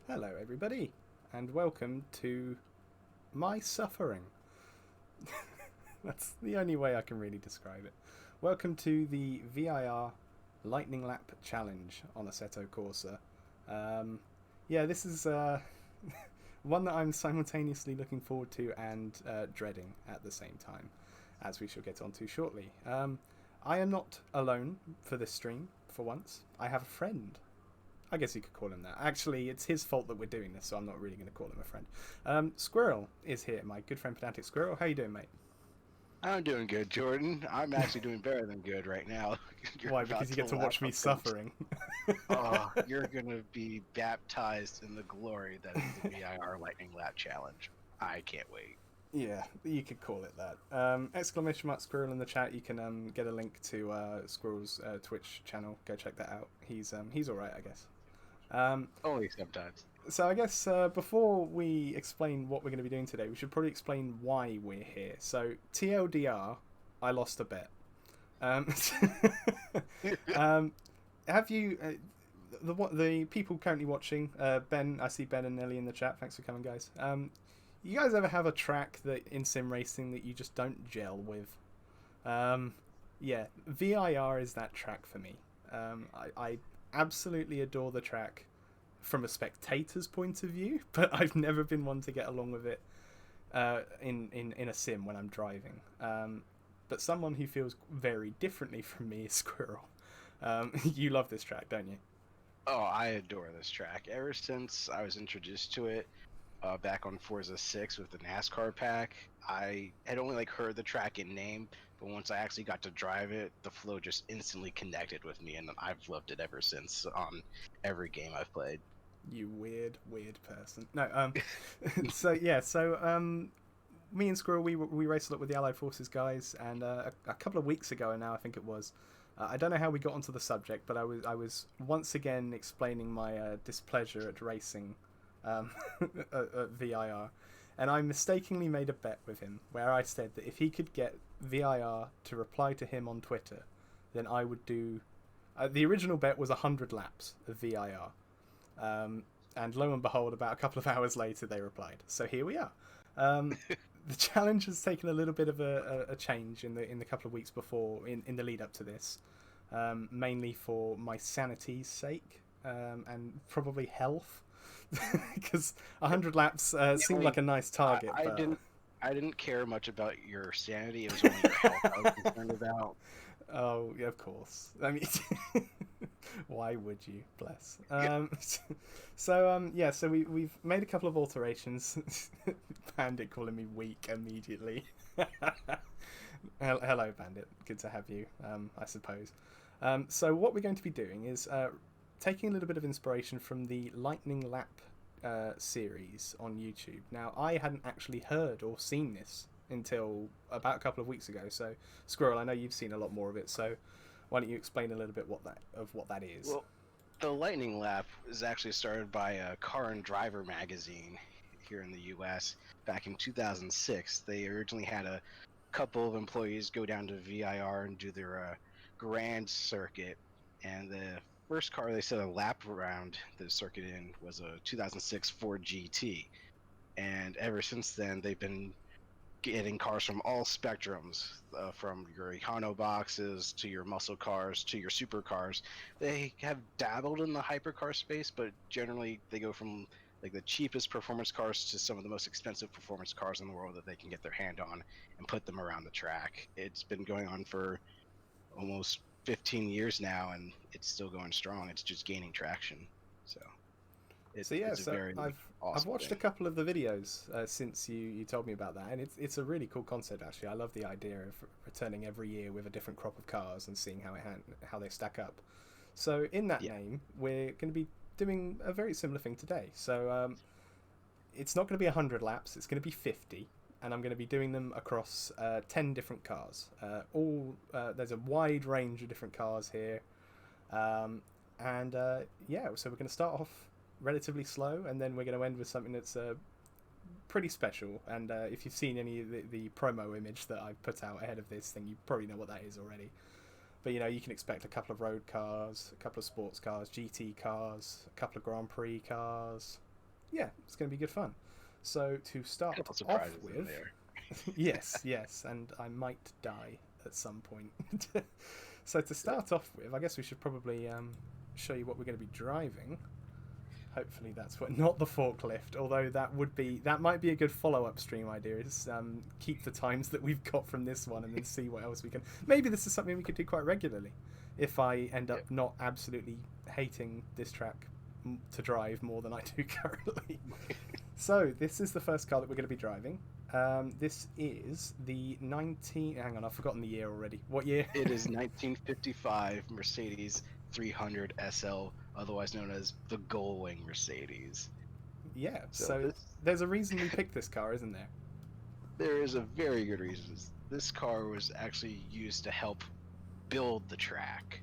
Hello, everybody, and welcome to my suffering. That's the only way I can really describe it. Welcome to the VIR Lightning Lap Challenge on Assetto Corsa. This is one that I'm simultaneously looking forward to and dreading at the same time, as we shall get onto shortly. I am not alone for this stream, for once. I have a friend. I guess you could call him that. Actually, it's his fault that we're doing this, so I'm not really going to call him a friend. Squirrel is here, my good friend Pedantic Squirrel. How you doing, mate? I'm doing good, Jordan. I'm actually doing better than good right now. You're Why? about Because you get to laugh watch me up suffering. Oh, you're gonna be baptized in the glory that is the VIR Lightning Lap Challenge. I can't wait. Yeah, you could call it that. Exclamation mark Squirrel in the chat. You can get a link to Squirrel's Twitch channel. Go check that out. He's all right, I guess. Only sometimes. So I guess before we explain what we're going to be doing today, we should probably explain why we're here. So TLDR, I lost a bet. Have you the people currently watching? Ben, I see Ben and Nelly in the chat. Thanks for coming, guys. You guys ever have a track that in sim racing that you just don't gel with? Yeah, VIR is that track for me. I absolutely adore the track from a spectator's point of view, but I've never been one to get along with it in a sim when I'm driving. But someone who feels very differently from me is Squirrel. You love this track, don't you? Oh, I adore this track. Ever since I was introduced to it back on Forza 6 with the NASCAR pack, I had only heard the track in name, but once I actually got to drive it, the flow just instantly connected with me, and I've loved it ever since on every game I've played. You weird person. No, me and Squirrel, we raced a lot with the Allied Forces guys, and a couple of weeks ago now, I think it was. I don't know how we got onto the subject, but I was once again explaining my displeasure at racing at VIR, and I mistakenly made a bet with him where I said that if he could get VIR to reply to him on Twitter, then I would do. The original bet was 100 laps of VIR. And lo and behold, about a couple of hours later, they replied. So here we are. The challenge has taken a little bit of a change in the couple of weeks before, in the lead up to this, mainly for my sanity's sake and probably health, because 100 laps seemed like a nice target. I didn't care much about your sanity. It was only your health I was concerned about. Oh, yeah, of course. I mean, why would you? Bless. So we've made a couple of alterations. Bandit calling me weak immediately. Hello, Bandit. Good to have you. I suppose. So what we're going to be doing is taking a little bit of inspiration from the Lightning Lap series on YouTube. Now, I hadn't actually heard or seen this until about a couple of weeks ago. So, Squirrel, I know you've seen a lot more of it. So, why don't you explain a little bit what that is? Well, the Lightning Lap is actually started by a Car and Driver magazine here in the U.S. back in 2006. They originally had a couple of employees go down to VIR and do their grand circuit, and the first car they set a lap around the circuit in was a 2006 Ford GT. And ever since then, they've been getting cars from all spectrums, from your econo boxes to your muscle cars to your supercars. They have dabbled in the hypercar space, but generally they go from the cheapest performance cars to some of the most expensive performance cars in the world that they can get their hand on and put them around the track. It's been going on for almost 15 years now, and it's still going strong. It's just gaining traction. So it's a very I've awesome watched thing. a couple of the videos since you told me about that, and it's a really cool concept actually. I love the idea of returning every year with a different crop of cars and seeing how they stack up. So in that name, we're going to be doing a very similar thing today. So it's not going to be 100 laps; it's going to be 50, and I'm going to be doing them across 10 different cars. There's a wide range of different cars here, so we're going to start off relatively slow, and then we're going to end with something that's pretty special. And if you've seen any of the promo image that I've put out ahead of this thing, you probably know what that is already. But you can expect a couple of road cars, a couple of sports cars, GT cars, a couple of Grand Prix cars, yeah, it's going to be good fun. So to start Couple off surprises in with, there. yes, and I might die at some point. So to start off with, I guess we should probably show you what we're going to be driving. Hopefully that's not the forklift, although that might be a good follow-up stream idea, is keep the times that we've got from this one and then see what else we can. Maybe this is something we could do quite regularly if I end up not absolutely hating this track to drive more than I do currently. So this is the first car that we're going to be driving. This is the hang on, I've forgotten the year already. What year? It is 1955 Mercedes 300 SL, otherwise known as the Gullwing Mercedes. Yeah, so there's a reason we picked this car, isn't there? There is a very good reason. This car was actually used to help build the track.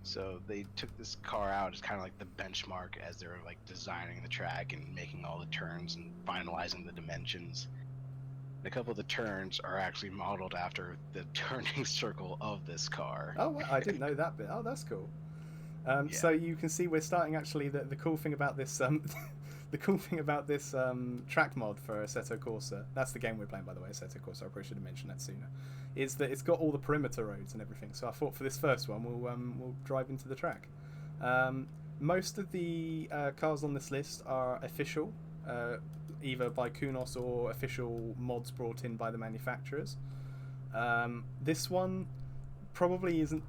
So they took this car out as kind of like the benchmark as they were like designing the track and making all the turns and finalizing the dimensions. And a couple of the turns are actually modeled after the turning circle of this car. Oh, I didn't know that bit. Oh, that's cool. So you can see we're starting actually. The cool thing about this, the cool thing about this track mod for Assetto Corsa. That's the game we're playing, by the way. Assetto Corsa. I probably should have mentioned that sooner. Is that it's got all the perimeter roads and everything. So I thought for this first one we'll drive into the track. Most of the cars on this list are official, either by Kunos or official mods brought in by the manufacturers. This one probably isn't.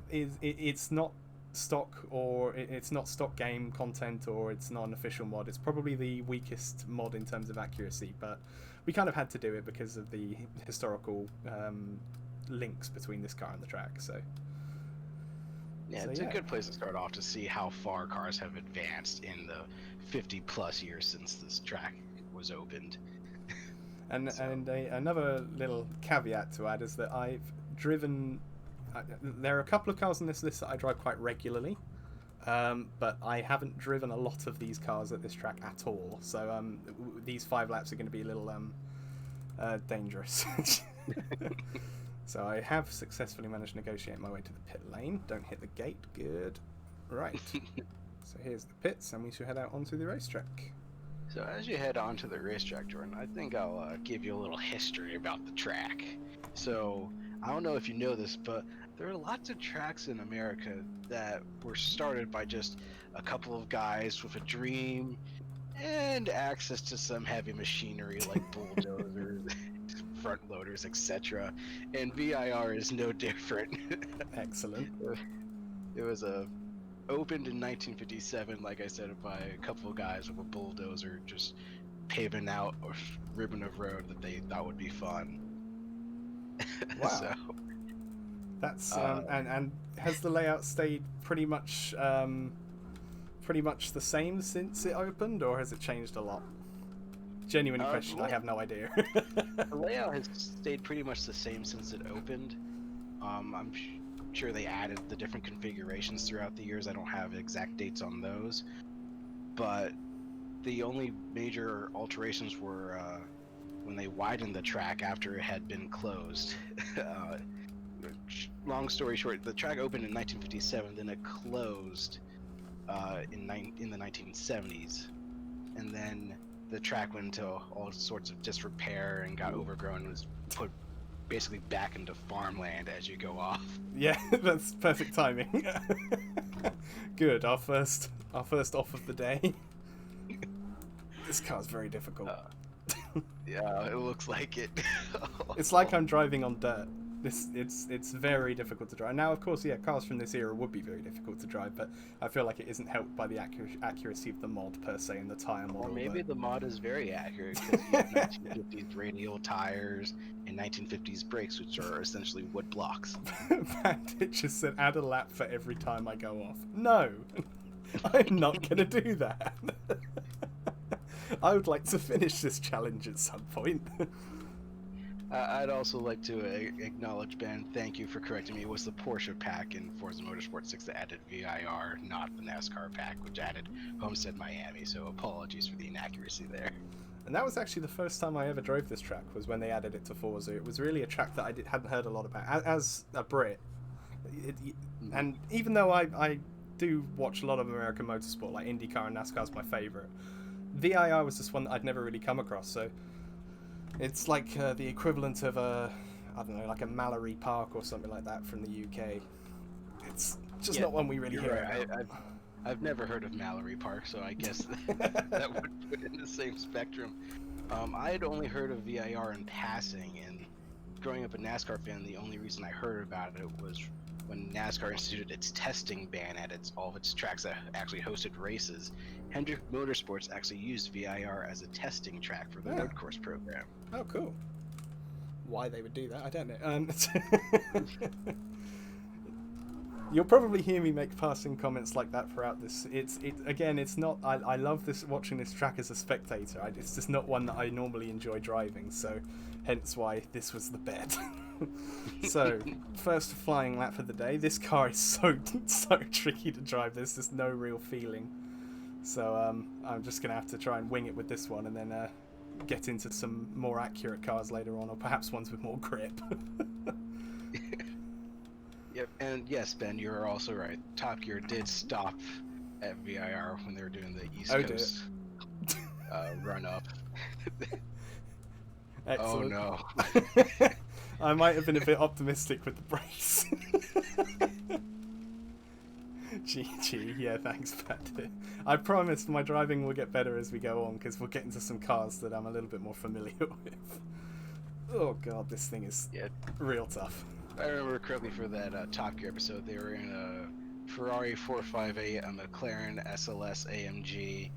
It's not stock, or it's not stock game content, or it's not an official mod. It's probably the weakest mod in terms of accuracy, but we kind of had to do it because of the historical links between this car and the track. So it's a good place to start off to see how far cars have advanced in the 50 plus years since this track was opened. And another little caveat to add is that I've driven. There are a couple of cars on this list that I drive quite regularly, but I haven't driven a lot of these cars at this track at all. So these 5 laps are going to be a little dangerous. So I have successfully managed to negotiate my way to the pit lane. Don't hit the gate. Good. Right. So here's the pits, and we should head out onto the racetrack. So as you head onto the racetrack, Jordan, I think I'll give you a little history about the track. So I don't know if you know this, but there are lots of tracks in America that were started by just a couple of guys with a dream and access to some heavy machinery like bulldozers, front loaders, etc. And VIR is no different. Excellent. It was opened in 1957, like I said, by a couple of guys with a bulldozer just paving out a ribbon of road that they thought would be fun. Wow. So, that's and has the layout stayed pretty much the same since it opened, or has it changed a lot? Genuine question. I have no idea. The layout has stayed pretty much the same since it opened. I'm sure they added the different configurations throughout the years. I don't have exact dates on those, but the only major alterations were when they widened the track after it had been closed. Long story short, the track opened in 1957, then it closed in the 1970s, and then the track went into all sorts of disrepair and got overgrown and was put basically back into farmland as you go off. Yeah, that's perfect timing. Good, our first off of the day. This car's very difficult. Yeah, it looks like it. It's like I'm driving on dirt. It's very difficult to drive. Now, of course, yeah, cars from this era would be very difficult to drive, but I feel like it isn't helped by the accuracy of the mod per se and the tire model. Or maybe the mod is very accurate because you have 1950s radial tires and 1950s brakes, which are essentially wood blocks. It just said add a lap for every time I go off. No, I'm not gonna do that. I would like to finish this challenge at some point. I'd also like to acknowledge, Ben, thank you for correcting me. It was the Porsche pack in Forza Motorsport 6 that added VIR, not the NASCAR pack, which added Homestead Miami, so apologies for the inaccuracy there. And that was actually the first time I ever drove this track, was when they added it to Forza. It was really a track that I hadn't heard a lot about. As a Brit, and even though I do watch a lot of American motorsport, like IndyCar and NASCAR is my favourite, VIR was just one that I'd never really come across, so it's like the equivalent of I don't know, like a Mallory Park or something like that from the UK. It's just not one we really hear about. I've never heard of Mallory Park, so I guess that would put it in the same spectrum. I had only heard of VIR in passing, and growing up a NASCAR fan, the only reason I heard about it was when NASCAR instituted its testing ban at all of its tracks that actually hosted races. Hendrick Motorsports actually used VIR as a testing track for the road course program. Oh, cool. Why they would do that, I don't know. You'll probably hear me make passing comments like that throughout this. It's not. I love watching this track as a spectator. It's just not one that I normally enjoy driving. So, hence why this was the bet. So, first flying lap of the day. This car is so tricky to drive. There's just no real feeling. So I'm just gonna have to try and wing it with this one, and then get into some more accurate cars later on, or perhaps ones with more grip. Yep, and yes, Ben, you're also right. Top Gear did stop at VIR when they were doing the East Coast run up. Excellent. Oh no. I might have been a bit optimistic with the brakes. GG, yeah, thanks, Pat. I promise my driving will get better as we go on, because we'll get into some cars that I'm a little bit more familiar with. Oh god, this thing is real tough. I remember correctly for that Top Gear episode, they were in a Ferrari 458, a McLaren SLS AMG,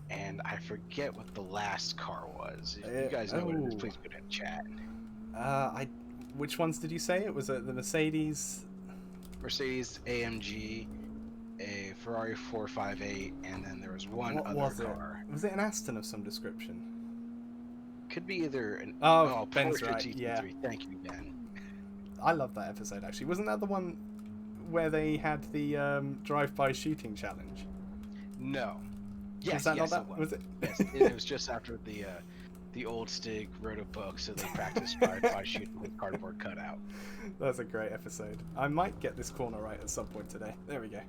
and I forget what the last car was. If you guys know what it is, please put it in chat. Which ones did you say? It was the Mercedes AMG, a Ferrari 458, and then there was one other car. Was it an Aston of some description? Could be either an Ben's Porsche right. GT3. Yeah. Thank you, Ben. I love that episode, actually. Wasn't that the one where they had the drive-by shooting challenge? No. Yes, was that not that? Was it? Yes, it was just after the old Stig wrote a book, so they practiced drive-by shooting with cardboard cutout. That's a great episode. I might get this corner right at some point today. There we go.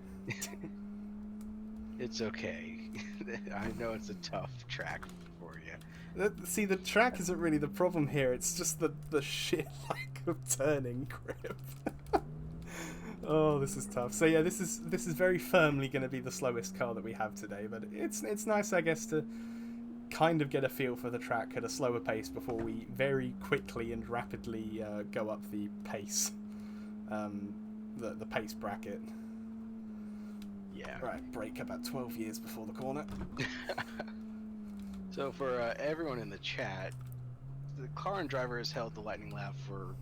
It's okay. I know it's a tough track for you. See, the track isn't really the problem here. It's just the sheer lack of turning grip. Oh, this is tough. So yeah, this is very firmly going to be the slowest car that we have today. But it's nice, I guess, to kind of get a feel for the track at a slower pace before we very quickly and rapidly go up the pace, the pace bracket. Yeah. Right, brake about 12 years before the corner. So for everyone in the chat, the Car and Driver has held the Lightning Lap for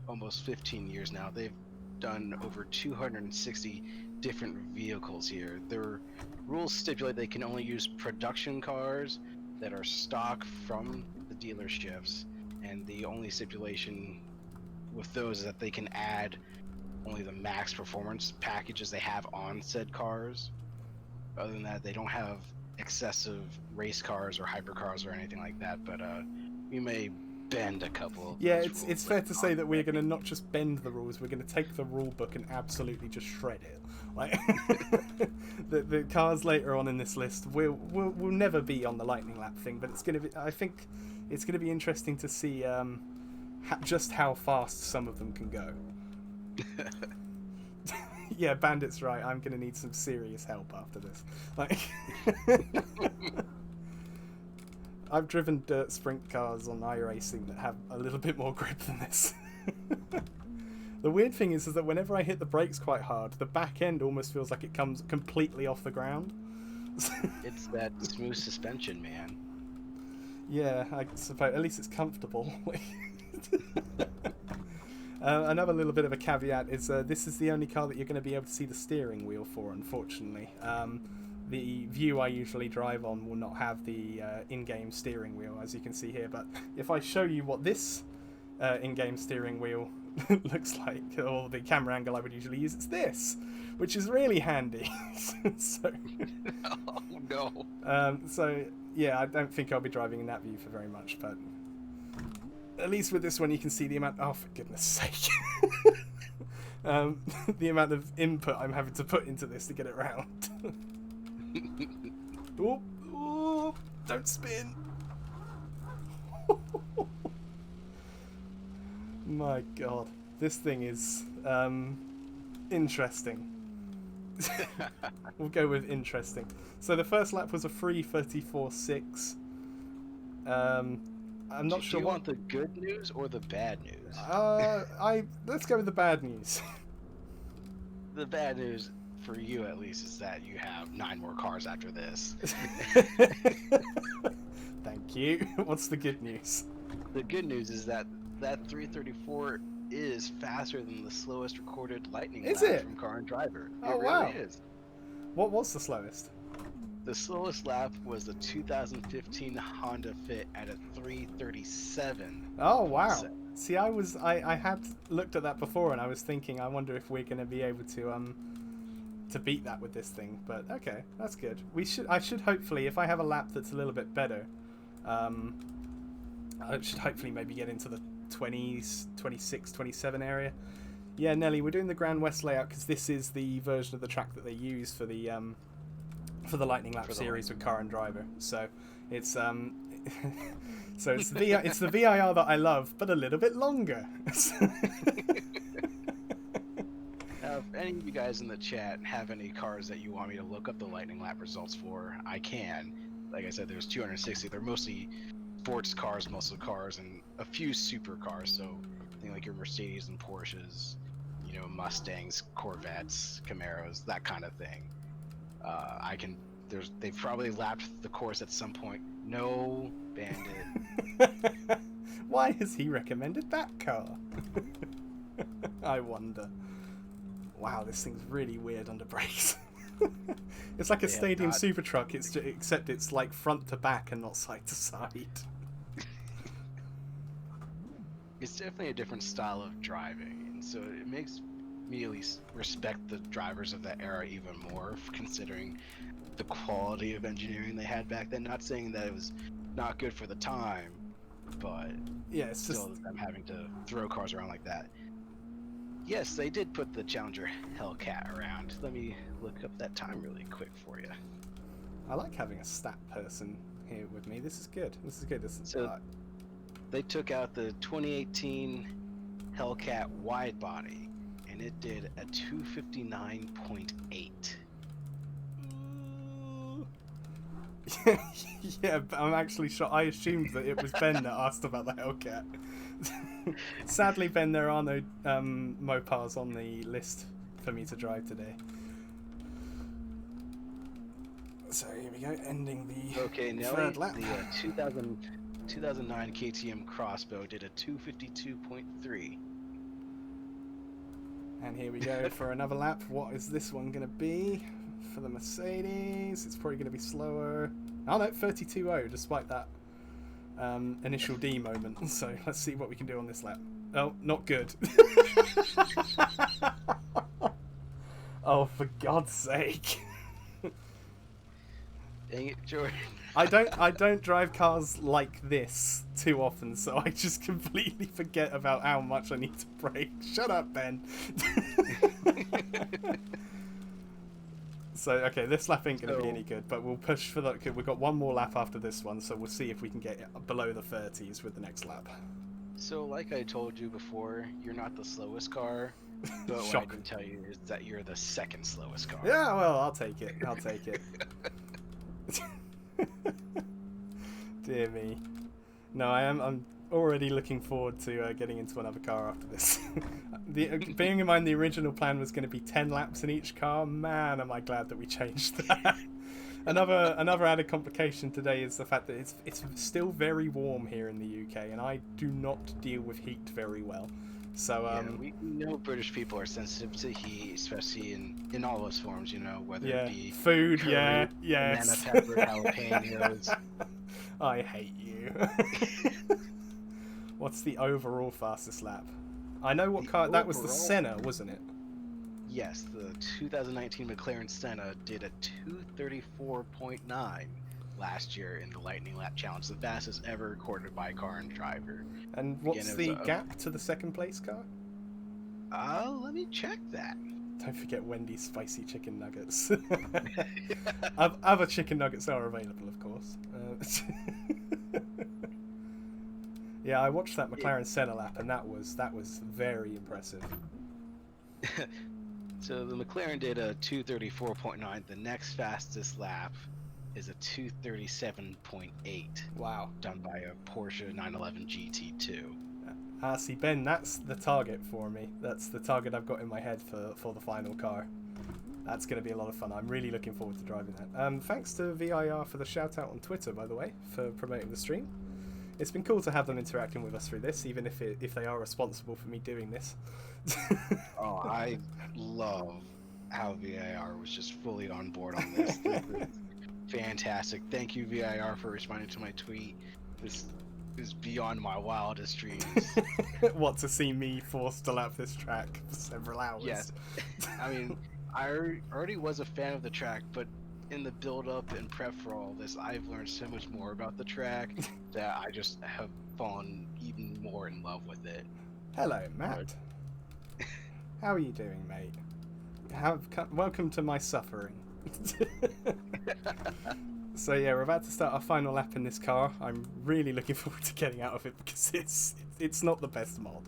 almost 15 years now. They've done over 260 different vehicles here. Their rules stipulate they can only use production cars that are stock from the dealerships, and the only stipulation with those is that they can add only the max performance packages they have on said cars. Other than that, they don't have excessive race cars or hypercars or anything like that, but we may bend a couple. Yeah, it's fair to say that we're going to not just bend the rules, we're going to take the rule book and absolutely just shred it. Like the cars later on in this list will never be on the Lightning Lap thing, but it's going to be. I think it's going to be interesting to see just how fast some of them can go. Yeah, Bandit's right. I'm going to need some serious help after this. Like, I've driven dirt sprint cars on iRacing that have a little bit more grip than this. The weird thing is that whenever I hit the brakes quite hard, the back end almost feels like it comes completely off the ground. It's that smooth suspension, man. Yeah, I suppose. At least it's comfortable. Another little bit of a caveat is this is the only car that you're going to be able to see the steering wheel for, unfortunately. The view I usually drive on will not have the in-game steering wheel, as you can see here, but if I show you what this in-game steering wheel looks like, or the camera angle I would usually use, it's this, which is really handy. So, oh no. So yeah, I don't think I'll be driving in that view for very much, but at least with this one you can see the amount, oh for goodness sake, the amount of input I'm having to put into this to get it round. Oop, oop. Don't spin. My God, this thing is interesting. We'll go with interesting. So the first lap was a 3:34.6. I'm not sure. Do you want the good news or the bad news? Let's go with the bad news. The bad news, for you at least, is that you have 9 more cars after this. Thank you. What's the good news? The good news is that 334 is faster than the slowest recorded lightning lap from Car and Driver. Oh, it wow. really is. What was the slowest? The slowest lap was the 2015 Honda Fit at a 337. Oh, wow. See, I had looked at that before, and I was thinking, I wonder if we're going to be able to beat that with this thing. But okay, that's good. I should hopefully, if I have a lap that's a little bit better, I should hopefully maybe get into the 20s, 26, 27 area. Yeah, Nelly, we're doing the Grand West layout because this is the version of the track that they use for the Lightning Lap series with Car and Driver. So it's so it's the VIR that I love, but a little bit longer. Now, if any of you guys in the chat have any cars that you want me to look up the Lightning Lap results for, I can. Like I said, there's 260. They're mostly sports cars, muscle cars, and a few super cars. So, I think like your Mercedes and Porsches, you know, Mustangs, Corvettes, Camaros, that kind of thing. They've probably lapped the course at some point. No, Bandit. Why has he recommended that car? I wonder. Wow, this thing's really weird under brakes. It's like a stadium super truck, except it's like front to back and not side to side. It's definitely a different style of driving, and so it makes me at least respect the drivers of that era even more, considering the quality of engineering they had back then. Not saying that it was not good for the time, but yeah, it's still them having to throw cars around like that. Yes, they did put the Challenger Hellcat around. Let me look up that time really quick for you. I like having a stat person here with me. This is good. This is good. They took out the 2018 Hellcat wide body, and it did a 259.8. Yeah, but I'm actually shocked. I assumed that it was Ben that asked about the Hellcat. Sadly, Ben, there are no Mopars on the list for me to drive today. So here we go, ending the third lap. The 2009 KTM Crossbow did a 252.3. And here we go for another lap. What is this one going to be? For the Mercedes, it's probably going to be slower. Oh no, 32.0, despite that initial D moment. So let's see what we can do on this lap. Oh, not good. Oh, for God's sake. Dang it, Jordan. I don't drive cars like this too often, so I just completely forget about how much I need to brake. Shut up, Ben. So, okay, this lap ain't going to be any good, but we'll push for that. We've got one more lap after this one, so we'll see if we can get below the 30s with the next lap. So, like I told you before, you're not the slowest car, but what I can tell you is that you're the second slowest car. Yeah, well, I'll take it. I'll take it. Dear me. No, I'm already looking forward to getting into another car after this. Bearing in mind the original plan was going to be 10 laps in each car, man, am I glad that we changed that. Another added complication today is the fact that it's still very warm here in the UK, and I do not deal with heat very well. So we know British people are sensitive to heat, especially in all those forms, you know, whether it be food, curry, yes, banana pepper, jalapenos. I hate you. What's the overall fastest lap? I know what car that was. The Senna, wasn't it? Yes, the 2019 McLaren Senna did a 234.9 last year in the Lightning Lap Challenge, the fastest ever recorded by Car and Driver. And what's the gap to the second place car? Let me check that. Don't forget Wendy's spicy chicken nuggets. Other chicken nuggets are available, of course. Yeah, I watched that McLaren Senna lap, and that was very impressive. So the McLaren did a 2:34.9. The next fastest lap is a 2:37.8. Wow. Done by a Porsche 911 GT2. See, Ben, that's the target for me. That's the target I've got in my head for the final car. That's going to be a lot of fun. I'm really looking forward to driving that. Thanks to VIR for the shout out on Twitter, by the way, for promoting the stream. It's been cool to have them interacting with us through this, even if they are responsible for me doing this. Oh, I love how VIR was just fully on board on this. This is fantastic. Thank you, VIR, for responding to my tweet. This is beyond my wildest dreams. What, to see me forced to lap this track for several hours? Yes. I mean, I already was a fan of the track, but in the build-up and prep for all this, I've learned so much more about the track that I just have fallen even more in love with it. Hello, Matt. How are you doing, mate? Welcome to my suffering. So yeah, we're about to start our final lap in this car. I'm really looking forward to getting out of it because it's not the best mod.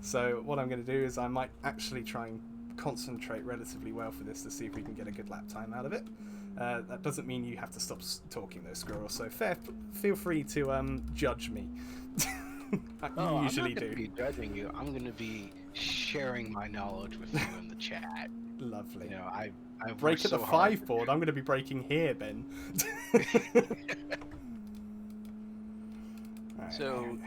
So what I'm going to do is I might actually try and concentrate relatively well for this to see if we can get a good lap time out of it. That doesn't mean you have to stop talking though, Squirrel, so feel free to judge me. You usually I'm not do. Be judging you. I'm going to be sharing my knowledge with you in the chat. Lovely. You know, I've break worked at the so 5 hard. board. I'm going to be breaking here, Ben. So,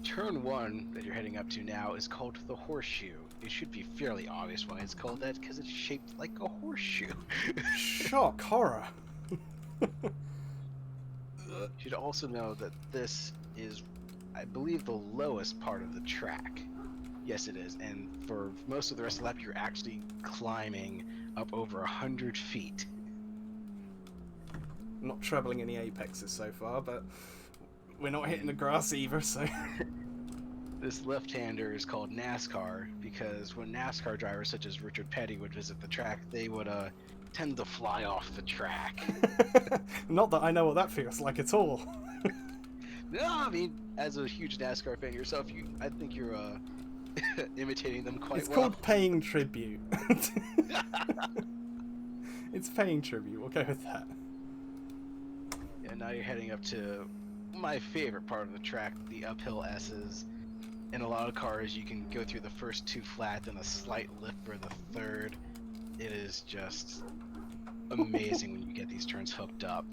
turn 1 that you're heading up to now is called the Horseshoe. It should be fairly obvious why it's called that, because it's shaped like a horseshoe. Shock horror. You should also know that this is, I believe, the lowest part of the track. Yes, it is. And for most of the rest of the lap, you're actually climbing up over 100 feet. Not troubling any apexes so far, but we're not hitting the grass either, so... This left-hander is called NASCAR because when NASCAR drivers such as Richard Petty would visit the track, they would tend to fly off the track. Not that I know what that feels like at all. No, I mean, as a huge NASCAR fan yourself, I think you're imitating them quite well. It's called paying tribute. It's paying tribute. We'll go with that. And now you're heading up to my favorite part of the track, the uphill S's. In a lot of cars, you can go through the first 2 flats and a slight lift for the third. It is just amazing when you get these turns hooked up.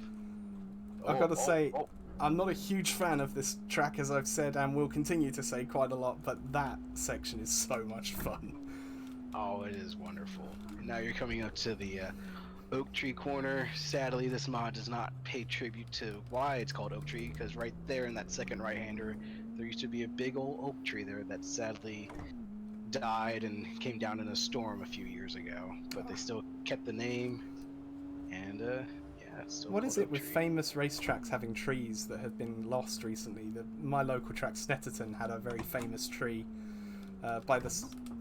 I've got to say, I'm not a huge fan of this track, as I've said, and will continue to say quite a lot, but that section is so much fun. Oh, it is wonderful. And now you're coming up to the Oak Tree corner. Sadly, this mod does not pay tribute to why it's called Oak Tree, because right there in that second right-hander, there used to be a big old oak tree there that sadly died and came down in a storm a few years ago. But they still kept the name, and yeah, it's still What is it Oak with Tree. famous racetracks having trees that have been lost recently? My local track, Snetterton, had a very famous tree by the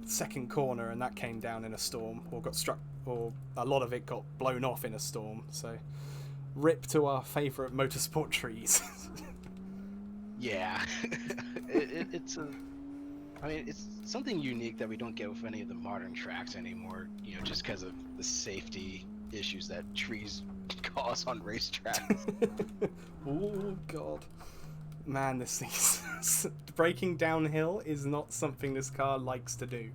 second corner, and that came down in a storm, or got struck, or a lot of it got blown off in a storm. So, rip to our favourite motorsport trees. Yeah, I mean, it's something unique that we don't get with any of the modern tracks anymore. You know, just because of the safety issues that trees cause on racetracks. Oh God, man, this thing, braking downhill is not something this car likes to do.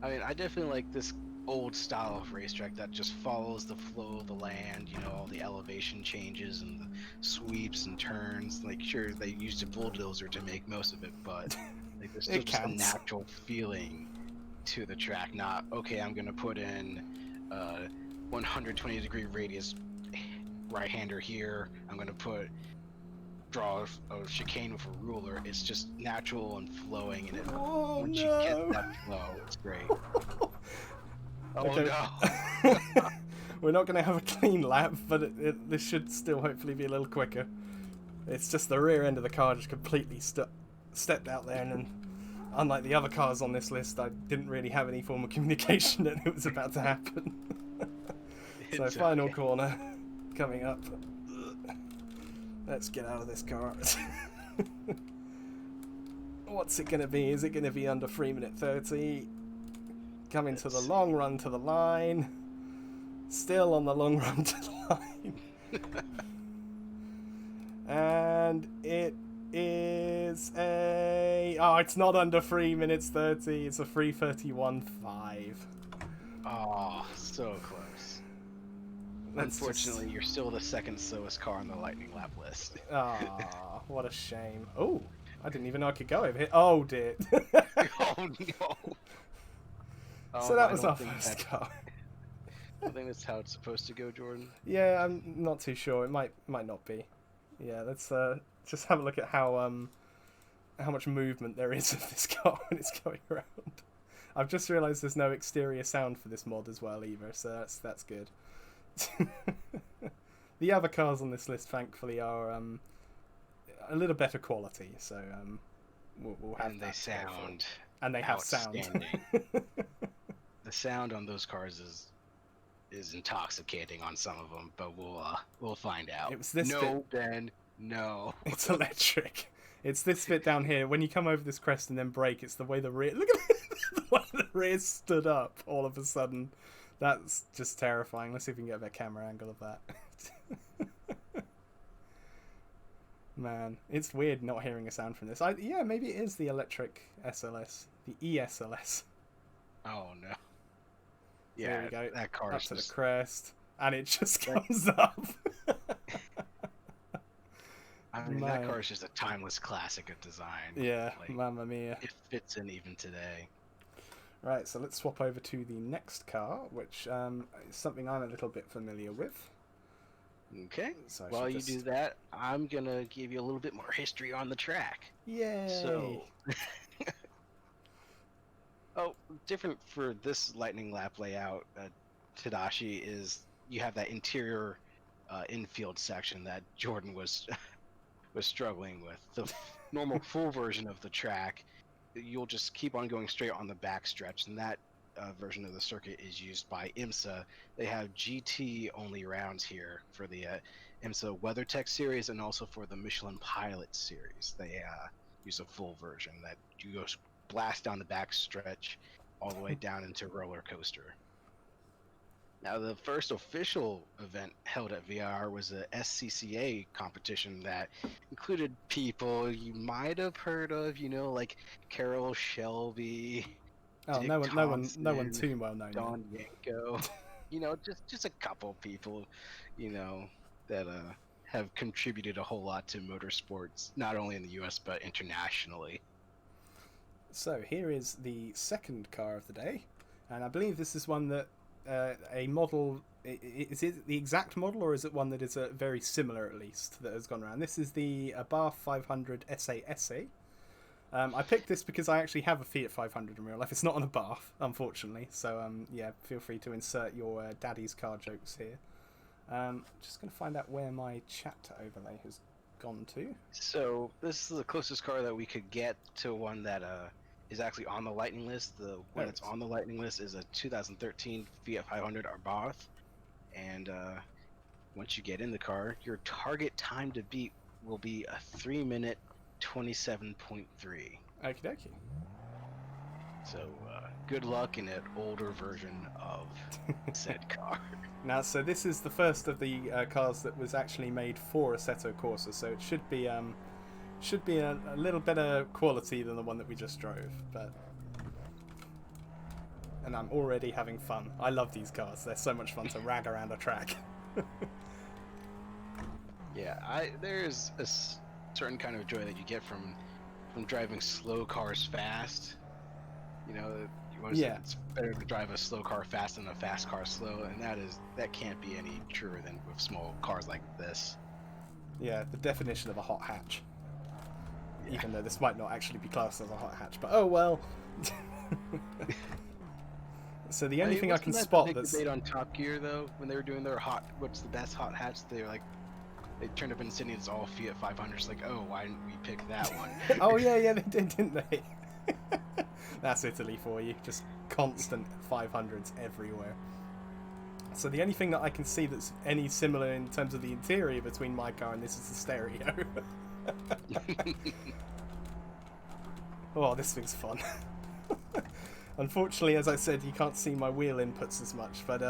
I mean, I definitely like this old style of racetrack that just follows the flow of the land, you know, all the elevation changes and the sweeps and turns. Like, sure, they used a bulldozer to make most of it, but like, there's still just a natural feeling to the track. Not, okay, I'm gonna put in 120-degree radius right-hander here. I'm gonna draw a chicane with a ruler. It's just natural and flowing, and once you get that flow, it's great. Oh okay. No! We're not going to have a clean lap, but this should still hopefully be a little quicker. It's just the rear end of the car just completely stepped out there, and then unlike the other cars on this list, I didn't really have any form of communication that it was about to happen. So It's final okay. corner coming up. Let's get out of this car. What's it going to be? Is it going to be under 3 minute 30? Coming to the long run to the line. Still on the long run to the line. And it is a... Oh, it's not under 3 minutes 30. It's a 3:31.5. Oh, so close. Unfortunately, you're still the second slowest car on the lightning lap list. Ah, what a shame. Oh, I didn't even know I could go over here. Oh, dear. Oh, no. So that was our first car. I think that's how it's supposed to go, Jordan. Yeah, I'm not too sure. It might not be. Yeah, let's just have a look at how much movement there is of this car when it's going around. I've just realised there's no exterior sound for this mod as well either, so that's good. The other cars on this list, thankfully, are a little better quality, so we'll have. And they sound. And they have sound. The sound on those cars is intoxicating on some of them, but we'll find out. It was this bit. Ben, no. It's electric. It's this bit down here. When you come over this crest and then brake, it's the way the rear... Look at the way the rear stood up all of a sudden. That's just terrifying. Let's see if we can get a better camera angle of that. Man, it's weird not hearing a sound from this. Yeah, maybe it is the electric SLS. The ESLS. Oh, no. Yeah, there we go. That car up is to just... the crest, and it just comes up. I mean, that car is just a timeless classic of design. Yeah, mamma mia. It fits in even today. Right, so let's swap over to the next car, which is something I'm a little bit familiar with. Okay. So while you do that, I'm going to give you a little bit more history on the track. Yay! So... Oh, different for this lightning lap layout, Tadashi, is you have that interior infield section that Jordan was struggling with. The normal full version of the track, you'll just keep on going straight on the back stretch, and that version of the circuit is used by IMSA. They have GT only rounds here for the IMSA WeatherTech series and also for the Michelin Pilot series. They use a full version that you go blast down the back stretch all the way down into roller coaster. Now, the first official event held at VIR was a SCCA competition that included people you might have heard of, like Carol Shelby. Oh, Dick no one too well known. Don Yanko. just a couple people, that have contributed a whole lot to motorsports, not only in the U.S. but internationally. So here is the second car of the day, and I believe this is one that a model... Is it the exact model, or is it one that is very similar, at least, that has gone around? This is the Abarth 500 EsseEsse. I picked this because I actually have a Fiat 500 in real life. It's not an Abarth, unfortunately, so yeah, feel free to insert your daddy's car jokes here. Just going to find out where my chapter overlay has gone to. So this is the closest car that we could get to one that is actually on the lightning list. The one that's on the lightning list is a 2013 Fiat 500 Abarth, and once you get in the car, your target time to beat will be a 3 minute 27.3. Okie dokie. So good luck in an older version of said car. Now, so this is the first of the cars that was actually made for Assetto Corsa, so it should be a little better quality than the one that we just drove. And I'm already having fun. I love these cars. They're so much fun to rag around a track. Yeah, there's a certain kind of joy that you get from driving slow cars fast. It's better to drive a slow car fast than a fast car slow, and that can't be any truer than with small cars like this. Yeah, the definition of a hot hatch. Yeah. Even though this might not actually be classed as a hot hatch, but oh well. So the only thing I can spot that's debate on Top Gear though, when they were doing their what's the best hot hatch, they turned up in Sydney, it's all Fiat 500s. Like, oh, why didn't we pick that one? Oh yeah, they did, didn't they? That's Italy for you. Just constant 500s everywhere. So the only thing that I can see that's any similar in terms of the interior between my car and this is the stereo. Oh, this thing's fun. Unfortunately, as I said, you can't see my wheel inputs as much, but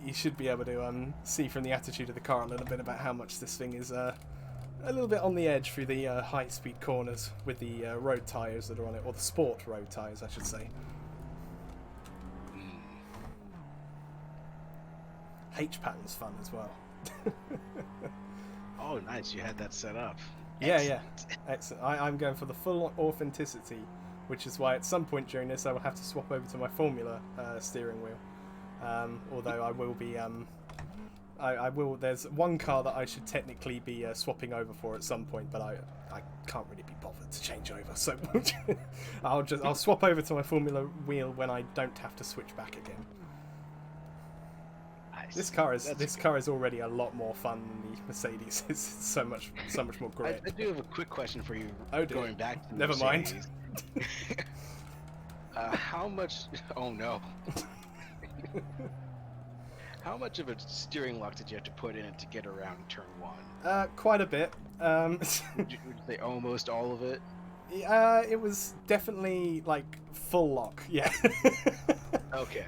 you should be able to see from the attitude of the car a little bit about how much this thing is a little bit on the edge through the high-speed corners with the road tyres that are on it, or the sport road tyres, I should say. H-pattern's fun as well. Oh, nice. You had that set up. Yeah. Excellent. I'm going for the full authenticity, which is why at some point during this I will have to swap over to my Formula steering wheel. Although I will be... I will. There's one car that I should technically be swapping over for at some point, but I can't really be bothered to change over. So I'll swap over to my Formula wheel when I don't have to switch back again. This car is already a lot more fun than the Mercedes. It's so much more great. I do have a quick question for you. Oh, dear. Going back to Never Mercedes. mind. How much? Oh no. How much of a steering lock did you have to put in it to get around turn 1? Quite a bit. Would you say almost all of it? It was definitely like full lock. Yeah. Okay.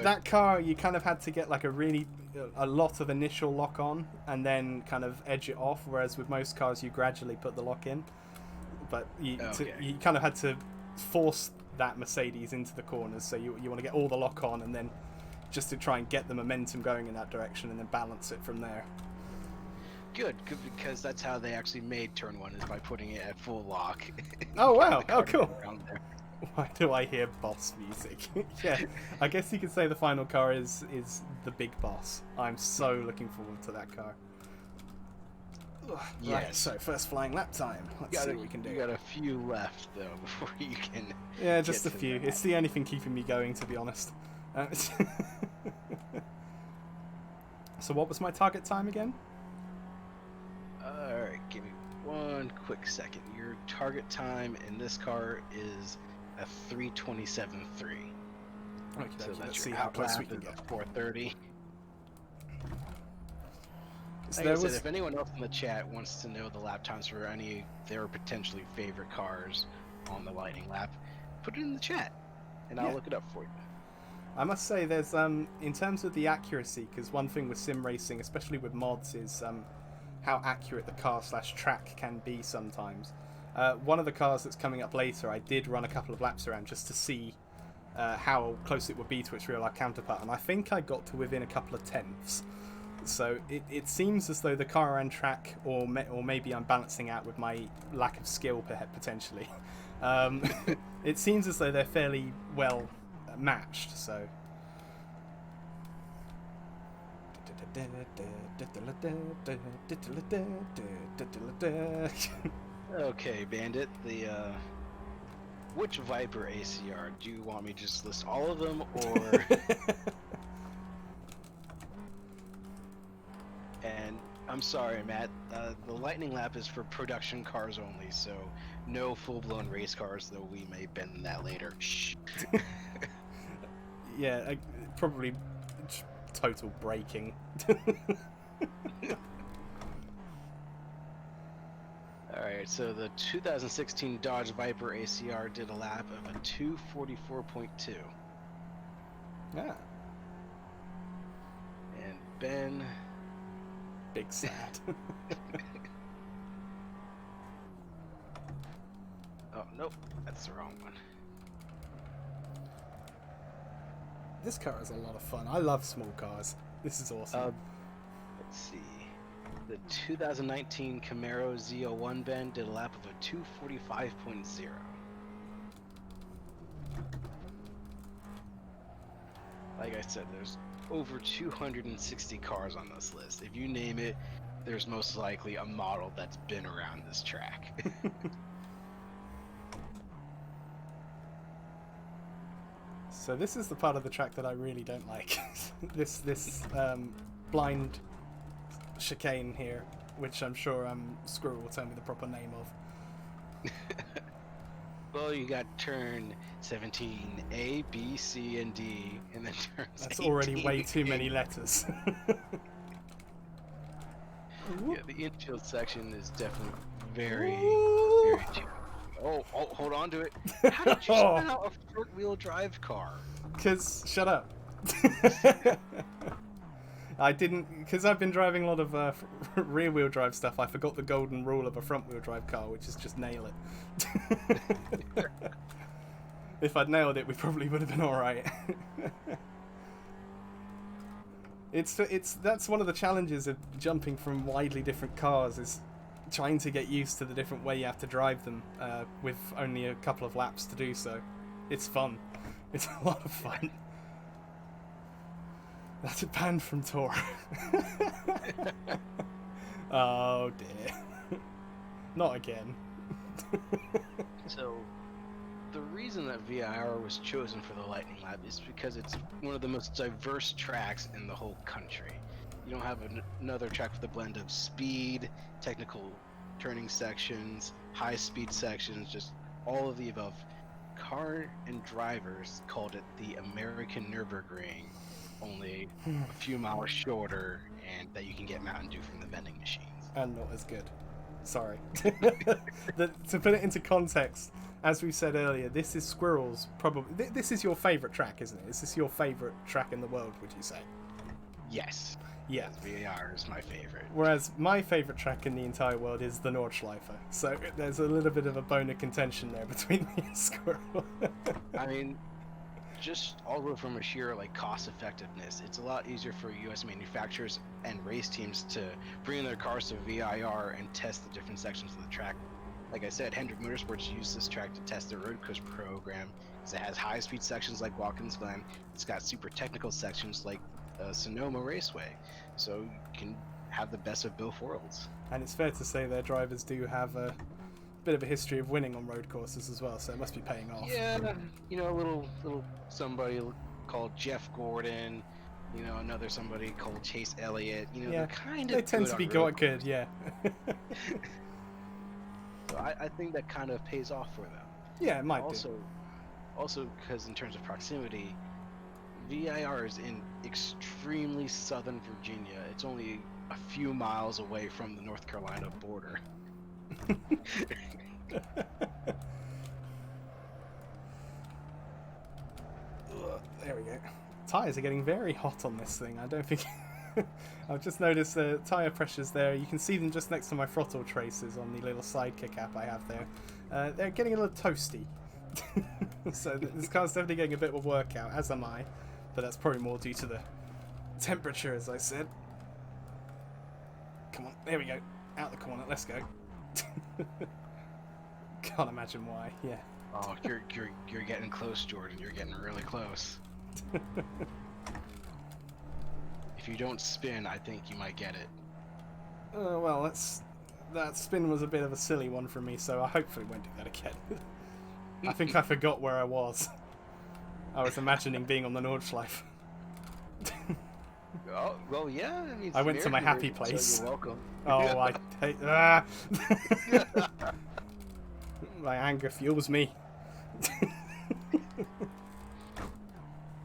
That car. You kind of had to get like a lot of initial lock on, and then kind of edge it off. Whereas with most cars, you gradually put the lock in. But you kind of had to force that Mercedes into the corners. So you want to get all the lock on, and then just to try and get the momentum going in that direction, and then balance it from there. Good, because that's how they actually made turn 1, is by putting it at full lock. Oh wow! Oh cool. Why do I hear boss music? Yeah, I guess you could say the final car is the big boss. I'm so looking forward to that car. Yes. Right, so first flying lap time. Let's see what we can do. You got a few left though before you can. Yeah, just a few. It's the only thing keeping me going, to be honest. So what was my target time again? Alright, give me one quick second. Your target time in this car is a 3:27.3. Okay, So let's see how close we can get. 4:30. So Like I said, if anyone else in the chat wants to know the lap times for any of their potentially favorite cars on the Lightning Lap, put it in the chat, and I'll look it up for you. I must say, there's in terms of the accuracy, because one thing with sim racing, especially with mods, is how accurate the car/track can be sometimes. One of the cars that's coming up later, I did run a couple of laps around just to see how close it would be to its real-life counterpart, and I think I got to within a couple of tenths. So it seems as though the car and track, or maybe I'm balancing out with my lack of skill potentially. It seems as though they're fairly well matched. So. Okay, Bandit. Which Viper ACR? Do you want me to just list all of them, or? And I'm sorry, Matt. The Lightning Lap is for production cars only, so no full-blown race cars. Though we may bend that later. Shh. Yeah, probably total braking. Alright, so the 2016 Dodge Viper ACR did a lap of a 2:44.2. Yeah. And Ben... Big sad. Oh, nope, that's the wrong one. This car is a lot of fun. I love small cars. This is awesome. Let's see. The 2019 Camaro Z01 Ben did a lap of a 2:45.0. Like I said, there's over 260 cars on this list. If you name it, there's most likely a model that's been around this track. So this is the part of the track that I really don't like. this blind chicane here, which I'm sure Squirrel will tell me the proper name of. Well, you got turn 17A, B, C, and D, and then turns That's 18. already way too many letters. Yeah, the infield section is definitely very, Ooh. very cheap. Oh, hold on to it. How did you spin out a front-wheel drive car? Because, shut up. I didn't, because I've been driving a lot of rear-wheel drive stuff. I forgot the golden rule of a front-wheel drive car, which is just nail it. If I'd nailed it, we probably would have been all right. That's one of the challenges of jumping from widely different cars, is trying to get used to the different way you have to drive them with only a couple of laps to do so. It's fun. It's a lot of fun. That's a ban from Tour. Oh dear. Not again. So, the reason that VIR was chosen for the Lightning Lap is because it's one of the most diverse tracks in the whole country. You don't have another track with a blend of speed, technical turning sections, high-speed sections, just all of the above. Car and drivers called it the American Nürburgring, only a few miles shorter, and that you can get Mountain Dew from the vending machines. And not as good. Sorry. To put it into context, as we said earlier, this is Squirrel's probably. This is your favourite track, isn't it? Is this your favourite track in the world, would you say? Yes. Yeah. VIR is my favorite. Whereas my favourite track in the entire world is the Nordschleife. So there's a little bit of a bone of contention there between me and Squirrel. I mean, just although from a sheer cost effectiveness, it's a lot easier for U.S. manufacturers and race teams to bring in their cars to VIR and test the different sections of the track. Like I said, Hendrick Motorsports used this track to test their road course program because it has high-speed sections like Watkins Glen. It's got super technical sections like Sonoma Raceway, so you can have the best of both worlds. And it's fair to say their drivers do have a bit of a history of winning on road courses as well, so it must be paying off. Yeah, a little somebody called Jeff Gordon, another somebody called Chase Elliott. Yeah, they're kind of they tend to be quite good, yeah. So I think that kind of pays off for them. Yeah, it might do. Also, because in terms of proximity, VIR is in extremely southern Virginia. It's only a few miles away from the North Carolina border. There we go. Tires are getting very hot on this thing. I don't think... I've just noticed the tyre pressures there. You can see them just next to my throttle traces on the little Sidekick app I have there. They're getting a little toasty. So this car's definitely getting a bit of a workout, as am I. But that's probably more due to the temperature, as I said. Come on, there we go. Out the corner, let's go. Can't imagine why, yeah. Oh, you're getting close, Jordan. You're getting really close. If you don't spin, I think you might get it. Well, that spin was a bit of a silly one for me, so I hopefully won't do that again. I think I forgot where I was. I was imagining being on the Nordschleife. Oh, well, yeah. I mean, I went to my happy place. So you're welcome. Oh, I hate... My anger fuels me.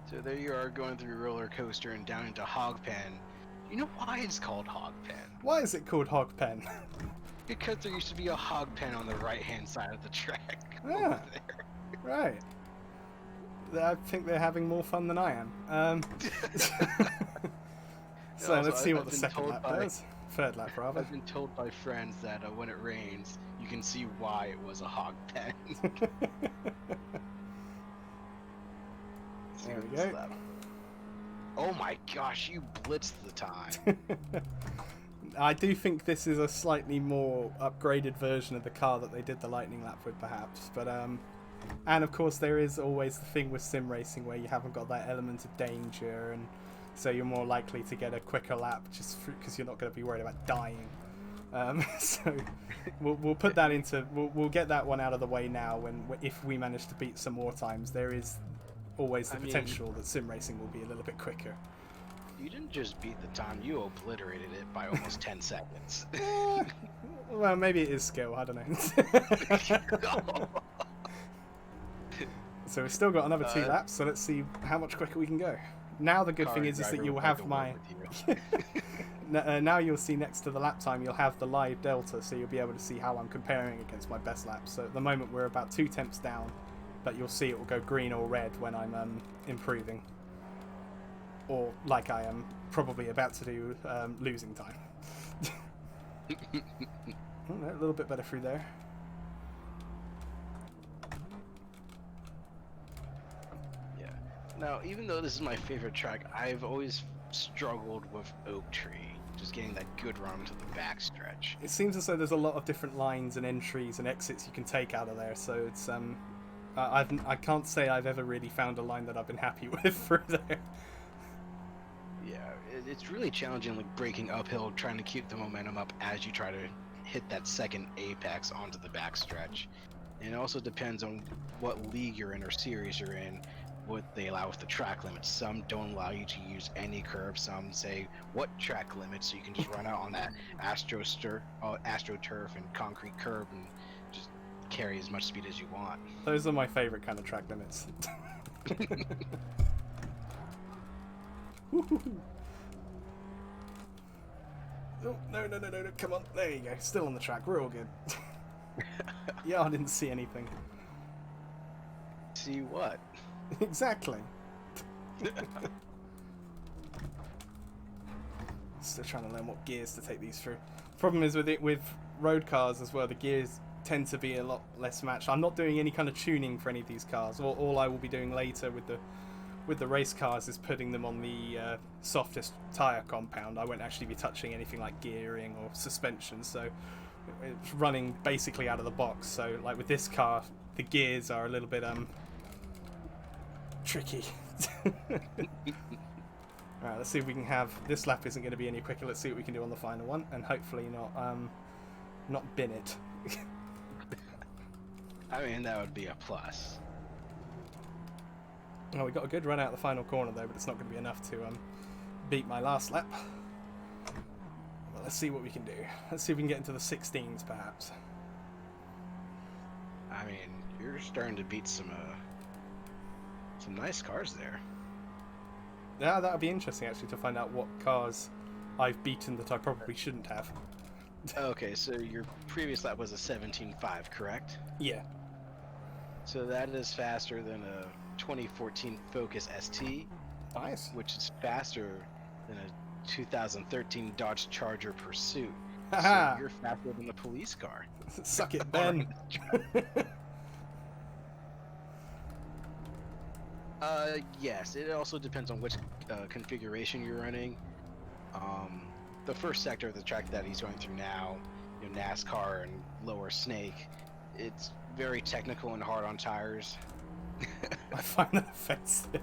So there you are going through a roller coaster and down into Hogpen. You know why it's called Hogpen? Why is it called Hogpen? Because there used to be a Hogpen on the right-hand side of the track. Ah, Over there. Right. I think they're having more fun than I am. So Also, let's see what I've the been second told lap by- does. Third lap, rather. I've been told by friends that when it rains, you can see why it was a Hogpen. There we go. Oh my gosh, you blitzed the time. I do think this is a slightly more upgraded version of the car that they did the Lightning Lap with, perhaps. But and of course there is always the thing with sim racing where you haven't got that element of danger, and so you're more likely to get a quicker lap just because you're not going to be worried about dying. So we'll put that into we'll get that one out of the way now. If we manage to beat some more times, there is always the potential that sim racing will be a little bit quicker. You didn't just beat the time, you obliterated it by almost 10 seconds. Well, maybe it is skill, I don't know. So we've still got another 2 laps, so let's see how much quicker we can go. Now the good thing is that you'll have my... now you'll see next to the lap time, you'll have the live delta, so you'll be able to see how I'm comparing against my best lap. So at the moment we're about 2 tenths down, but you'll see it will go green or red when I'm improving. Or, like I am probably about to do, losing time. Oh, no, a little bit better through there. Yeah. Now, even though this is my favorite track, I've always struggled with Oak Tree. Just getting that good run to the backstretch. It seems as though there's a lot of different lines and entries and exits you can take out of there, so it's I can't say I've ever really found a line that I've been happy with through there. Yeah, it's really challenging, like breaking uphill, trying to keep the momentum up as you try to hit that second apex onto the backstretch. And it also depends on what league you're in or series you're in, what they allow with the track limits. Some don't allow you to use any curve. Some say what track limits, so you can just run out on that AstroTurf and concrete curb and just carry as much speed as you want. Those are my favorite kind of track limits. Oh, no, come on. There you go. Still on the track. We're all good. Yeah, I didn't see anything. See what? Exactly. Still trying to learn what gears to take these through. Problem is with road cars as well, the gears tend to be a lot less matched. I'm not doing any kind of tuning for any of these cars. All I will be doing later with the race cars is putting them on the softest tyre compound. I won't actually be touching anything like gearing or suspension, so it's running basically out of the box. So like with this car, the gears are a little bit tricky. Alright, let's see if we can have... This lap isn't going to be any quicker. Let's see what we can do on the final one, and hopefully not bin it. I mean, that would be a plus. Oh, we got a good run out the final corner though, but it's not going to be enough to beat my last lap. Well, let's see what we can do. Let's see if we can get into the 16s perhaps. I mean, you're starting to beat some nice cars there. Yeah, that would be interesting actually to find out what cars I've beaten that I probably shouldn't have. Okay, so your previous lap was a 17.5, correct? Yeah. So that is faster than a 2014 Focus ST. Nice. Which is faster than a 2013 Dodge Charger Pursuit. Haha. So you're faster than the police car. Suck it, Ben. Yes, it also depends on which configuration you're running. The first sector of the track that he's going through now, you know, NASCAR and Lower Snake, it's very technical and hard on tires. I find that offensive.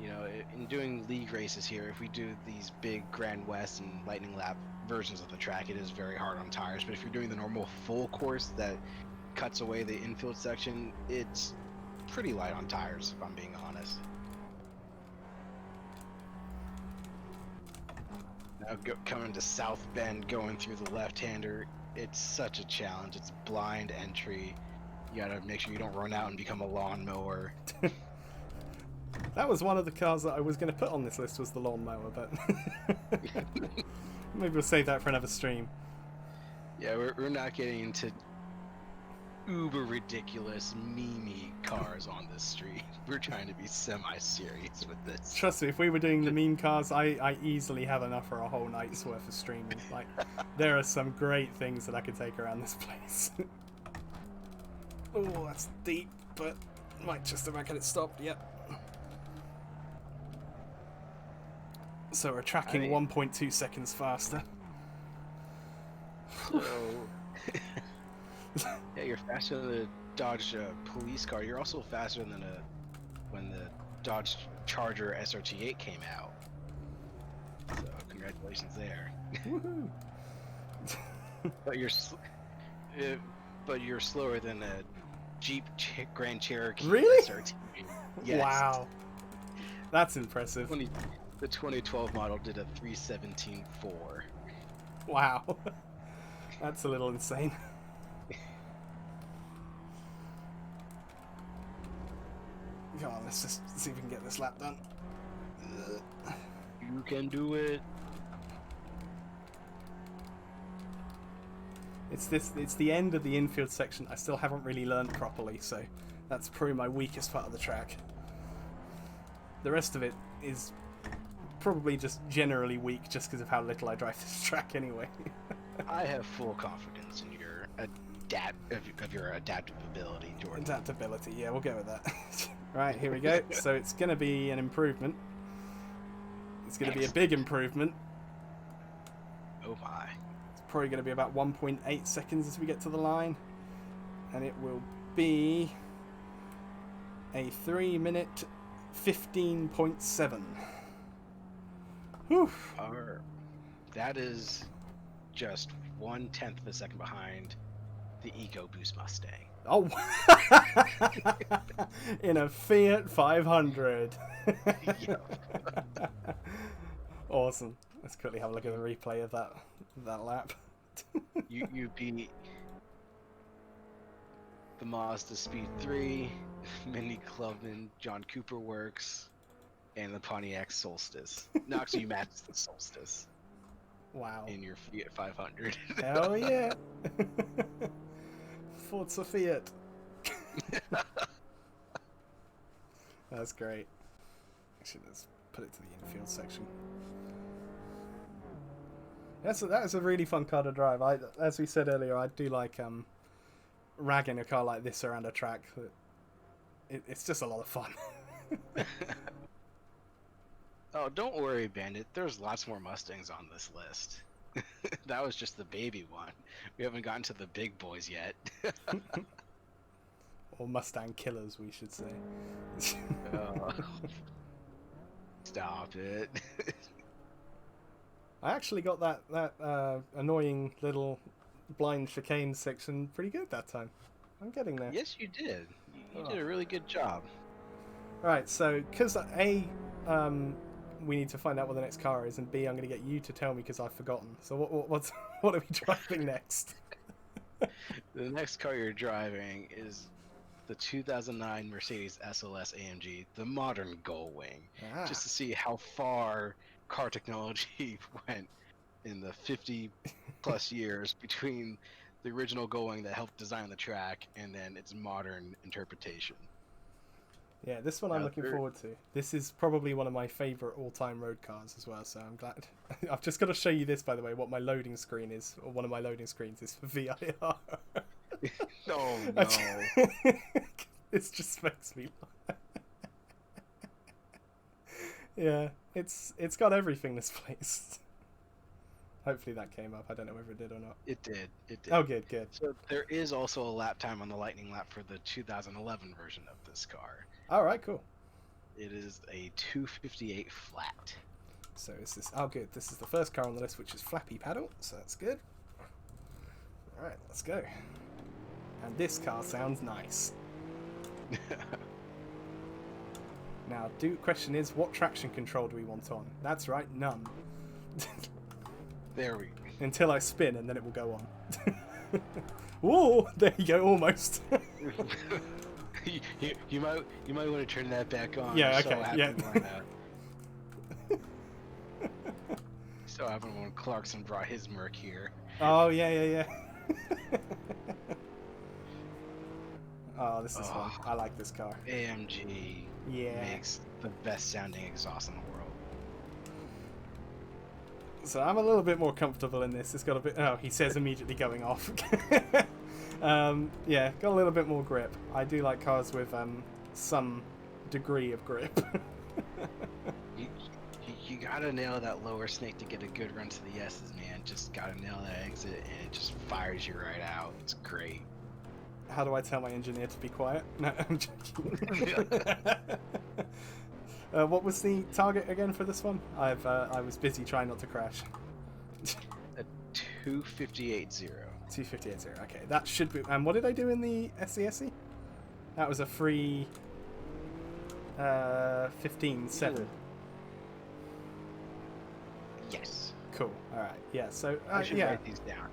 You know, in doing league races here, if we do these big Grand West and Lightning Lap versions of the track, it is very hard on tires. But if you're doing the normal full course that cuts away the infield section, it's pretty light on tires, if I'm being honest. Now coming to South Bend, going through the left-hander, it's such a challenge. It's blind entry. You gotta make sure you don't run out and become a lawnmower. That was one of the cars that I was going to put on this list, was the lawnmower, but maybe we'll save that for another stream. Yeah, we're not getting into uber ridiculous meme cars on this street. We're trying to be semi-serious with this. Trust me, if we were doing the meme cars, I easily have enough for a whole night's worth of streaming. Like, there are some great things that I could take around this place. Oh, that's deep, but might just about get it stopped. Yep. So we're tracking 1.2 seconds faster. So, yeah, you're faster than the Dodge police car. You're also faster than when the Dodge Charger SRT8 came out. So congratulations there. Woohoo! but you're slower than a Jeep Grand Cherokee really? SRT. Yes. Wow, that's impressive. The 2012 model did a 317.4. Wow, that's a little insane. Let's just see if we can get this lap done. You can do it. It's the end of the infield section. I still haven't really learned properly, so that's probably my weakest part of the track. The rest of it is probably just generally weak, just because of how little I drive this track anyway. I have full confidence in your adaptability, Jordan. Adaptability, yeah, we'll go with that. Right, here we go. So it's going to be an improvement. It's going to be a big improvement. Oh my. It's probably going to be about 1.8 seconds as we get to the line. And it will be a 3-minute 15.7. Whew. That is just 1/10 of a second behind the EcoBoost Mustang. Oh, in a Fiat 500. Yep. Awesome. Let's quickly have a look at the replay of that lap. you beat the Mazda Speed 3, Mini Clubman, John Cooper Works, and the Pontiac Solstice. No, actually, you matched the Solstice. Wow. In your Fiat 500. Hell yeah. Forza Fiat. That's great. Actually, let's put it to the infield section. That is a really fun car to drive. As we said earlier, I do like ragging a car like this around a track. It's just a lot of fun. Oh, don't worry, Bandit. There's lots more Mustangs on this list. That was just the baby one. We haven't gotten to the big boys yet. Or Mustang killers, we should say. Stop it. I actually got that annoying little blind chicane section pretty good that time. I'm getting there. Yes, you did. You did a really good job. Right, so because we need to find out what the next car is, and B, I'm going to get you to tell me because I've forgotten. So what are we driving next? The next car you're driving is the 2009 Mercedes SLS AMG, the modern Gullwing, just to see how far car technology went in the 50 plus years between the original Gullwing that helped design the track and then its modern interpretation. Yeah, this one I'm looking forward to. This is probably one of my favourite all-time road cars as well, so I'm glad. I've just got to show you this, by the way, what my loading screen is, or one of my loading screens is for VIR. No. This just makes me laugh. Yeah, it's got everything, this place. Hopefully that came up. I don't know whether it did or not. It did. Oh, good. So there is also a lap time on the Lightning Lap for the 2011 version of this car. All right, cool. It is a 258 flat. So is this? Oh, good. This is the first car on the list, which is flappy paddle. So that's good. All right, let's go. And this car sounds nice. Now, question is, what traction control do we want on? That's right, none. There we go. Until I spin, and then it will go on. Whoa! There you go, almost. you might want to turn that back on. Yeah. Okay. Yeah. So happened when Clarkson brought his Merc here. Oh yeah. Oh, this is fun. I like this car. AMG makes the best sounding exhaust in the world. So I'm a little bit more comfortable in this. It's got a bit... Oh, he says immediately going off. Yeah, got a little bit more grip. I do like cars with some degree of grip. You gotta nail that lower snake to get a good run to the S's, man. Just gotta nail that exit and it just fires you right out. It's great. How do I tell my engineer to be quiet? No, I'm joking. What was the target again for this one? I was busy trying not to crash. A 258.0. 258.0. Okay, that should be. And what did I do in the EsseEsse? That was a free 15.7. Yes. Cool. All right. Yeah. So I should write these down.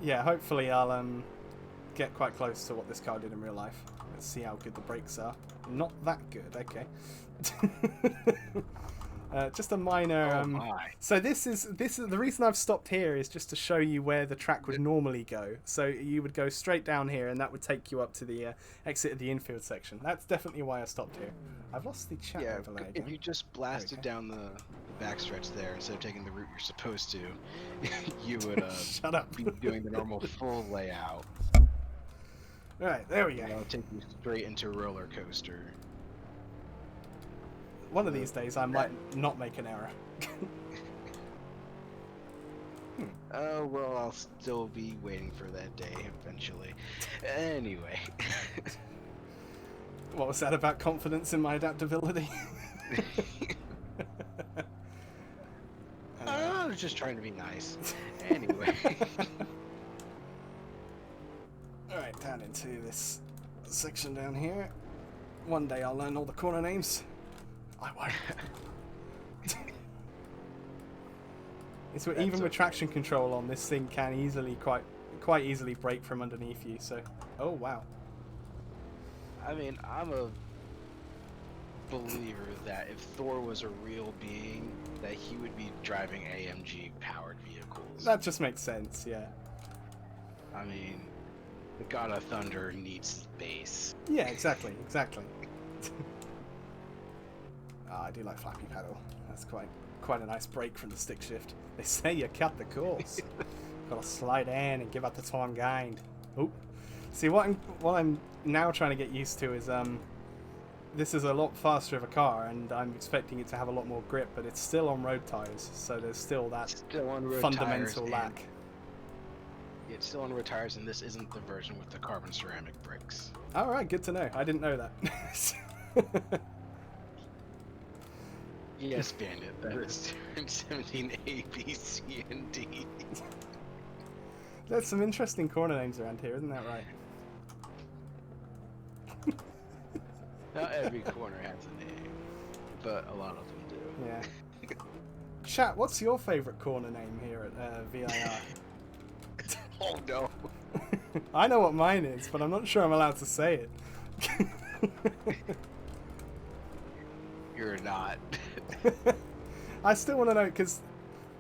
Yeah. Hopefully I'll get quite close to what this car did in real life. Let's see how good the brakes are. Not that good, okay. Just a minor. So this is the reason I've stopped here is just to show you where the track would normally go. So you would go straight down here, and that would take you up to the exit of the infield section. That's definitely why I stopped here. I've lost the chat overlay again. If you just blasted down the backstretch there instead of taking the route you're supposed to, you would Shut up. be doing the normal full layout. All right, there we go. It'll take you straight into roller coaster. One of these days, I might not make an error. Oh, well, I'll still be waiting for that day eventually. Anyway. What was that about confidence in my adaptability? I was just trying to be nice. Anyway. Alright, down into this section down here. One day I'll learn all the corner names. I won't. It's even with traction control on, this thing can easily, quite easily break from underneath you. So, oh wow. I mean, I'm a believer that if Thor was a real being, that he would be driving AMG powered vehicles. That just makes sense, yeah. I mean, the God of Thunder needs space. Yeah, exactly. I do like flappy pedal. That's quite a nice break from the stick shift. They say you cut the course. Gotta slide in and give up the time gained. Oh, see what I'm now trying to get used to is this is a lot faster of a car, and I'm expecting it to have a lot more grip, but it's still on road tires, so there's still that fundamental lack. It's still on road tires, and this isn't the version with the carbon ceramic brakes. All right, good to know. I didn't know that. Yes, Bandit, that is 17A, B, C, and D. There's some interesting corner names around here, isn't that right? Not every corner has a name, but a lot of them do. Yeah. Chat, what's your favourite corner name here at VIR? Oh no. I know what mine is, but I'm not sure I'm allowed to say it. You're not. I still want to know, because,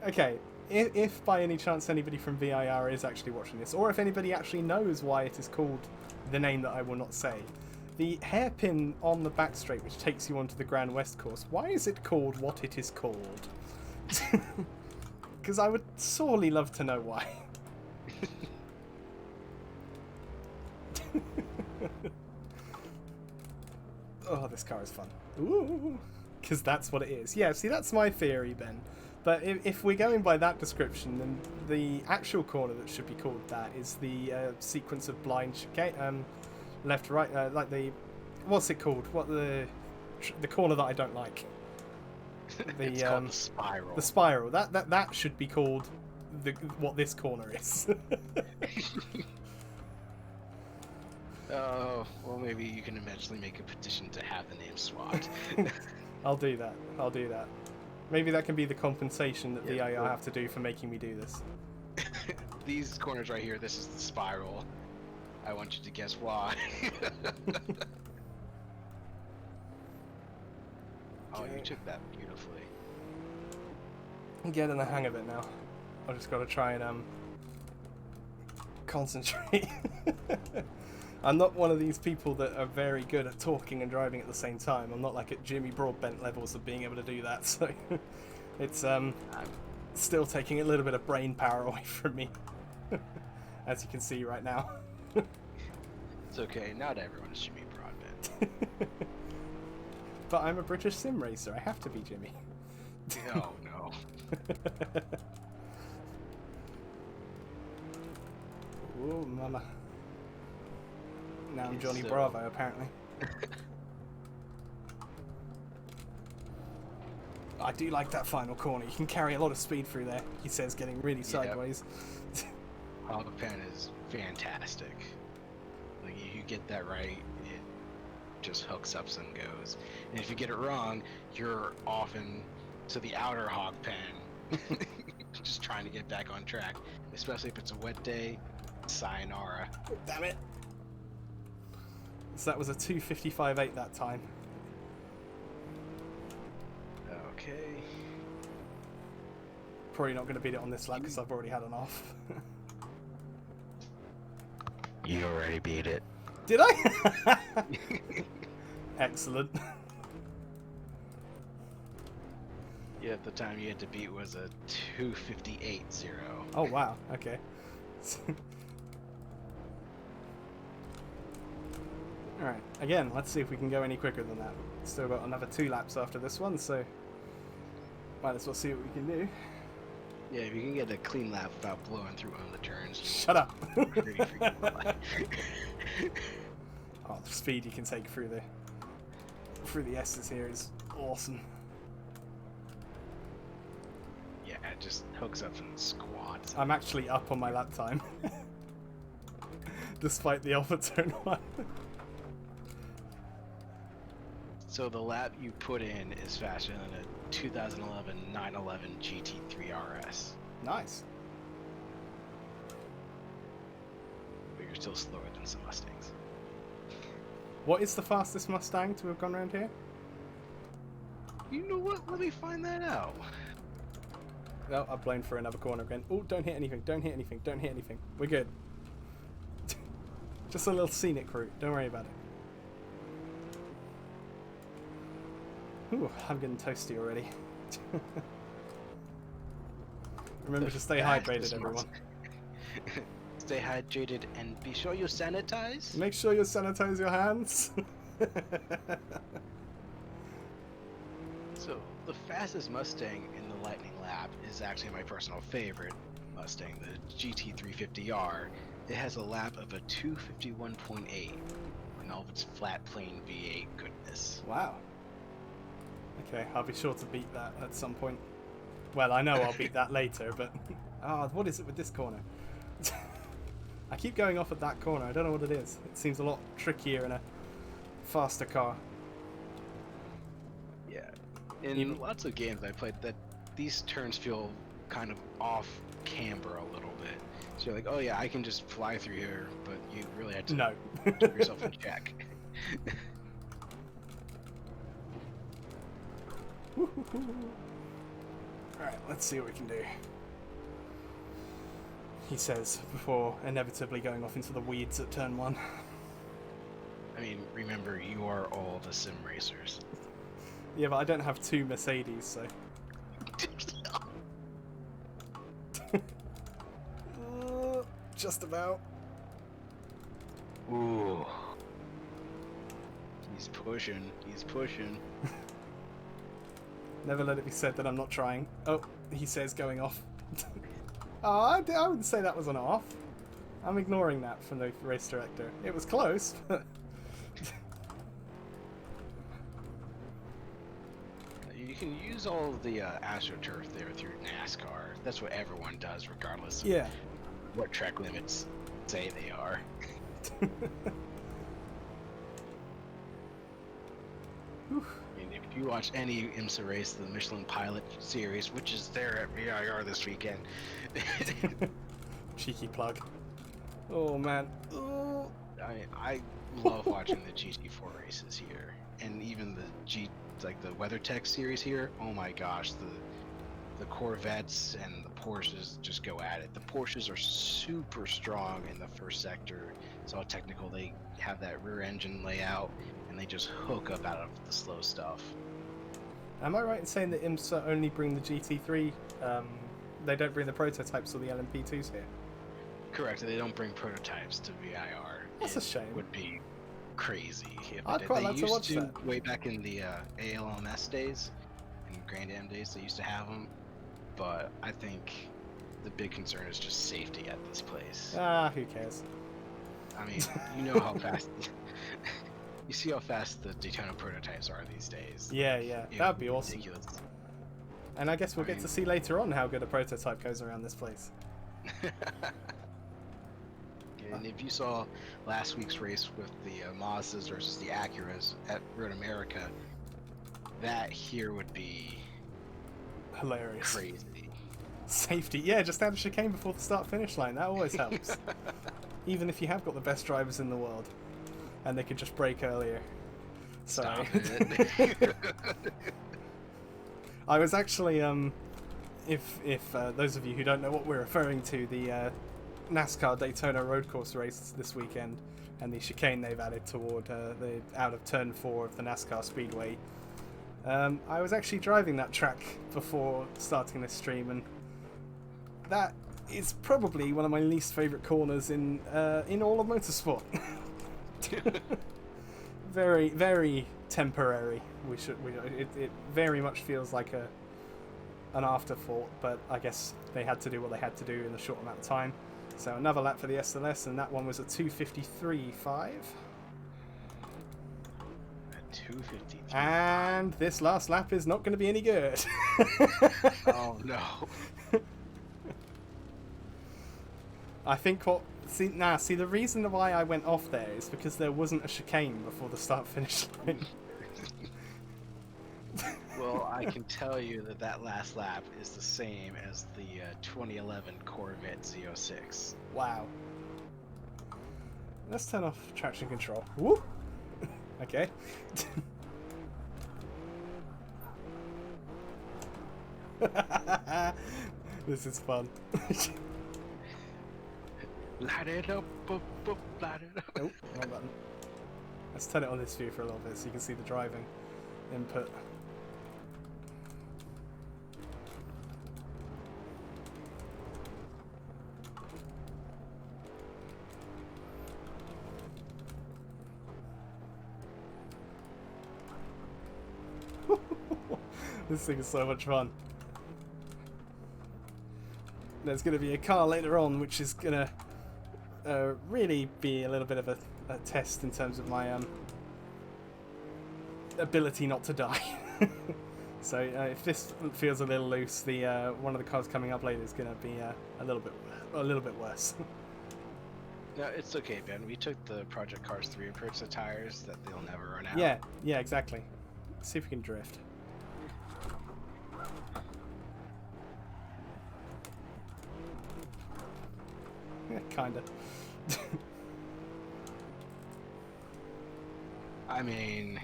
okay, if by any chance anybody from VIR is actually watching this, or if anybody actually knows why it is called the name that I will not say, the hairpin on the back straight which takes you onto the Grand West course, why is it called what it is called? Because I would sorely love to know why. Oh, this car is fun. Ooh, because that's what it is. Yeah, see, that's my theory, Ben. But if we're going by that description, then the actual corner that should be called that is the sequence of blind chicane, left, right, like the, what's it called? What the corner that I don't like. It's called the spiral. The spiral. That should be called what this corner is. Oh, well, maybe you can eventually make a petition to have the name swapped. I'll do that. Maybe that can be the compensation that VIR have to do for making me do this. These corners right here, this is the spiral. I want you to guess why. Oh, you took that beautifully. I'm getting the hang of it now. I've just got to try and concentrate. I'm not one of these people that are very good at talking and driving at the same time. I'm not like at Jimmy Broadbent levels of being able to do that, so it's still taking a little bit of brain power away from me, as you can see right now. It's okay, not everyone is Jimmy Broadbent. But I'm a British sim racer, I have to be Jimmy. Oh no. Oh, mama. Now I'm Johnny Bravo, apparently. I do like that final corner. You can carry a lot of speed through there, he says, getting really sideways. Hogpen is fantastic. Like, you get that right, it just hooks up and goes. And if you get it wrong, you're off into the outer Hogpen, just trying to get back on track. Especially if it's a wet day, sayonara. Damn it. So that was a 2:55.8 that time. Okay. Probably not going to beat it on this lap because I've already had an off. You already beat it. Did I? Excellent. Yeah, the time you had to beat was a 2:58.0. Oh wow, okay. Alright, again, let's see if we can go any quicker than that. Still got another 2 laps after this one, so might as well see what we can do. Yeah, if you can get a clean lap without blowing through one of the turns. Shut up! Pretty freaking fun. Oh, the speed you can take through the S's here is awesome. Yeah, it just hooks up and squats. I'm actually up on my lap time. Despite the alpha turn 1. So the lap you put in is faster than a 2011 911 GT3 RS. Nice. But you're still slower than some Mustangs. What is the fastest Mustang to have gone around here? You know what? Let me find that out. Oh, I've blown for another corner again. Oh, don't hit anything, don't hit anything, don't hit anything. We're good. Just a little scenic route, don't worry about it. Ooh, I'm getting toasty already. Remember to stay hydrated, everyone. Stay hydrated and be sure you sanitize. Make sure you sanitize your hands. So, the fastest Mustang in the Lightning Lap is actually my personal favorite Mustang, the GT350R. It has a lap of a 2:51.8 in all of its flat plane V8 goodness. Wow. Okay, I'll be sure to beat that at some point. Well, I know I'll beat that later, but... Ah, what is it with this corner? I keep going off at that corner, I don't know what it is. It seems a lot trickier in a faster car. Yeah. In lots of games I played, that these turns feel kind of off camber a little bit. So you're like, oh yeah, I can just fly through here, but you really had to keep yourself in check. Alright, let's see what we can do. He says, before inevitably going off into the weeds at turn 1. I mean, remember, you are all the sim racers. Yeah, but I don't have 2 Mercedes, so... Just about. Ooh. He's pushing. He's pushing. Never let it be said that I'm not trying. Oh, he says going off. Oh, I wouldn't say that was an off. I'm ignoring that from the race director. It was close, but... You can use all of the AstroTurf there through NASCAR. That's what everyone does, regardless of what track limits say they are. I mean, if you watch any IMSA race, the Michelin Pilot Series, which is there at VIR this weekend. Cheeky plug. Oh man. Oh. I love watching the GT4 races here, and even the the WeatherTech series here. Oh my gosh, the Corvettes and the Porsches just go at it. The Porsches are super strong in the first sector. It's all technical. They have that rear engine layout, and they just hook up out of the slow stuff. Am I right in saying that IMSA only bring the GT3? They don't bring the prototypes or the LMP2s here? Correct. They don't bring prototypes to VIR. That's a shame. Would be crazy if I'd quite like to watch that. Way back in the ALMS days and Grand Am days, they used to have them. But I think the big concern is just safety at this place. Ah, who cares? I mean, you know how fast... You see how fast the Daytona prototypes are these days. Yeah, that'd be awesome. Ridiculous. And I guess we'll get to see later on how good a prototype goes around this place. And if you saw last week's race with the Mazdas versus the Acuras at Road America, that here would be hilarious. Crazy. Safety, yeah, just add a chicane before the start-finish line. That always helps. Even if you have got the best drivers in the world. and they could just brake earlier. Sorry. Stop it. I was actually, if those of you who don't know what we're referring to, the NASCAR Daytona road course race this weekend, and the chicane they've added toward the out of turn 4 of the NASCAR Speedway. I was actually driving that track before starting this stream, and that is probably one of my least favourite corners in all of motorsport. Very, very temporary. It very much feels like an afterthought, but I guess they had to do what they had to do in a short amount of time. So another lap for the SLS, and that one was a 2:53.5. 253. And this last lap is not going to be any good. Oh no. I think see the reason why I went off there is because there wasn't a chicane before the start finish line. Well, I can tell you that last lap is the same as the 2011 Corvette Z06. Wow. Let's turn off traction control. Whoop. Okay. This is fun. Light it up, light it up. Oh, wrong button. Let's turn it on this view for a little bit so you can see the driving input. This thing is so much fun. There's going to be a car later on which is going to really be a little bit of a test in terms of my ability not to die. So if this feels a little loose, the one of the cars coming up later is going to be a little bit worse. No, it's okay, Ben. We took the Project Cars 3 approach to tires that they'll never run out. Yeah, exactly. Let's see if we can drift. Yeah, kinda. I mean,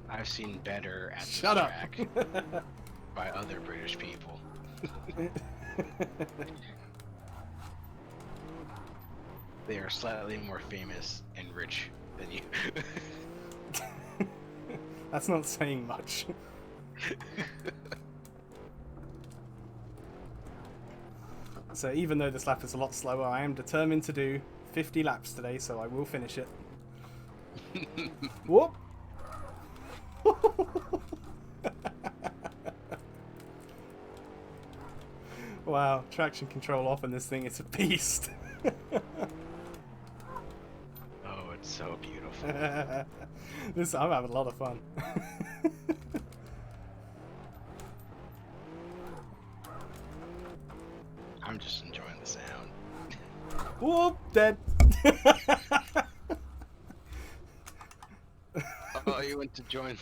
I've seen better at this Shut up. track by other British people. They are slightly more famous and rich than you. That's not saying much. So even though this lap is a lot slower, I am determined to do 50 laps today, so I will finish it. Whoop! Wow, traction control off in this thing, it's a beast. Oh, it's so beautiful. I'm having a lot of fun. I'm just enjoying the sound. Whoop! Dead! Oh, you went to join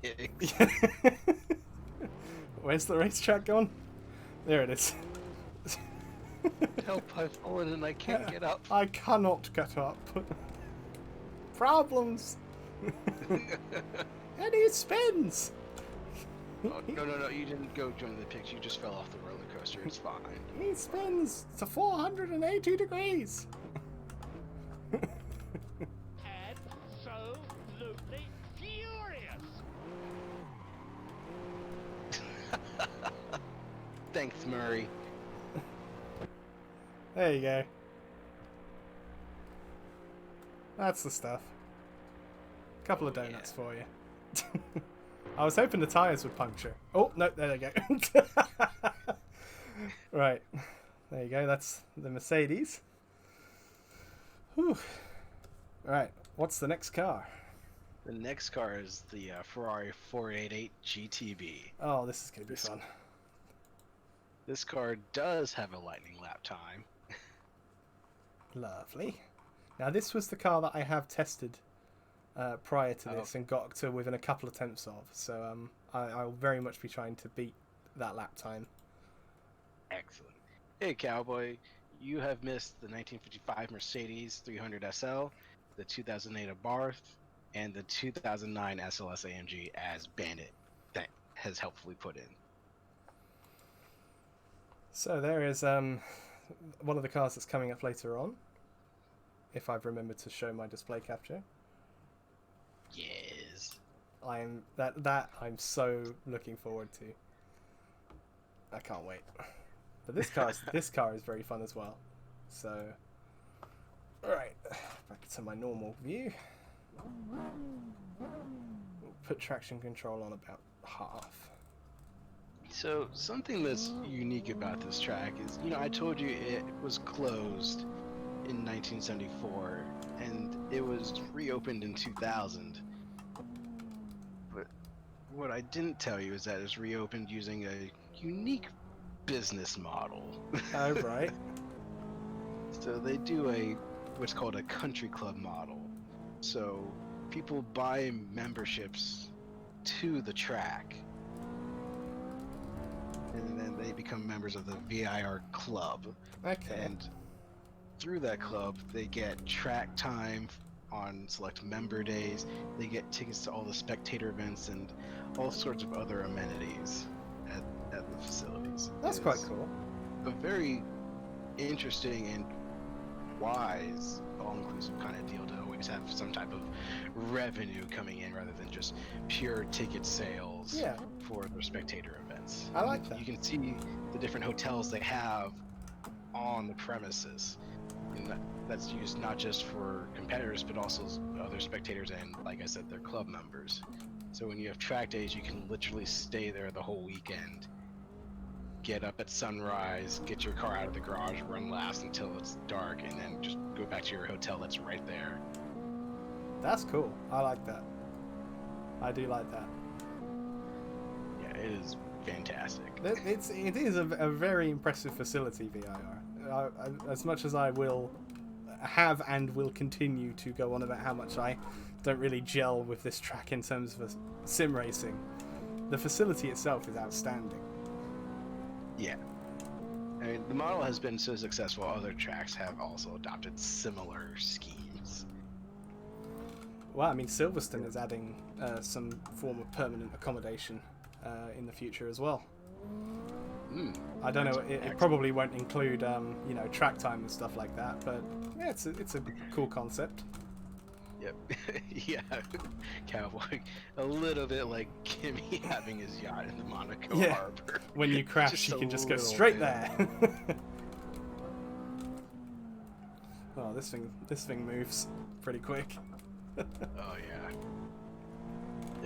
the pigs. Where's the racetrack gone? There it is. Help, I've fallen and I can't get up. I cannot get up. Problems! And it spins! Oh, no, you didn't go join the pigs, you just fell off the roller coaster, it's fine. He spins to 480 degrees! Absolutely furious! Thanks, Murray. There you go. That's the stuff. Couple of donuts for you. I was hoping the tyres would puncture. Oh, no, there they go. Right. There you go, that's the Mercedes. Whew. Right, what's the next car? The next car is the Ferrari 488 GTB. Oh, this is going to be fun. This car does have a lightning lap time. Lovely. Now, this was the car that I have tested prior to this and got to within a couple of attempts of. So I'll very much be trying to beat that lap time. Excellent. Hey, Cowboy, you have missed the 1955 Mercedes 300 SL the 2008 Abarth, and the 2009 SLS AMG as Bandit that has helpfully put in. So there is one of the cars that's coming up later on, if I've remembered to show my display capture. Yes. I'm so looking forward to. I can't wait. But this car is very fun as well. So, all right, back to my normal view. We'll put traction control on about half. So something that's unique about this track is, I told you it was closed in 1974 and it was reopened in 2000. But what I didn't tell you is that it was reopened using a unique business model. Oh, right. So they do what's called a country club model. So people buy memberships to the track, and then they become members of the VIR club. Okay. And through that club, they get track time on select member days. They get tickets to all the spectator events and all sorts of other amenities at the facilities. That's quite cool. A very interesting and wise, all-inclusive kind of deal to always have some type of revenue coming in rather than just pure ticket sales for their spectator events. I like that. You can see the different hotels they have on the premises. And that's used not just for competitors, but also other spectators and, like I said, their club members. So when you have track days, you can literally stay there the whole weekend. Get up at sunrise, get your car out of the garage, run laps until it's dark, and then just go back to your hotel that's right there. That's cool. I like that. I do like that. Yeah, it is fantastic. It is a very impressive facility, VIR. As much as I will have and will continue to go on about how much I don't really gel with this track in terms of sim racing, the facility itself is outstanding. Yeah. I mean, the model has been so successful, other tracks have also adopted similar schemes. Well, I mean, Silverstone is adding some form of permanent accommodation in the future as well. I don't know, it probably won't include, track time and stuff like that, but yeah, it's a cool concept. Yep. Yeah. Cowboy. A little bit like Kimmy having his yacht in the Monaco harbor. When you crash, you can just go straight there. Oh, this thing moves pretty quick. Oh yeah.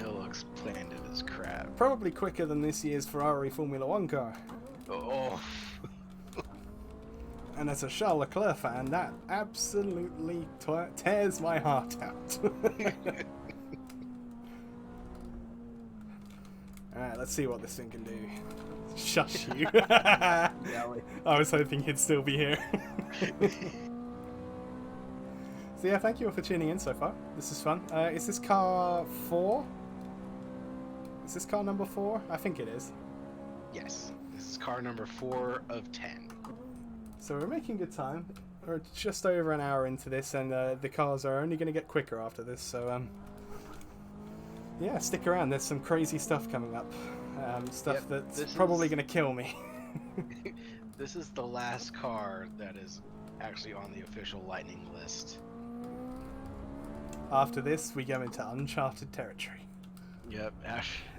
It looks planted as crap. Probably quicker than this year's Ferrari Formula 1 car. Oh. And as a Charles Leclerc fan, that absolutely tears my heart out. Alright, let's see what this thing can do. Shush you. I was hoping he'd still be here. So yeah, thank you all for tuning in so far. This is fun. Is this car 4? Is this car number 4? I think it is. Yes. This is car number 4 of 10. So we're making good time. We're just over an hour into this, and the cars are only going to get quicker after this. So yeah, stick around. There's some crazy stuff coming up. Stuff that's probably going to kill me. This is the last car that is actually on the official Lightning list. After this, we go into uncharted territory. Yep.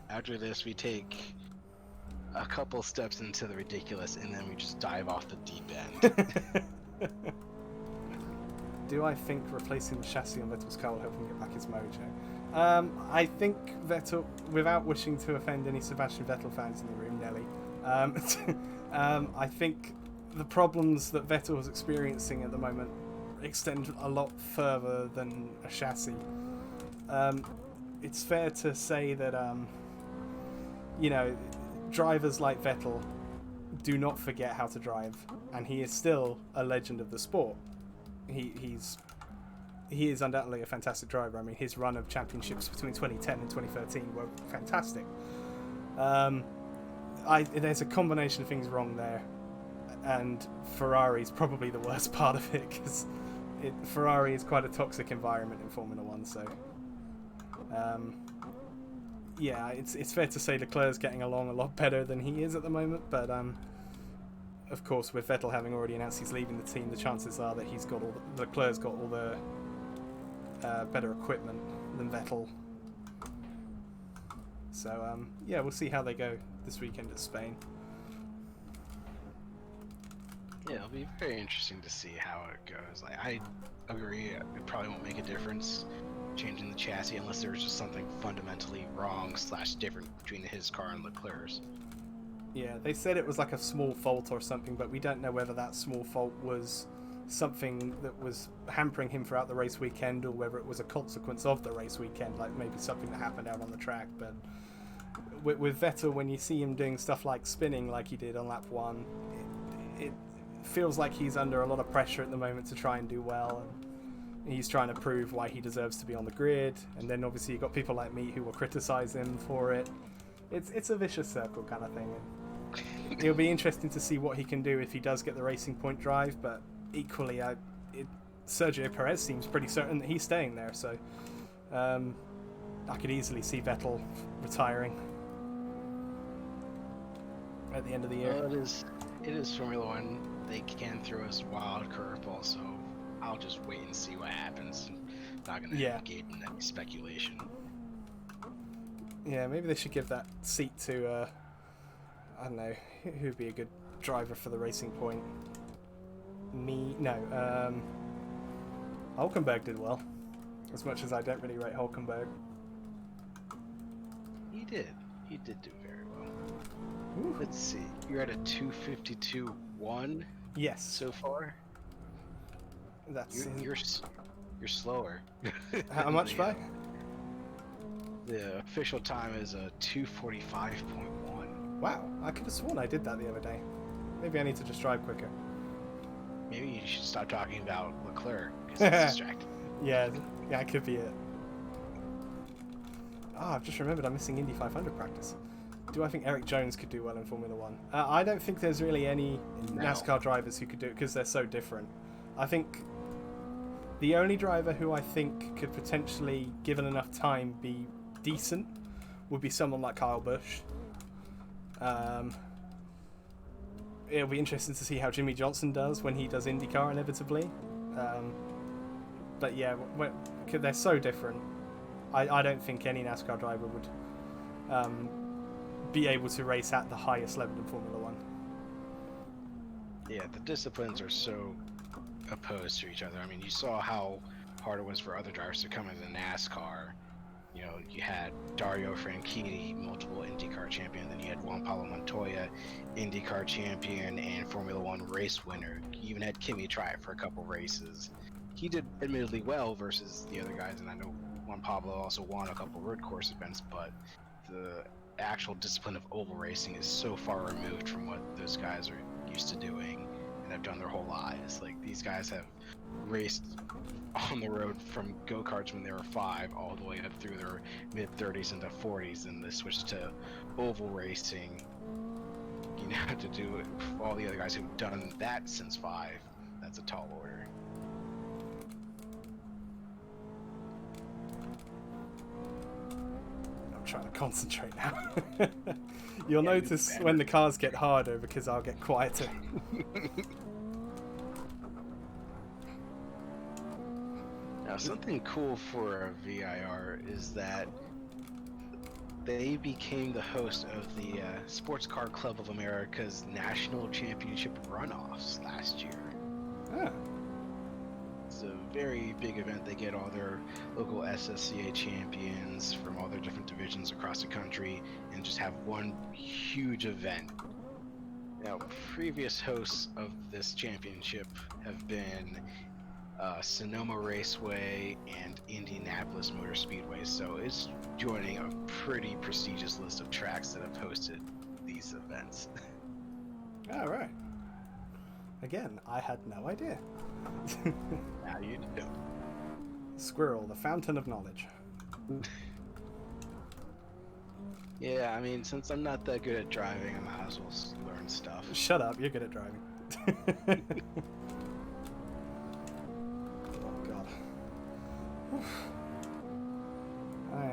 After this, we take a couple steps into the ridiculous, and then we just dive off the deep end. Do I think replacing the chassis on Vettel's car will help him get back his mojo? I think Vettel, without wishing to offend any Sebastian Vettel fans in the room, Nelly, I think the problems that Vettel is experiencing at the moment extend a lot further than a chassis. It's fair to say that, drivers like Vettel do not forget how to drive, and he is still a legend of the sport. He is undoubtedly a fantastic driver. I mean, his run of championships between 2010 and 2013 were fantastic. There's a combination of things wrong there, and Ferrari's probably the worst part of it, because Ferrari is quite a toxic environment in Formula One, so yeah, it's fair to say Leclerc's getting along a lot better than he is at the moment, but of course, with Vettel having already announced he's leaving the team, the chances are that Leclerc's got all the better equipment than Vettel. So yeah, we'll see how they go this weekend at Spain. Yeah, it'll be very interesting to see how it goes. Like, I agree, it probably won't make a difference changing the chassis unless there's just something fundamentally wrong / different between his car and Leclerc's. Yeah, they said it was like a small fault or something, but we don't know whether that small fault was something that was hampering him throughout the race weekend or whether it was a consequence of the race weekend, like maybe something that happened out on the track. But with Vettel, when you see him doing stuff like spinning like he did on lap 1, it feels like he's under a lot of pressure at the moment to try and do well, and he's trying to prove why he deserves to be on the grid. And then obviously you've got people like me who will criticize him for it. It's a vicious circle kind of thing. And it'll be interesting to see what he can do if he does get the Racing Point drive, but equally Sergio Perez seems pretty certain that he's staying there, so I could easily see Vettel retiring at the end of the year. Well, it is Formula One. They can throw us wild curveball, so I'll just wait and see what happens. Not going to engage in any speculation. Yeah, maybe they should give that seat to I don't know, who'd be a good driver for the Racing Point. Hulkenberg did well, as much as I don't really rate Hulkenberg. He did do very well. Ooh. Let's see, you're at a 252.1. Yes. So far. That's you're slower. How much by? The official time is a 245.1. Wow, I could have sworn I did that the other day. Maybe I need to just drive quicker. Maybe you should stop talking about Leclerc, because it's distracting. Yeah, it could be it. I've just remembered I'm missing Indy 500 practice. Do I think Eric Jones could do well in Formula One? I don't think there's really any NASCAR drivers who could do it because they're so different. I think the only driver who I think could potentially, given enough time, be decent would be someone like Kyle Busch. It'll be interesting to see how Jimmy Johnson does when he does IndyCar inevitably. But yeah, they're so different. I don't think any NASCAR driver would be able to race at the highest level in Formula One. Yeah, the disciplines are so opposed to each other. I mean, you saw how hard it was for other drivers to come into NASCAR. You know, you had Dario Franchitti, multiple IndyCar champion, then you had Juan Pablo Montoya, IndyCar champion and Formula One race winner. You even had Kimi try it for a couple races. He did admittedly well versus the other guys, and I know Juan Pablo also won a couple road course events, but the actual discipline of oval racing is so far removed from what those guys are used to doing and have done their whole lives. Like, these guys have raced on the road from go-karts when they were 5 all the way up through their mid-30s into 40s, and they switched to oval racing, you know, to do it. All the other guys who've done that since 5, that's a tall order. I'm trying to concentrate now. You'll notice when the cars get harder because I'll get quieter. Now, something cool for VIR is that they became the host of the Sports Car Club of America's National Championship runoffs last year. Ah. It's a very big event. They get all their local SSCA champions from all their different divisions across the country and just have one huge event. Now, previous hosts of this championship have been Sonoma Raceway and Indianapolis Motor Speedway, so it's joining a pretty prestigious list of tracks that have hosted these events. All right. Again, I had no idea. Now you do. Squirrel, the fountain of knowledge. Yeah, I mean, since I'm not that good at driving, I might as well learn stuff. Shut up, you're good at driving.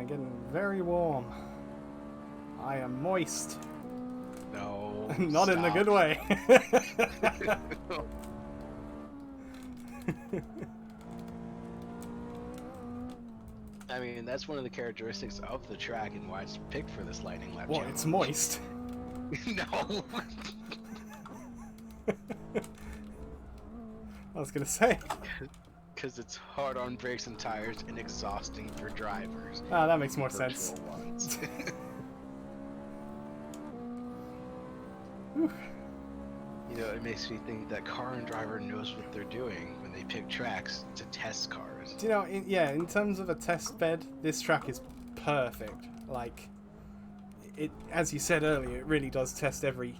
getting very warm. I am moist. No. Not in the good way. I mean, that's one of the characteristics of the track and why it's picked for this lightning lap Well, challenge. it's moist. No. I was gonna say. Because it's hard on brakes and tires and exhausting for drivers. Ah, that makes more sense. Ones. You know, it makes me think that car and driver knows what they're doing when they pick tracks to test cars. Do you know, in terms of a test bed, this track is perfect. Like, it, as you said earlier, it really does test every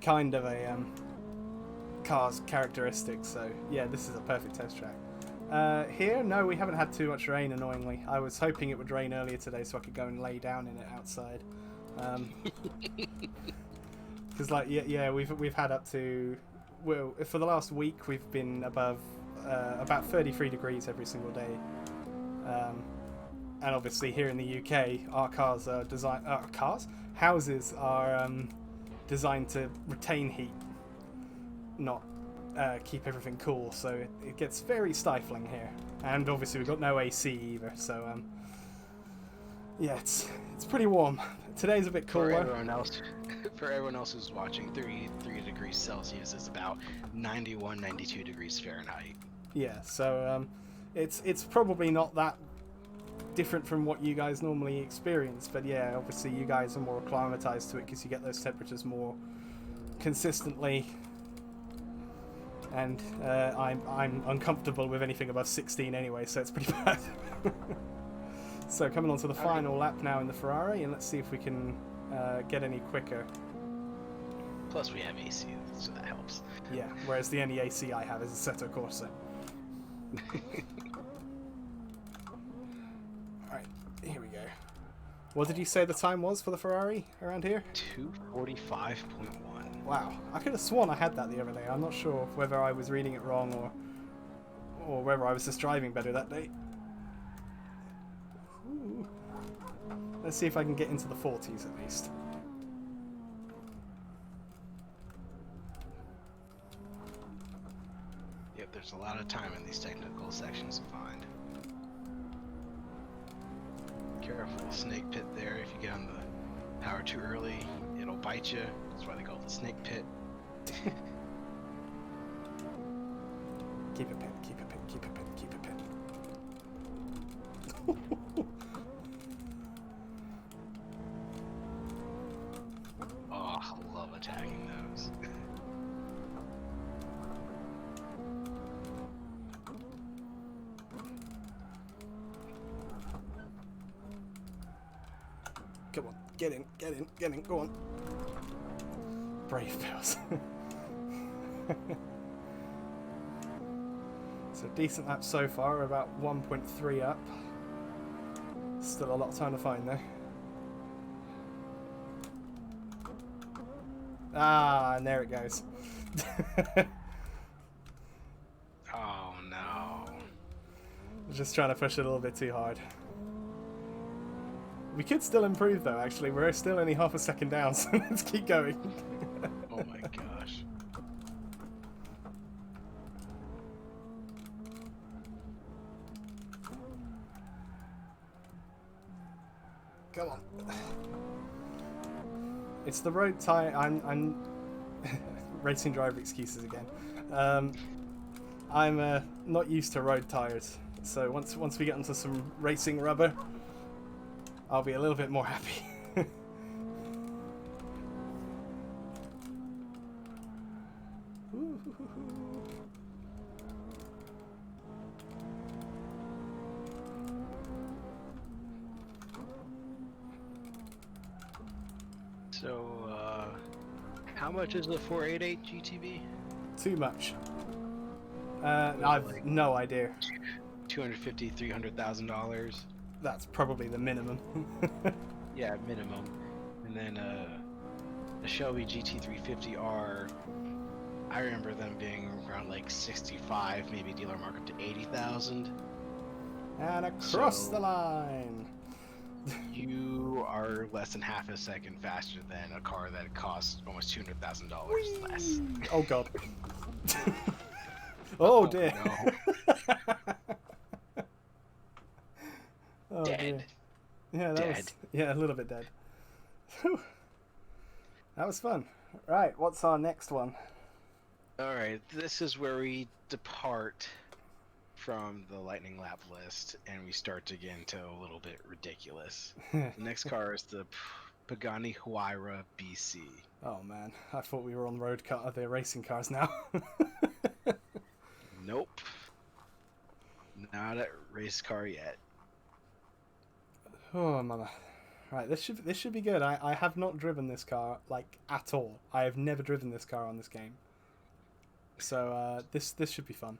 kind of a car's characteristics. So yeah, this is a perfect test track. Here, no, we haven't had too much rain. Annoyingly, I was hoping it would rain earlier today so I could go and lay down in it outside. Because we've had up to, well, for the last week we've been above about 33 degrees every single day, and obviously here in the UK our cars are houses are designed to retain heat, not keep everything cool, so it gets very stifling here, and obviously we've got no AC either, so yeah, it's pretty warm. Today's a bit cooler. For everyone else who's watching, 33 degrees Celsius is about 91, 92 degrees Fahrenheit. Yeah, so it's probably not that different from what you guys normally experience, but yeah, obviously you guys are more acclimatized to it because you get those temperatures more consistently, and I'm uncomfortable with anything above 16 anyway, so it's pretty bad. So coming on to the final lap now in the Ferrari, and let's see if we can get any quicker. Plus we have AC, so that helps. Yeah, whereas the only AC I have is Assetto Corsa. Alright, here we go. What did you say the time was for the Ferrari around here? 2:45.1. Wow, I could have sworn I had that the other day. I'm not sure whether I was reading it wrong or whether I was just driving better that day. Ooh. Let's see if I can get into the 40s at least. Yep, there's a lot of time in these technical sections to find. Careful, snake pit there. If you get on the power too early, it'll bite you. That's why they call it the snake pit. Keep it pit, keep it pit, keep it pit, keep it pit. Oh, I love attacking those. Come on, get in, get in, get in, go on. Brave Bills. So decent lap so far, about 1.3 up. Still a lot of time to find though. Ah, and there it goes. Oh no. Just trying to push it a little bit too hard. We could still improve though, actually. We're still only half a second down, so let's keep going. Oh my gosh. Come on. It's the road tire. I'm racing driver excuses again. I'm not used to road tires, so once we get onto some racing rubber, I'll be a little bit more happy. So, how much is the 488 GTB? Too much. I've no idea. $250,000, $300,000. That's probably the minimum. Yeah, minimum. And then the Shelby GT350R, I remember them being around like 65, maybe dealer markup to 80,000. And across the line. You are less than half a second faster than a car that costs almost $200,000 less. Oh god. Oh dear. No. Oh Dead. dear. Yeah, that Dead. was a little bit dead. Whew. That was fun. Right, what's our next one? Alright, this is where we depart from the lightning lap list and we start to get into a little bit ridiculous. The next car is the Pagani Huayra BC. Oh man, I thought we were on road car, the racing cars now. Nope. Not a race car yet. Oh mama. Right, this should be good. I have not driven this car like at all. I have never driven this car on this game. So this should be fun.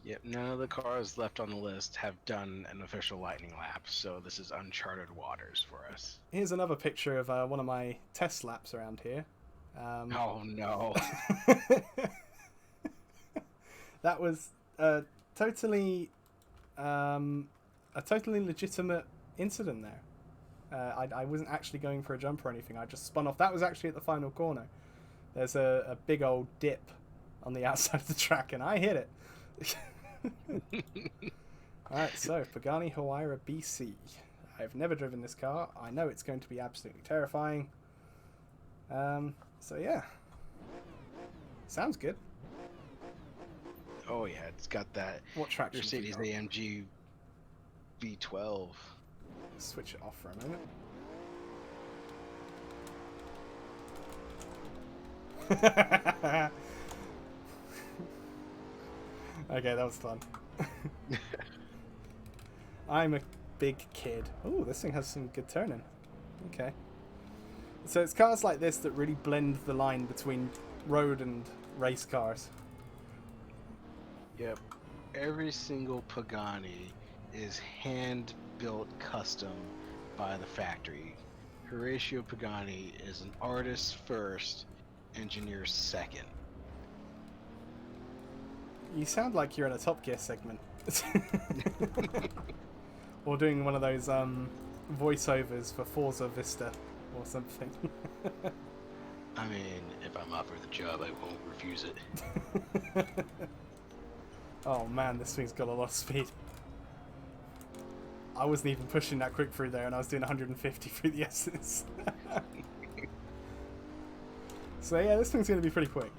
Yep, none of the cars left on the list have done an official lightning lap, so this is uncharted waters for us. Here's another picture of one of my test laps around here. Oh no. That was totally a totally legitimate incident there. I wasn't actually going for a jump or anything. I just spun off. That was actually at the final corner. There's a big old dip on the outside of the track, and I hit it. Alright, so Pagani Huayra BC. I've never driven this car. I know it's going to be absolutely terrifying. So yeah. Sounds good. Oh yeah, it's got that What traction? Mercedes AMG V12. Switch it off for a moment. Okay, that was fun. I'm a big kid. Oh, this thing has some good turning. Okay. So it's cars like this that really blend the line between road and race cars. Yep. Every single Pagani is hand-built custom by the factory. Horatio Pagani is an artist first, engineer second. You sound like you're in a Top Gear segment. Or doing one of those voiceovers for Forza Vista or something. I mean, if I'm offered the job, I won't refuse it. Oh man, this thing's got a lot of speed. I wasn't even pushing that quick through there, and I was doing 150 through the S's. So yeah, this thing's going to be pretty quick.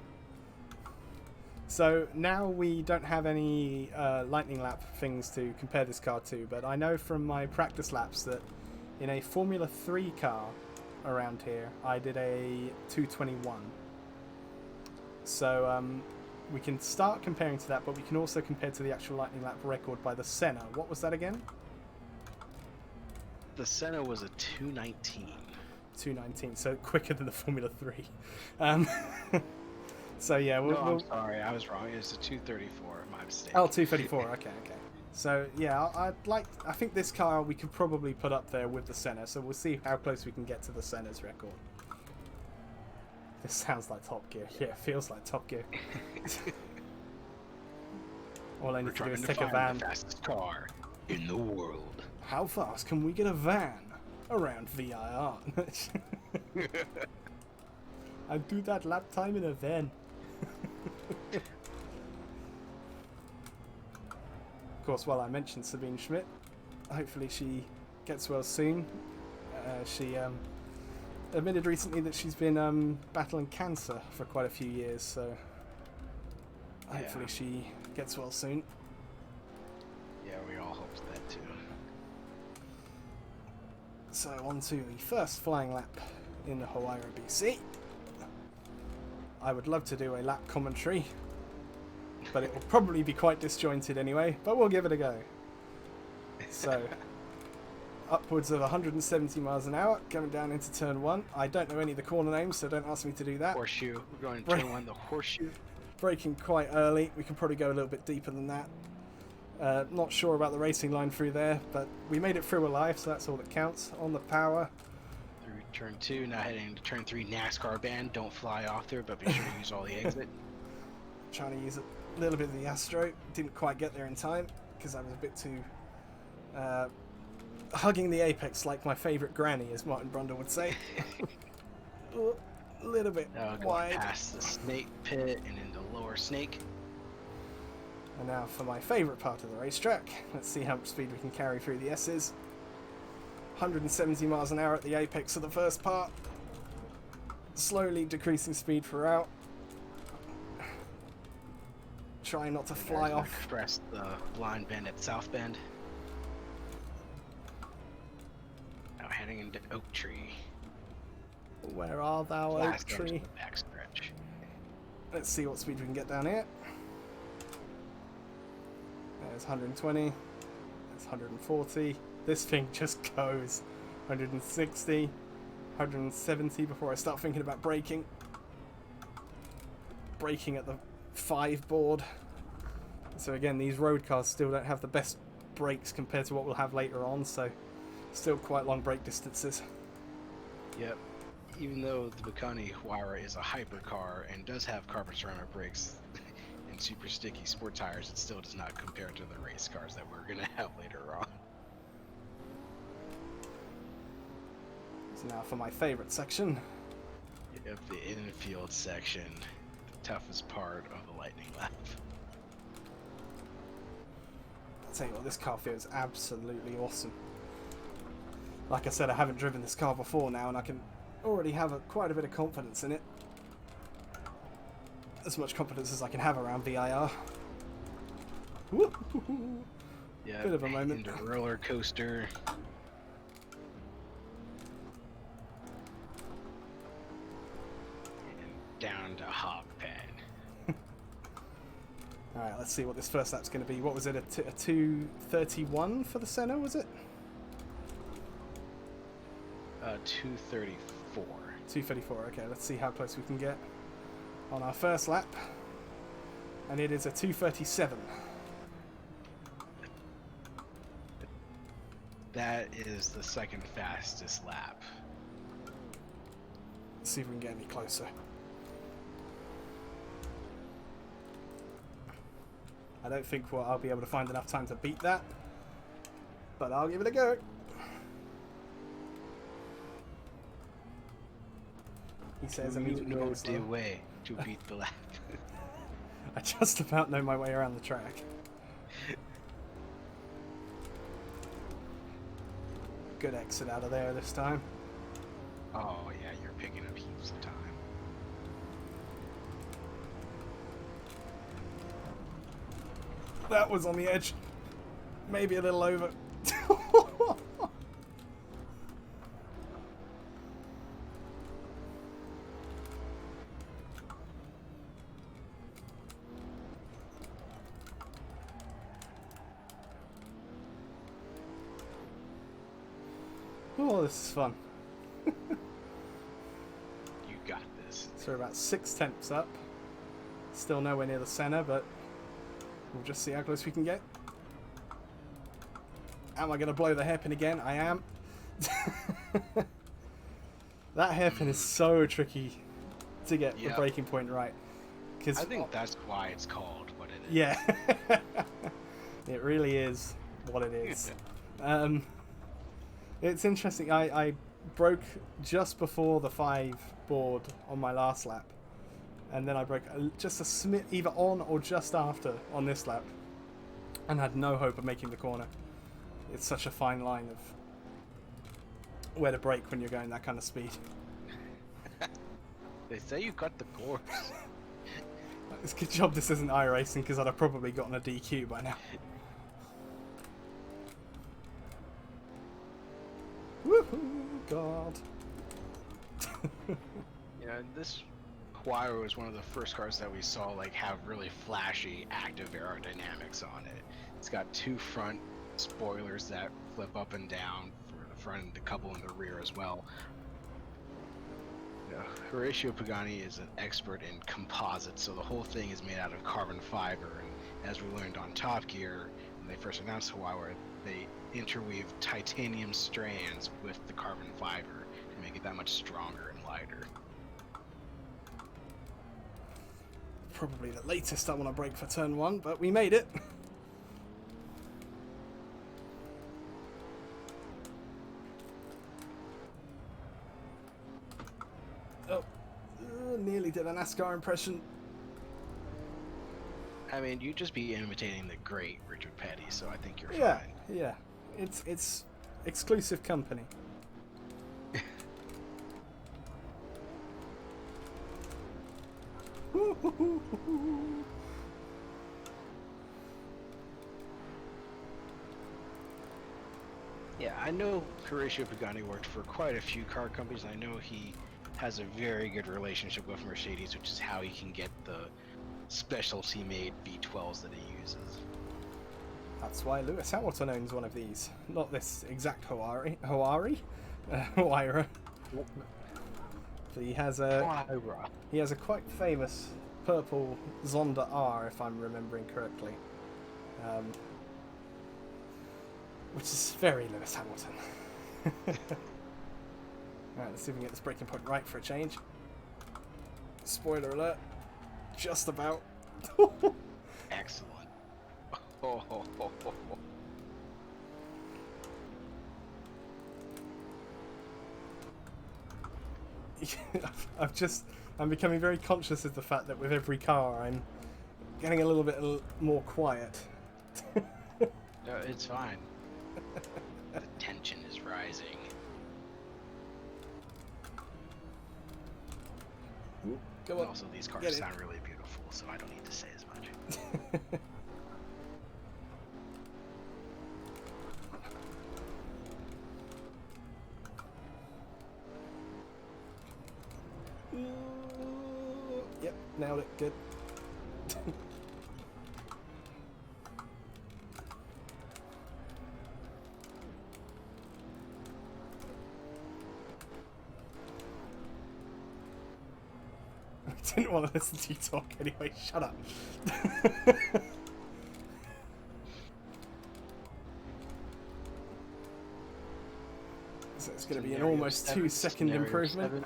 So now we don't have any lightning lap things to compare this car to, but I know from my practice laps that in a Formula 3 car around here, I did a 221. So we can start comparing to that, but we can also compare to the actual lightning lap record by the Senna. What was that again? The Senna was a 219. 219, so quicker than the Formula 3. So yeah, I'm sorry, I was wrong. It was a 234. My mistake. Oh, 234. Okay. So yeah, I think this car we could probably put up there with the Senna. So we'll see how close we can get to the Senna's record. This sounds like Top Gear. Yeah, it feels like Top Gear. All I need to do is take a van. The fastest car in the world. How fast can we get a van around VIR? I do that lap time in a van. Of course, while I mentioned Sabine Schmidt, hopefully she gets well soon. She admitted recently that she's been battling cancer for quite a few years, so hopefully she gets well soon. Yeah, we all hope that too. So on to the first flying lap in the Huayra BC. I would love to do a lap commentary, but it will probably be quite disjointed anyway, but we'll give it a go. So, upwards of 170 miles an hour, coming down into turn 1. I don't know any of the corner names, so don't ask me to do that. Horseshoe. We're going to turn 1, the Horseshoe. Braking quite early. We can probably go a little bit deeper than that. Not sure about the racing line through there, but we made it through alive, so that's all that counts. On the power. Through turn 2, now heading to turn 3, NASCAR band. Don't fly off there, but be sure to use all the exit. Trying to use a little bit of the Astro. Didn't quite get there in time because I was a bit too Hugging the apex like my favourite granny, as Martin Brundle would say. A little bit Going wide. past the snake pit and into lower snake. And now for my favourite part of the racetrack. Let's see how much speed we can carry through the S's. 170 miles an hour at the apex of the first part. Slowly decreasing speed throughout. Trying not to fly off. Crest the blind bend at South Bend. Now heading into Oak Tree. Where are thou, Oak Last Tree? into the backstretch. Let's see what speed we can get down here. There's 120. There's 140. This thing just goes. 160. 170 before I start thinking about braking. Braking at the 5 board. So again, these road cars still don't have the best brakes compared to what we'll have later on, so still quite long brake distances. Yep. Even though the Pagani Huayra is a hypercar and does have carbon ceramic brakes and super sticky sport tires, it still does not compare to the race cars that we're going to have later on. So now for my favorite section. Yep, the infield section, the toughest part of the lightning lap. I'll tell you what, this car feels absolutely awesome. Like I said, I haven't driven this car before now, and I can already have quite a bit of confidence in it. As much confidence as I can have around VIR. Yeah, bit of a moment. Into roller coaster. And down to hog pen. Alright, let's see what this first lap's going to be. What was it, a 2:31 for the Senna, was it? 2:34. 2:34, okay, let's see how close we can get on our first lap. And it is a 2:37. That is the second fastest lap. Let's see if we can get any closer. I don't think I'll be able to find enough time to beat that, but I'll give it a go. He says immediately know going the slow. way to beat the lap. I just about know my way around the track. Good exit out of there this time. Oh yeah, you're picking up heaps of time. That was on the edge. Maybe a little over. Oh, this is fun. You got this. So we're about 6/10 up. Still nowhere near the center, but we'll just see how close we can get. Am I going to blow the hairpin again? I am. That hairpin is so tricky to get the breaking point right. I think that's why it's called what it is. Yeah. It really is what it is. It's interesting. I broke just before the 5 board on my last lap. And then I broke just a smidge, either on or just after on this lap. And had no hope of making the corner. It's such a fine line of where to brake when you're going that kind of speed. They say you cut the course. It's a good job this isn't iRacing, because I'd have probably gotten a DQ by now. Woohoo! God. Yeah, this Huayra was one of the first cars that we saw like have really flashy active aerodynamics on it. It's got 2 front spoilers that flip up and down for the front and a couple in the rear as well. Horseshoe Pagani is an expert in composites, so the whole thing is made out of carbon fiber. And as we learned on Top Gear, when they first announced Huayra, they interweave titanium strands with the carbon fiber to make it that much stronger and lighter. Probably the latest I want to brake for turn 1, but we made it. Nearly did a NASCAR impression. I mean, you'd just be imitating the great Richard Petty, so I think you're Yeah, fine. yeah. It's exclusive company. Yeah, I know Horatio Pagani worked for quite a few car companies, and I know he has a very good relationship with Mercedes, which is how he can get the specialty made V12s that he uses. That's why Lewis Hamilton owns one of these. Not this exact Huayra. But he has a quite famous purple Zonda R, if I'm remembering correctly. Which is very Lewis Hamilton. Alright, let's see if we can get this braking point right for a change. Spoiler alert. Just about. Excellent. I'm becoming very conscious of the fact that with every car I'm getting a little bit more quiet. No, it's fine. The tension is rising. Go on. Also, these cars sound really beautiful, so I don't need to say as much. Yep, nailed it. Good. I didn't want to listen to you talk anyway. Shut up. So it's going to be an almost 2-second improvement.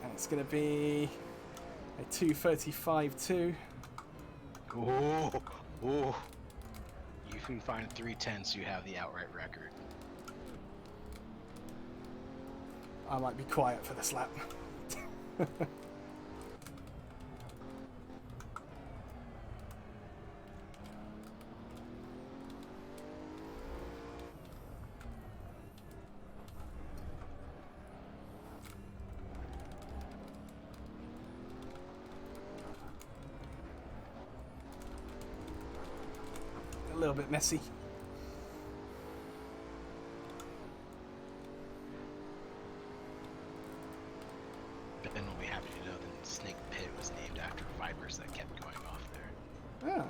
And it's going to be a 2:35.2. Oh. You can find 3/10, you have the outright record. I might be quiet for this lap. A little bit messy. Ben will be happy to know that Snake Pit was named after vipers that kept going off there. Yeah.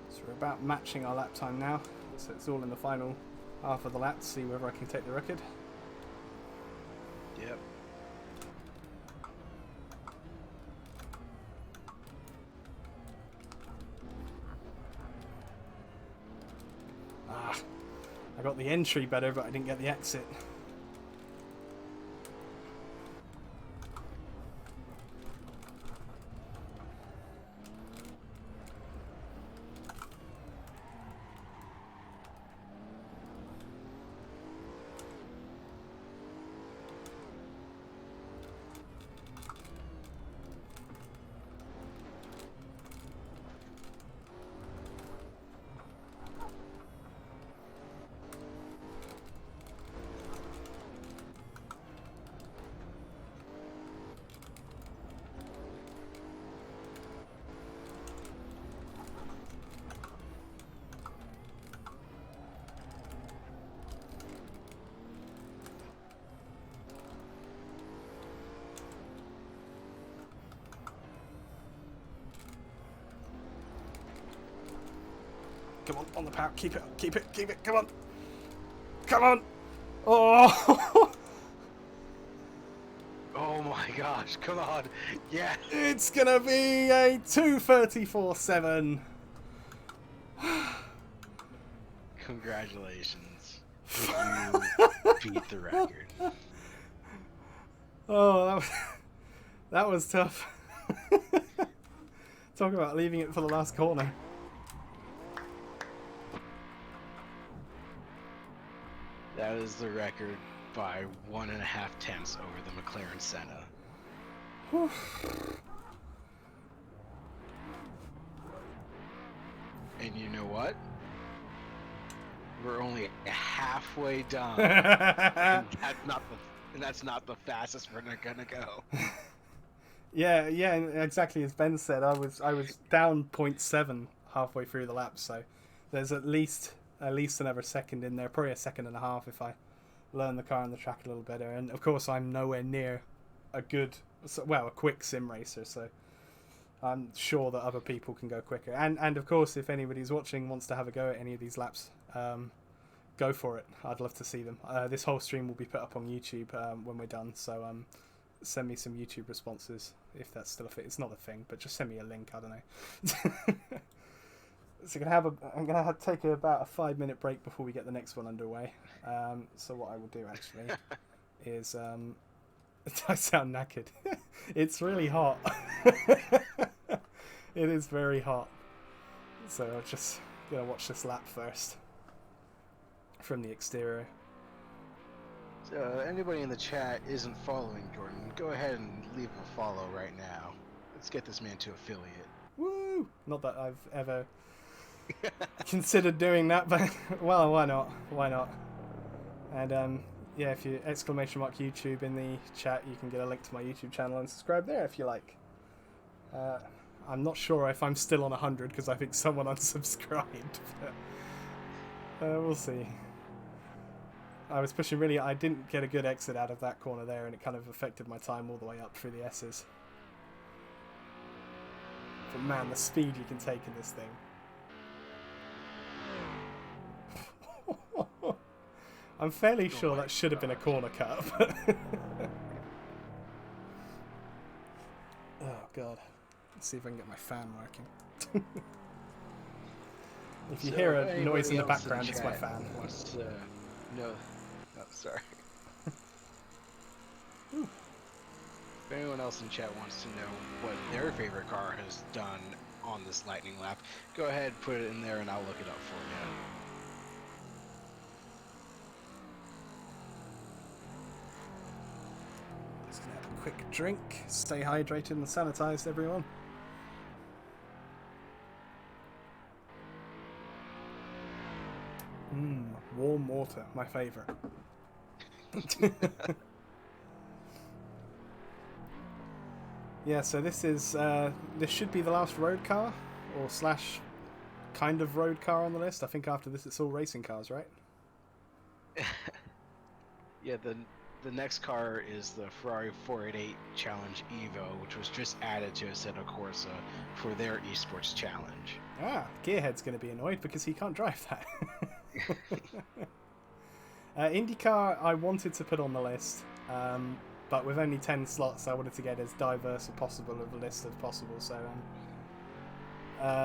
So we're about matching our lap time now. So it's all in the final half of the lap to see whether I can take the record. Yep. I got the entry better, but I didn't get the exit. Come on the power. Keep it. Come on. Oh! Oh my gosh, come on. Yeah. It's gonna be a 2:34.7. Congratulations. you beat the record. Oh, that was tough. Talk about leaving it for the last corner. That is the record by 1.5 tenths over the McLaren Senna. Whew. And you know what? We're only halfway done. And that's not the fastest we're gonna go. Yeah, exactly as Ben said. I was down 0.7 halfway through the lap, so there's at least another second in there, probably a second and a half if I learn the car and the track a little better. And of course, I'm nowhere near a quick sim racer, so I'm sure that other people can go quicker. And of course, if anybody's watching wants to have a go at any of these laps, go for it. I'd love to see them. This whole stream will be put up on YouTube when we're done, so send me some YouTube responses if that's still a thing. It's not a thing, but just send me a link. I don't know. So I'm gonna take about a 5-minute break before we get the next one underway. So what I will do actually is I sound knackered. It's really hot. It is very hot. So I'm just gonna watch this lap first from the exterior. So anybody in the chat isn't following Jordan, go ahead and leave a follow right now. Let's get this man to affiliate. Woo! Not that I've ever considered doing that, but well, why not? Why not? And yeah, if you !YouTube in the chat, you can get a link to my YouTube channel and subscribe there if you like. I'm not sure if I'm still on 100 because I think someone unsubscribed, but we'll see. I was pushing really. I didn't get a good exit out of that corner there, and it kind of affected my time all the way up through the S's. But man, the speed you can take in this thing. I'm fairly sure that should have been a corner cut. Oh god. Let's see if I can get my fan working. If you hear a noise in the background, it's my fan. No. Oh, sorry. If anyone else in chat wants to know what their favorite car has done on this lightning lap, go ahead, put it in there, and I'll look it up for you. Just gonna have a quick drink. Stay hydrated and sanitized, everyone. Warm water, my favorite. Yeah, so this should be the last road car, or slash kind of road car on the list. I think after this it's all racing cars, right? Yeah, the next car is the Ferrari 488 Challenge Evo, which was just added to Assetto Corsa for their eSports challenge. Ah, Gearhead's going to be annoyed because he can't drive that. IndyCar I wanted to put on the list, but with only 10 slots I wanted to get as diverse as possible of a list as possible,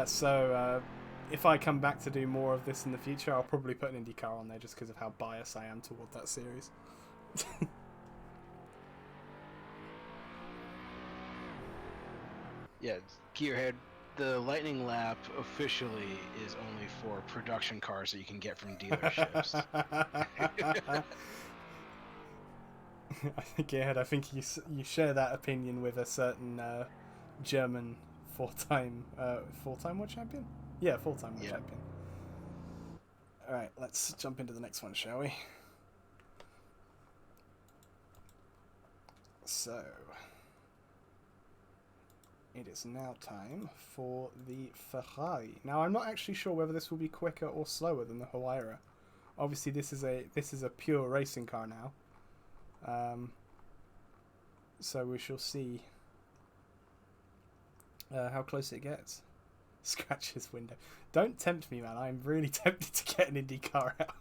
so if I come back to do more of this in the future, I'll probably put an IndyCar on there just because of how biased I am toward that series. Yeah, Gearhead, the Lightning Lap officially is only for production cars that you can get from dealerships. Gearhead, I think you share that opinion with a certain German four-time world champion? Yeah, four-time world champion. Alright, let's jump into the next one, shall we? So, it is now time for the Ferrari. Now, I'm not actually sure whether this will be quicker or slower than the Huayra. Obviously, this is a pure racing car now. So we shall see how close it gets. Scratch his window. Don't tempt me, man. I'm really tempted to get an IndyCar out.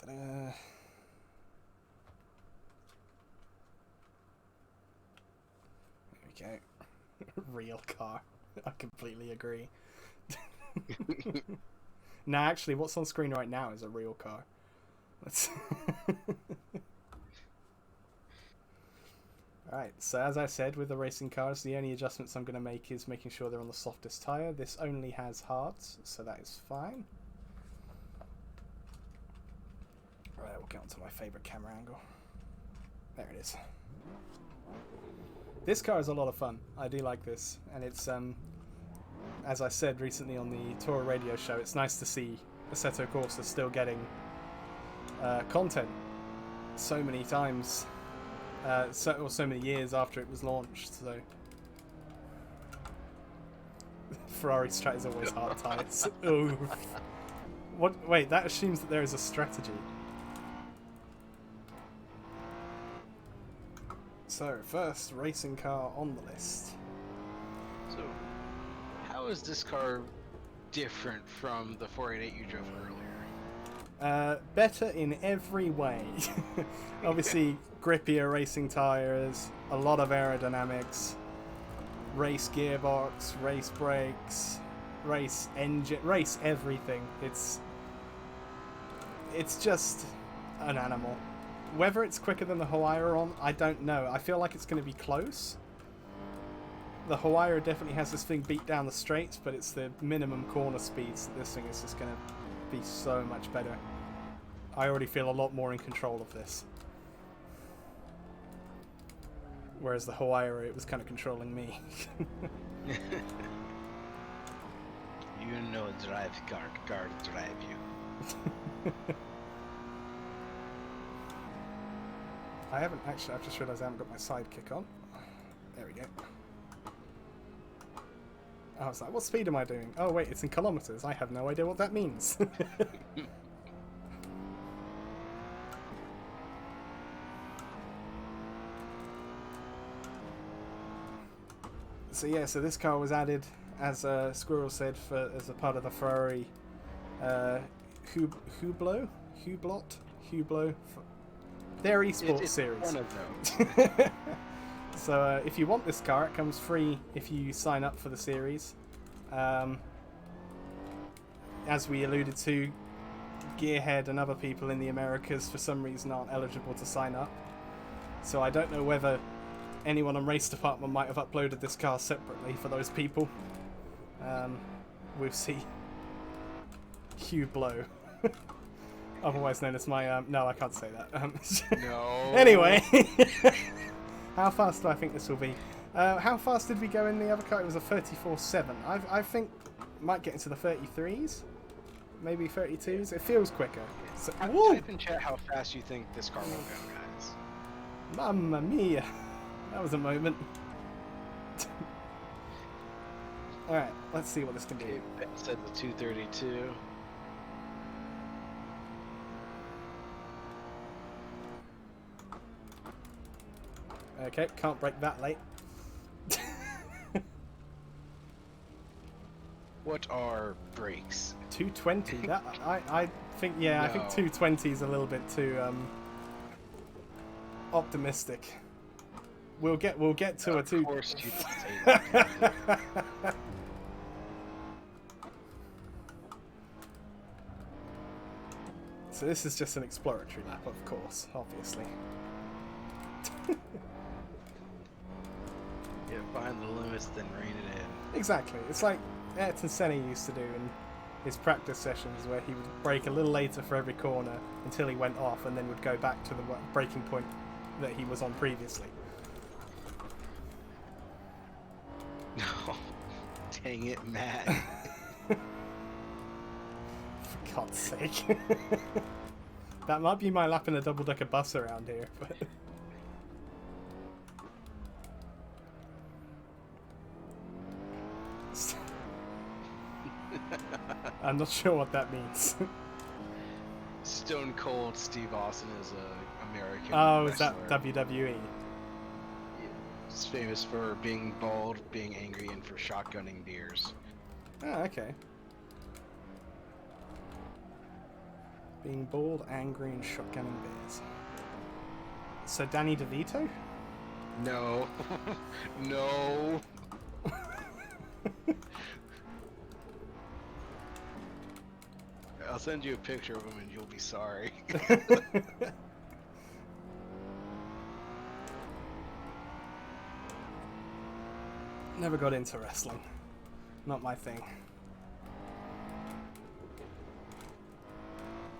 There we go. Real car. I completely agree. Nah, actually, what's on screen right now is a real car. Let's Alright, so as I said, with the racing cars, the only adjustments I'm going to make is making sure they're on the softest tyre. This only has hards, so that is fine. Alright, we'll get onto my favourite camera angle. There it is. This car is a lot of fun. I do like this, and it's, as I said recently on the Tour radio show, it's nice to see Assetto Corsa still getting content so many times. So many years after it was launched, so Ferrari strat is always hard tyres. Ooh. What? Wait, that assumes that there is a strategy. So, first racing car on the list. So, how is this car different from the 488 you drove earlier? Better in every way. Obviously, grippier racing tyres, a lot of aerodynamics, race gearbox, race brakes, race engine, race everything. It's just an animal. Whether it's quicker than the Huayra, I don't know. I feel like it's going to be close. The Huayra definitely has this thing beat down the straights, but it's the minimum corner speeds that this thing is just going to be so much better. I already feel a lot more in control of this. Whereas the Huayra, it was kind of controlling me. You know, drive car drive you. I haven't actually, I've just realised I haven't got my sidekick on. There we go. I was like, what speed am I doing? Oh wait, it's in kilometres. I have no idea what that means. So yeah, so this car was added, as Squirrel said, as a part of the Ferrari Hublot, their eSports series. One of those. So if you want this car, it comes free if you sign up for the series. As we alluded to, Gearhead and other people in the Americas for some reason aren't eligible to sign up. So I don't know whether anyone on Race Department might have uploaded this car separately for those people. We'll see. Hublot. Otherwise known as my... no, I can't say that. No. Anyway. How fast do I think this will be? How fast did we go in the other car? It was a 34.7. I think might get into the 33s. Maybe 32s. It feels quicker. So, Type in chat how fast you think this car will go, guys. Mamma mia. That was a moment. Alright, let's see what this can do. Okay, Ben said the 232. Okay, can't break that late. What are brakes? 220. That I think, yeah, No. I think 220 is a little bit too optimistic. We'll get to a two. Of course you didn't say that. So this is just an exploratory lap, of course, obviously. Yeah, find the limits, then rein it in. Exactly. It's like Ayrton Senna used to do in his practice sessions, where he would brake a little later for every corner until he went off, and then would go back to the braking point that he was on previously. No. Dang it, Matt. For God's sake. That might be my lap in a double-decker bus around here, but... I'm not sure what that means. Stone Cold Steve Austin is a American Oh, is wrestler. that WWE? He's famous for being bald, being angry, and for shotgunning beers. Oh, okay. Being bald, angry, and shotgunning beers. So Danny DeVito? No. No. I'll send you a picture of him and you'll be sorry. Never got into wrestling. Not my thing.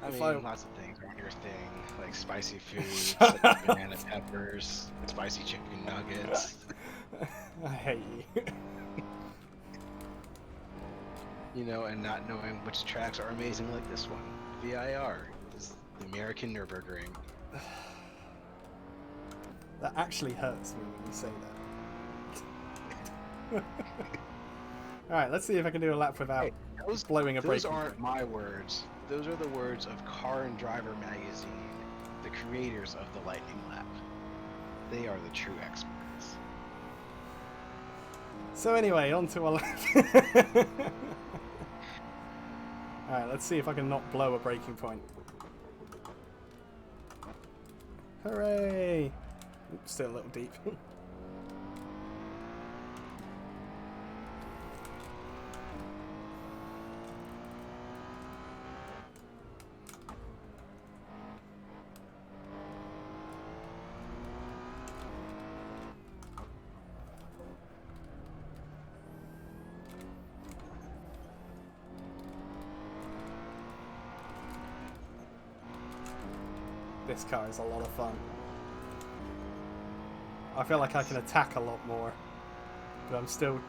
I If mean, lots of things aren't your thing, like spicy food, Shut like banana peppers, spicy chicken nuggets. I hate you. You know, and not knowing which tracks are amazing like this one. VIR, is the American Nürburgring. That actually hurts me when you say that. Alright, let's see if I can do a lap without blowing a brake. Those aren't my words. Those are the words of Car and Driver magazine, the creators of the Lightning Lap. They are the true experts. So anyway, on to a lap. Alright, let's see if I can not blow a braking point. Hooray! Oops, still a little deep. This car is a lot of fun. I feel like I can attack a lot more, but I'm still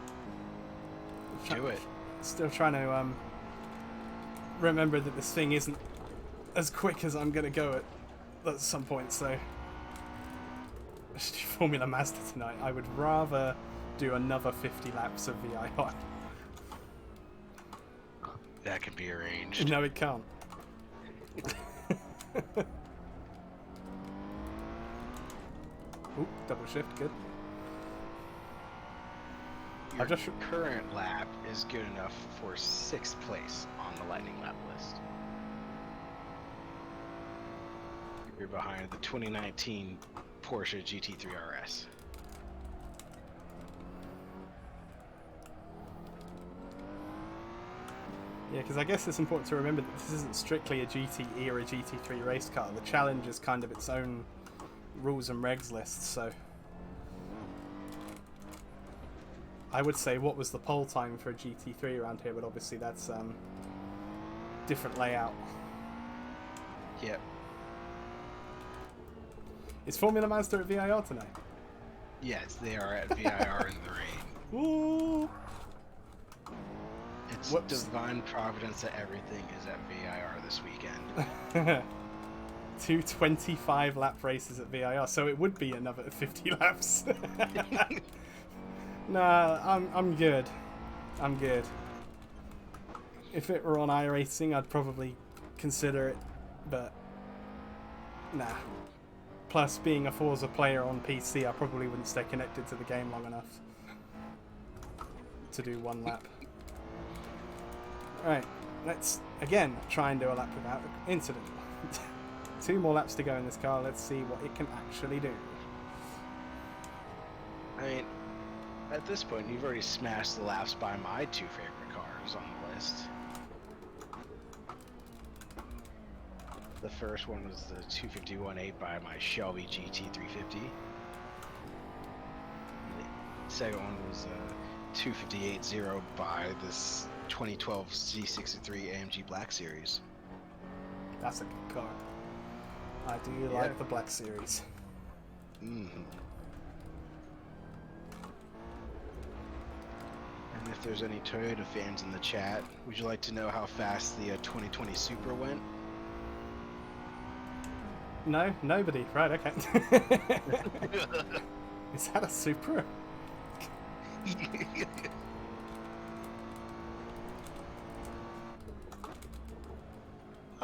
still trying to remember that this thing isn't as quick as I'm gonna go at some point. So let's do Formula Mazda tonight. I would rather do another 50 laps of VIR. That can be arranged. No, it can't. Ooh, double shift, good. Your current lap is good enough for 6th place on the Lightning Lap list. You're behind the 2019 Porsche GT3 RS. Yeah, because I guess it's important to remember that this isn't strictly a GTE or a GT3 race car. The challenge is kind of its own rules and regs list, so I would say what was the pole time for a GT3 around here, but obviously that's different layout. Yep. Is Formula Mazda at VIR tonight? Yes, they are at VIR in the rain. Ooh. It's Whoops. divine providence that everything is at VIR this weekend. 2 25 lap races at VIR, so it would be another 50 laps. Nah, I'm good. I'm good. If it were on iRacing, I'd probably consider it, but nah. Plus, being a Forza player on PC, I probably wouldn't stay connected to the game long enough to do one lap. Alright, let's again try and do a lap without incident. 2 more laps to go in this car. Let's see what it can actually do. I mean, at this point, you've already smashed the laps by my 2 favorite cars on the list. The first one was the 251.8 by my Shelby GT350. The second one was a 258.0 by this 2012 Z63 AMG Black Series. That's a good car. I do like the Black Series. Mm-hmm. And if there's any Toyota fans in the chat, would you like to know how fast the 2020 Supra went? No, nobody. Right, okay. Is that a Supra?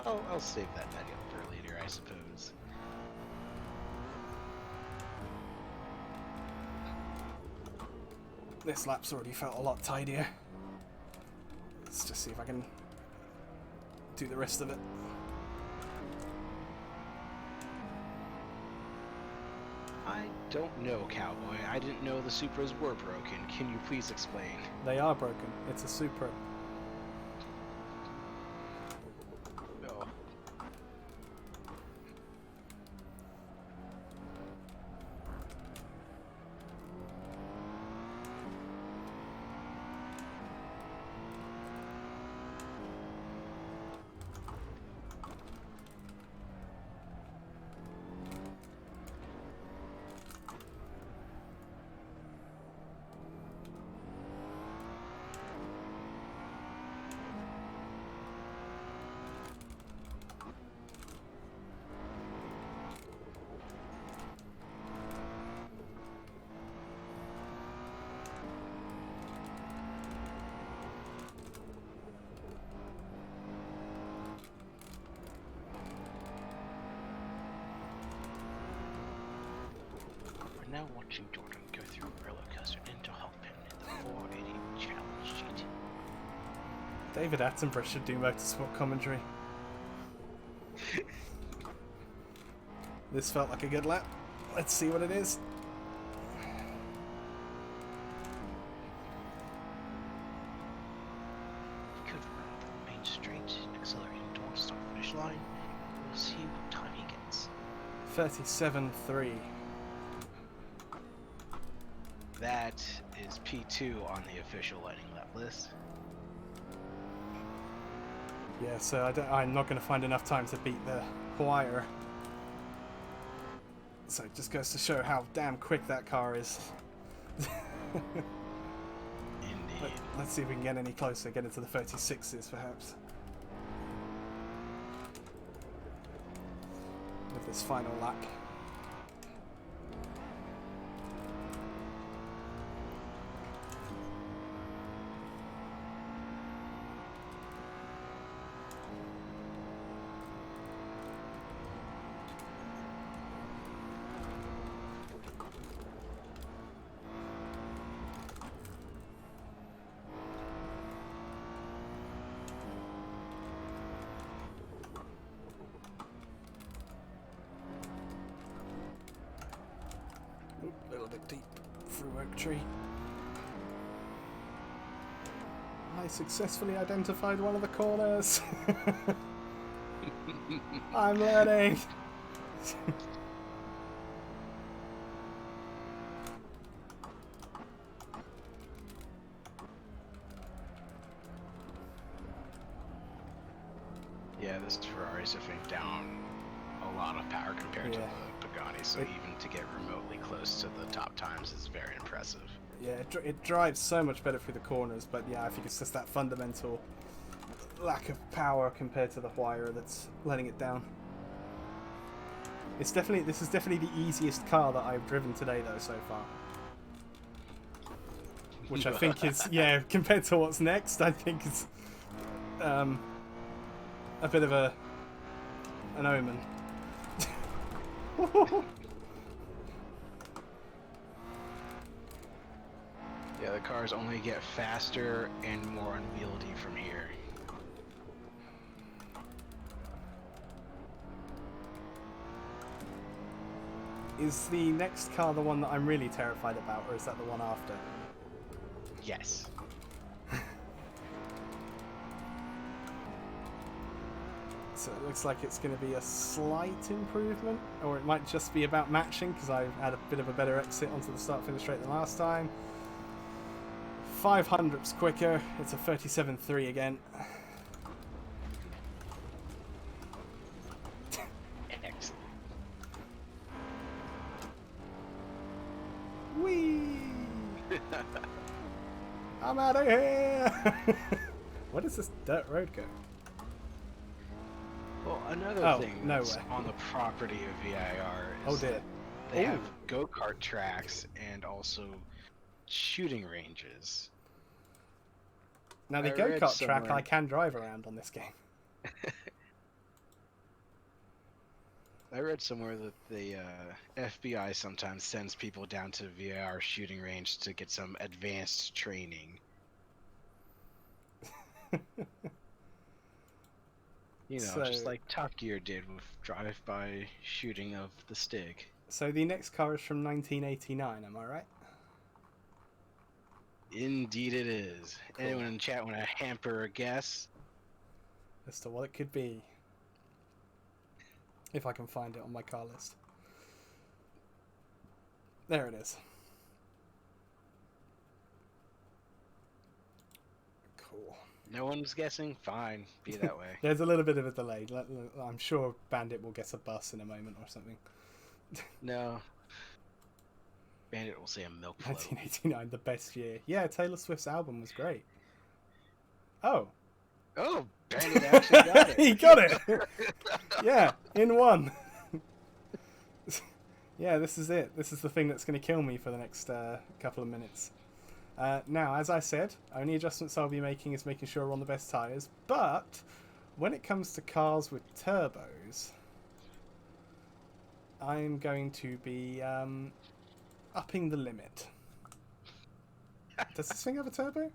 I'll save that nugget for later, I suppose. This lap's already felt a lot tidier. Let's just see if I can do the rest of it. I don't know, Cowboy. I didn't know the Supras were broken. Can you please explain? They are broken. It's a Supra. Watching Jordan go through a roller coaster into Hopin in the 480 Challenge GT. David Attenborough should do motorsport commentary. This felt like a good lap. Let's see what it is. He could run the main straight, accelerating towards start finish line. We'll see what time he gets. 37.3. That is P2 on the official lightning lap list. Yeah, so I'm not going to find enough time to beat the Huayra. So it just goes to show how damn quick that car is. Indeed. Let's see if we can get any closer, get into the 36s perhaps. With this final lap. A little bit deep through oak tree. I successfully identified one of the corners. I'm learning. Yeah, this Ferrari's I think down a lot of power compared to the Pagani, so even to get remotely close to the top times is very impressive. Yeah, it drives so much better through the corners, but yeah, I think it's just that fundamental lack of power compared to the Huayra that's letting it down. This is definitely the easiest car that I've driven today though so far. Which I think is, yeah, compared to what's next, I think it's a bit of an omen. Yeah, the cars only get faster and more unwieldy from here. Is the next car the one that I'm really terrified about, or is that the one after? Yes. So it looks like it's going to be a slight improvement, or it might just be about matching because I had a bit of a better exit onto the start-finish straight than last time. 500ths quicker, it's a 37.3 again. Excellent. Whee! I'm out of here! Where does this dirt road go? Well, another thing that's nowhere. on the property of VIR is that they have go-kart tracks and also shooting ranges. Now the go-kart track I can drive around on this game. I read somewhere that the FBI sometimes sends people down to VIR shooting range to get some advanced training. You know, just like Top Gear did with drive-by shooting of the stick. So the next car is from 1989, am I right? Indeed it is. Cool. Anyone in chat want to hamper a guess? As to what it could be. If I can find it on my car list. There it is. Cool. No one's guessing? Fine. Be that way. There's a little bit of a delay. I'm sure Bandit will get a bus in a moment or something. No. Bandit will say a milk float. 1989, the best year. Yeah, Taylor Swift's album was great. Oh. Oh, Bandit actually got it. He got it. Yeah, in one. Yeah, this is it. This is the thing that's going to kill me for the next couple of minutes. Now, as I said, only adjustments I'll be making is making sure we're on the best tyres. But when it comes to cars with turbos, I'm going to be upping the limit. Does this thing have a turbo?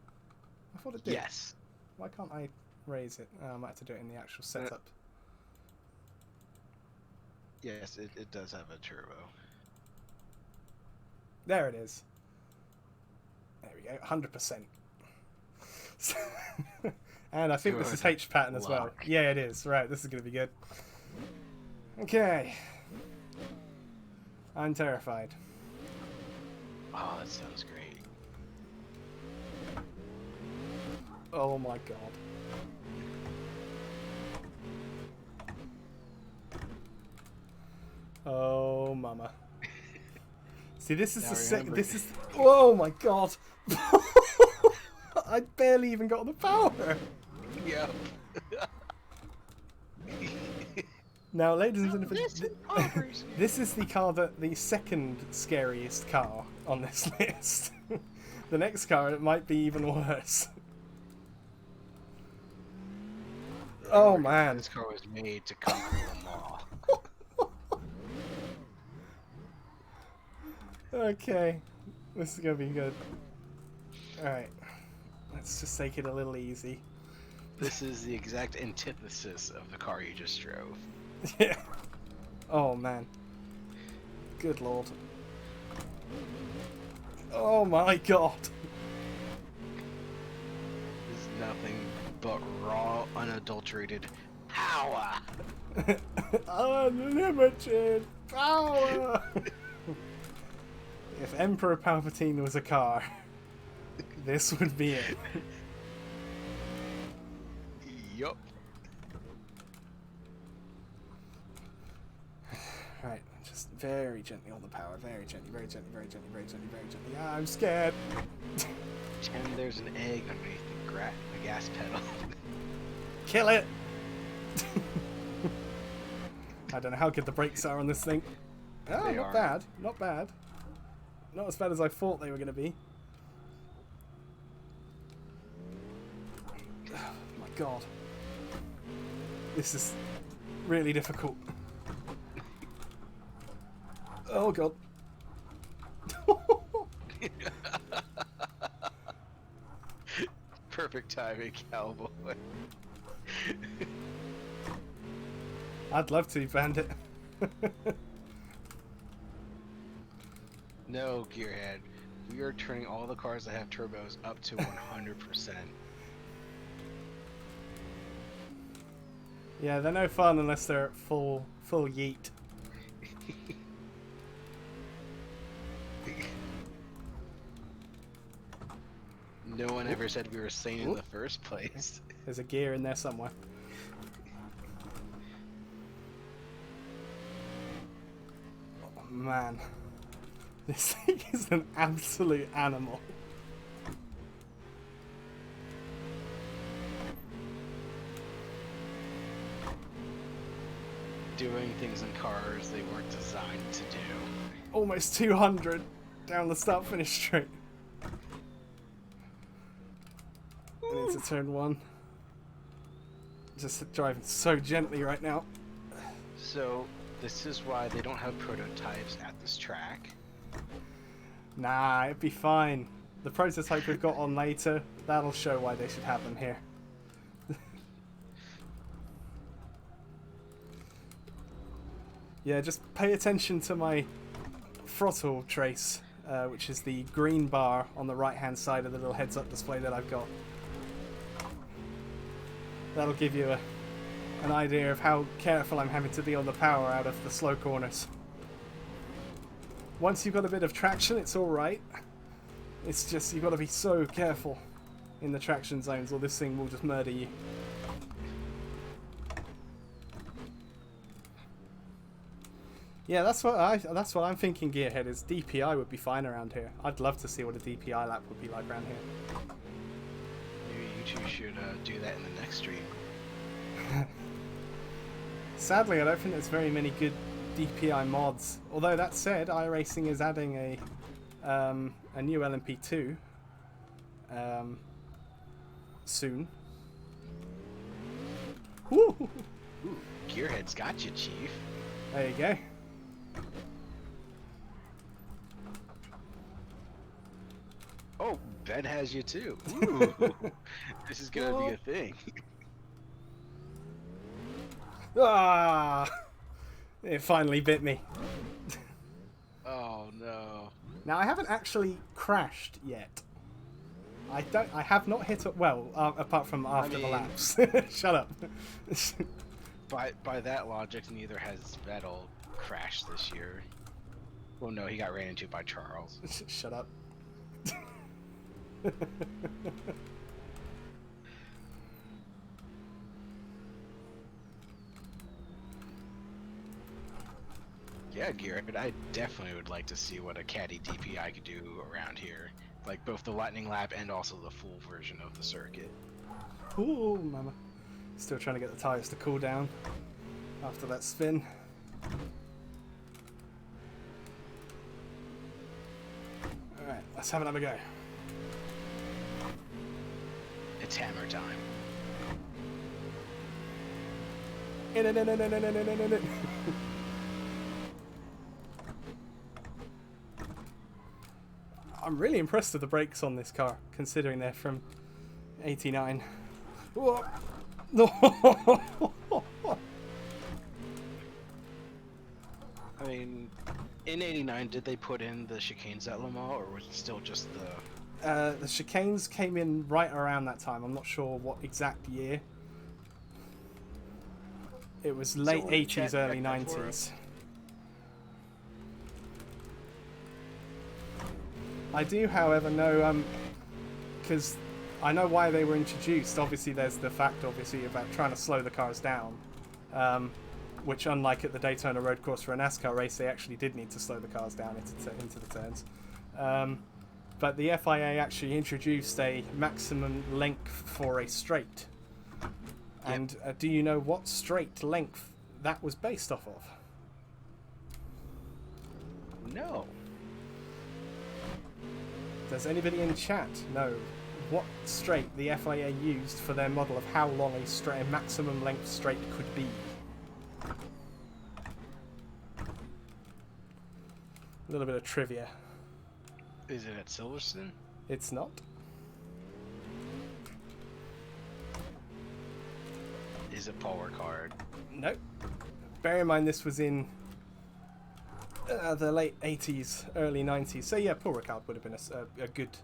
I thought it did. Yes. Why can't I raise it? I might have to do it in the actual setup. Yes, it does have a turbo. There it is. There we go, 100%. And I think this is H pattern as well. Yeah, it is. Right, this is going to be good. Okay. I'm terrified. Oh, that sounds great. Oh my god. Oh mama. See, this is the second. This is. Oh my god. I barely even got the power. Yep. Now, ladies and gentlemen, this is the car the second scariest car on this list. The next car, it might be even worse. Oh man. This car was made to conquer them all. Okay, this is gonna be good. Alright, let's just take it a little easy. This is the exact antithesis of the car you just drove. Yeah. Oh man. Good lord. Oh my god. This is nothing but raw, unadulterated power. Unlimited power. If Emperor Palpatine was a car, this would be it. Yup. Right, just very gently on the power, very gently, very gently, very gently, very gently, very gently. Yeah, I'm scared. And there's an egg underneath the gas pedal. Kill it! I don't know how good the brakes are on this thing. Oh, not bad, not bad. Not as bad as I thought they were going to be. Oh my god. This is really difficult. Oh god. Perfect timing, cowboy. I'd love to, Bandit. No, Gearhead. We are turning all the cars that have turbos up to 100%. Yeah, they're no fun unless they're at full yeet. No one ever said we were sane in the first place. There's a gear in there somewhere. Oh man. This thing is an absolute animal. Doing things in cars they weren't designed to do. Almost 200 down the start finish straight. And into turn one. Just driving so gently right now. So, this is why they don't have prototypes at this track. Nah, it'd be fine. The prototype we've got on later, that'll show why they should have them here. Yeah, just pay attention to my throttle trace, which is the green bar on the right-hand side of the little heads-up display that I've got. That'll give you an idea of how careful I'm having to be on the power out of the slow corners. Once you've got a bit of traction, it's alright. It's just, you've got to be so careful in the traction zones or this thing will just murder you. Yeah, that's what I'm thinking, Gearhead, is DPI would be fine around here. I'd love to see what a DPI lap would be like around here. Maybe you two should do that in the next stream. Sadly, I don't think there's very many good DPI mods. Although that said, iRacing is adding a new LMP2 soon. Woo! Ooh, Gearhead's got you, Chief. There you go. Oh, Ben has you too. Ooh, this is gonna be a thing. Ah! It finally bit me. Oh no. Now I haven't actually crashed yet. I have not hit it well, apart from after the laps. Shut up. By that logic, neither has Vettel crashed this year. Well, no, he got ran into by Charles. Shut up. Yeah, Garrett, I definitely would like to see what a caddy DPI could do around here. Like both the lightning lap and also the full version of the circuit. Ooh, mama. Still trying to get the tyres to cool down after that spin. Alright, let's have another go. It's hammer time. I'm really impressed with the brakes on this car, considering they're from '89. Whoa. I mean, in '89, did they put in the chicanes at Le Mans, or was it still just the... The chicanes came in right around that time. I'm not sure what exact year. It was late 80s, early 90s. I do, however, know, because I know why they were introduced. Obviously, there's the fact, obviously, about trying to slow the cars down, which, unlike at the Daytona Road Course for a NASCAR race, they actually did need to slow the cars down into the turns. But the FIA actually introduced a maximum length for a straight. And do you know what straight length that was based off of? No. Does anybody in chat know what straight the FIA used for their model of how long a maximum length straight could be? A little bit of trivia. Is it at Silverstone? It's not. Is it Paul Ricard? Nope. Bear in mind this was in the late 80s, early 90s. So yeah, Paul Ricard would have been a good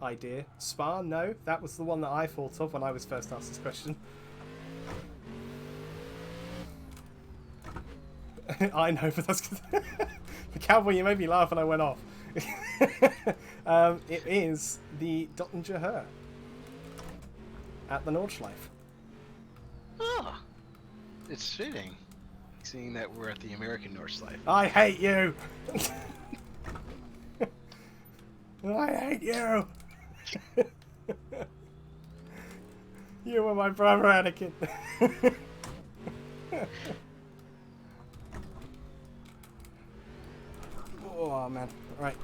idea. Spa? No. That was the one that I thought of when I was first asked this question. I know, but that's good. The cowboy, you made me laugh and I went off. It is the Dottinger Her at the Nordschleife. Oh, it's fitting, seeing that we're at the American Nordschleife. I hate you! I hate you! You were my brother, Anakin. Oh man, right.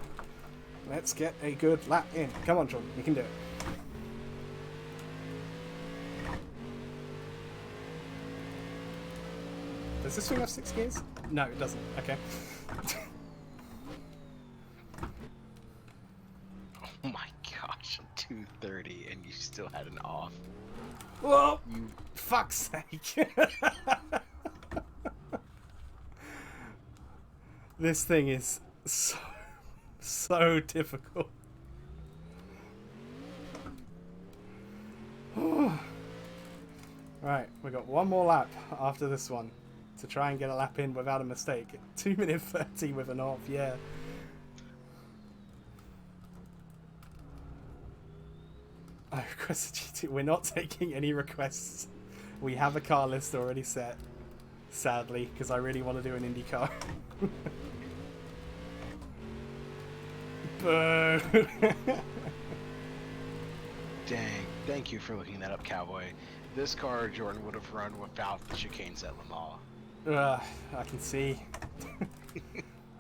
Let's get a good lap in. Come on, John, you can do it. Does this thing have 6 gears? No, it doesn't. Okay. Oh my gosh, 230 and you still had an off. Whoa! You fuck's sake! This thing is so difficult. Right, we got one more lap after this one to try and get a lap in without a mistake. 2 minute 30 with an off, yeah. I requested you to. We're not taking any requests. We have a car list already set, sadly, because I really want to do an IndyCar. Boo! Dang, thank you for looking that up, Cowboy. This car, Jordan, would have run without the chicanes at Le Mans. I can see.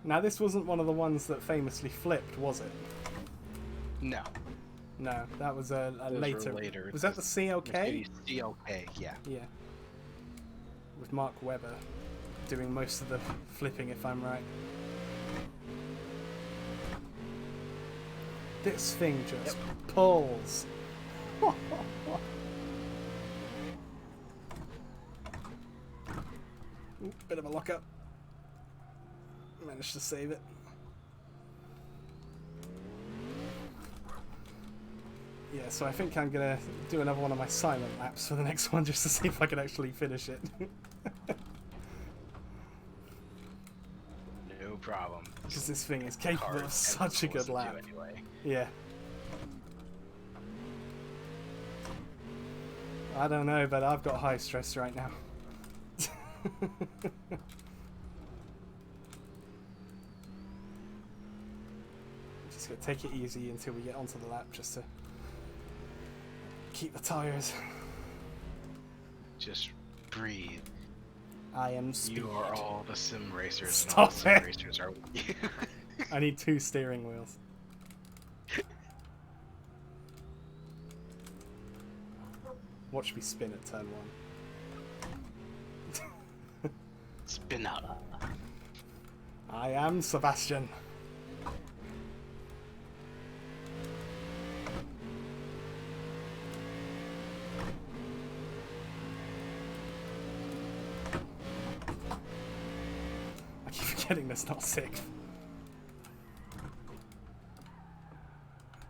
Now, this wasn't one of the ones that famously flipped, was it? No. No, that was a later. Was that the CLK? Mercedes CLK, yeah. Yeah. With Mark Webber doing most of the flipping, if I'm right. This thing just pulls. Ooh, bit of a lockup. Managed to save it. Yeah, so I think I'm gonna do another one of my silent laps for the next one just to see if I can actually finish it. No problem. Because this thing is capable of such a good lap. Anyway. Yeah. I don't know, but I've got high stress right now. Just gonna take it easy until we get onto the lap, just to keep the tires. Just breathe. I am speed. You are all the sim racers. Stop and all the sim it. racers are with you. I need 2 steering wheels. Watch me spin at turn 1. Spin out. I am Sebastian. I keep forgetting that's not 6th.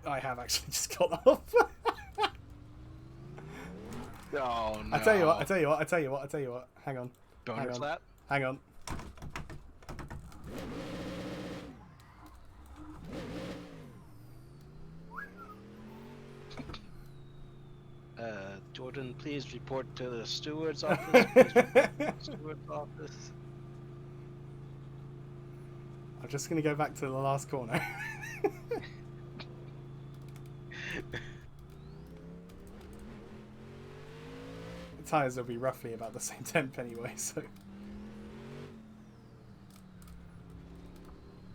I have actually just got off. Oh no. I tell you what. Hang on. Bonus lap? Hang on. Jordan, please report to the steward's office. Please report to the steward's office. I'm just gonna go back to the last corner. The tyres will be roughly about the same temp anyway, so.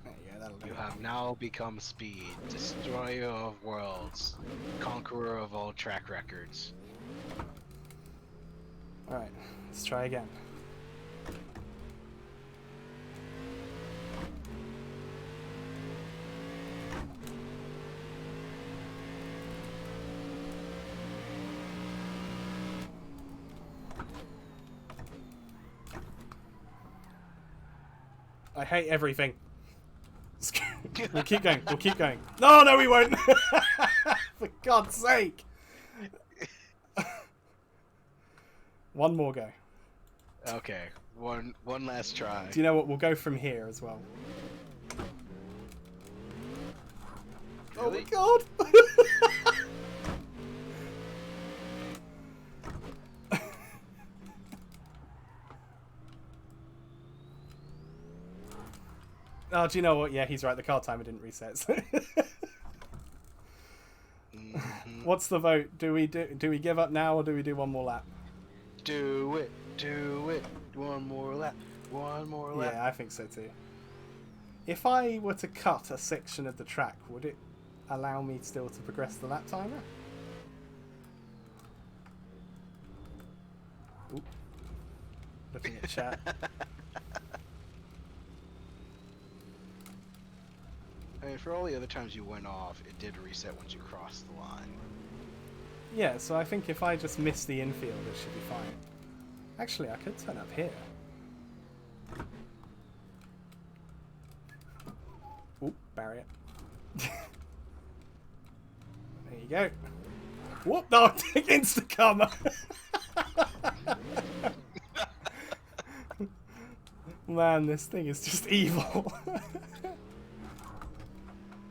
There you go, that'll do. You have now become Speed, destroyer of worlds, conqueror of all track records. Alright, let's try again. I hate everything. We'll keep going. We'll keep going. No, no, we won't. For God's sake. One more go. Okay, one last try. Do you know what? We'll go from here as well. Really? Oh my God. Oh, do you know what? Yeah, he's right. The car timer didn't reset. Mm-hmm. What's the vote? Do we give up now or do we do one more lap? Do it. One more lap. One more lap. Yeah, I think so too. If I were to cut a section of the track, would it allow me still to progress the lap timer? Oop. Looking at chat. I mean, for all the other times you went off, it did reset once you crossed the line. Yeah, so I think if I just miss the infield, it should be fine. Actually, I could turn up here. Oop, barrier. There you go. Whoop, no, insta-come! Man, this thing is just evil.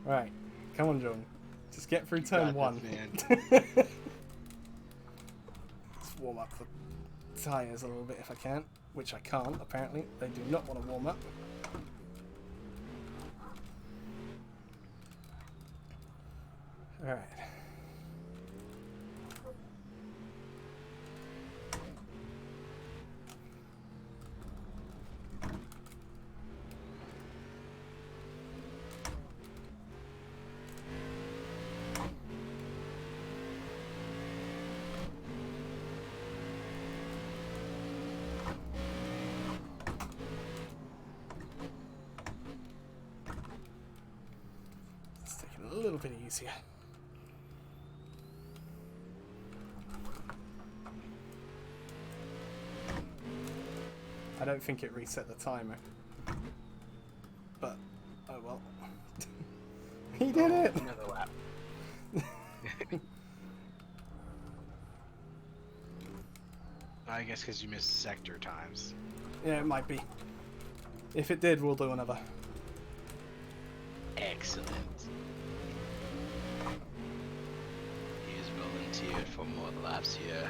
Right, come on, John. Just get through turn 1. Let's warm up the tyres a little bit if I can, which I can't, apparently. They do not want to warm up. Alright. little bit easier. I don't think it reset the timer. But, oh well. He did it! Another lap. I guess because you missed sector times. Yeah, it might be. If it did, we'll do another. Excellent. He's volunteered for more laps here.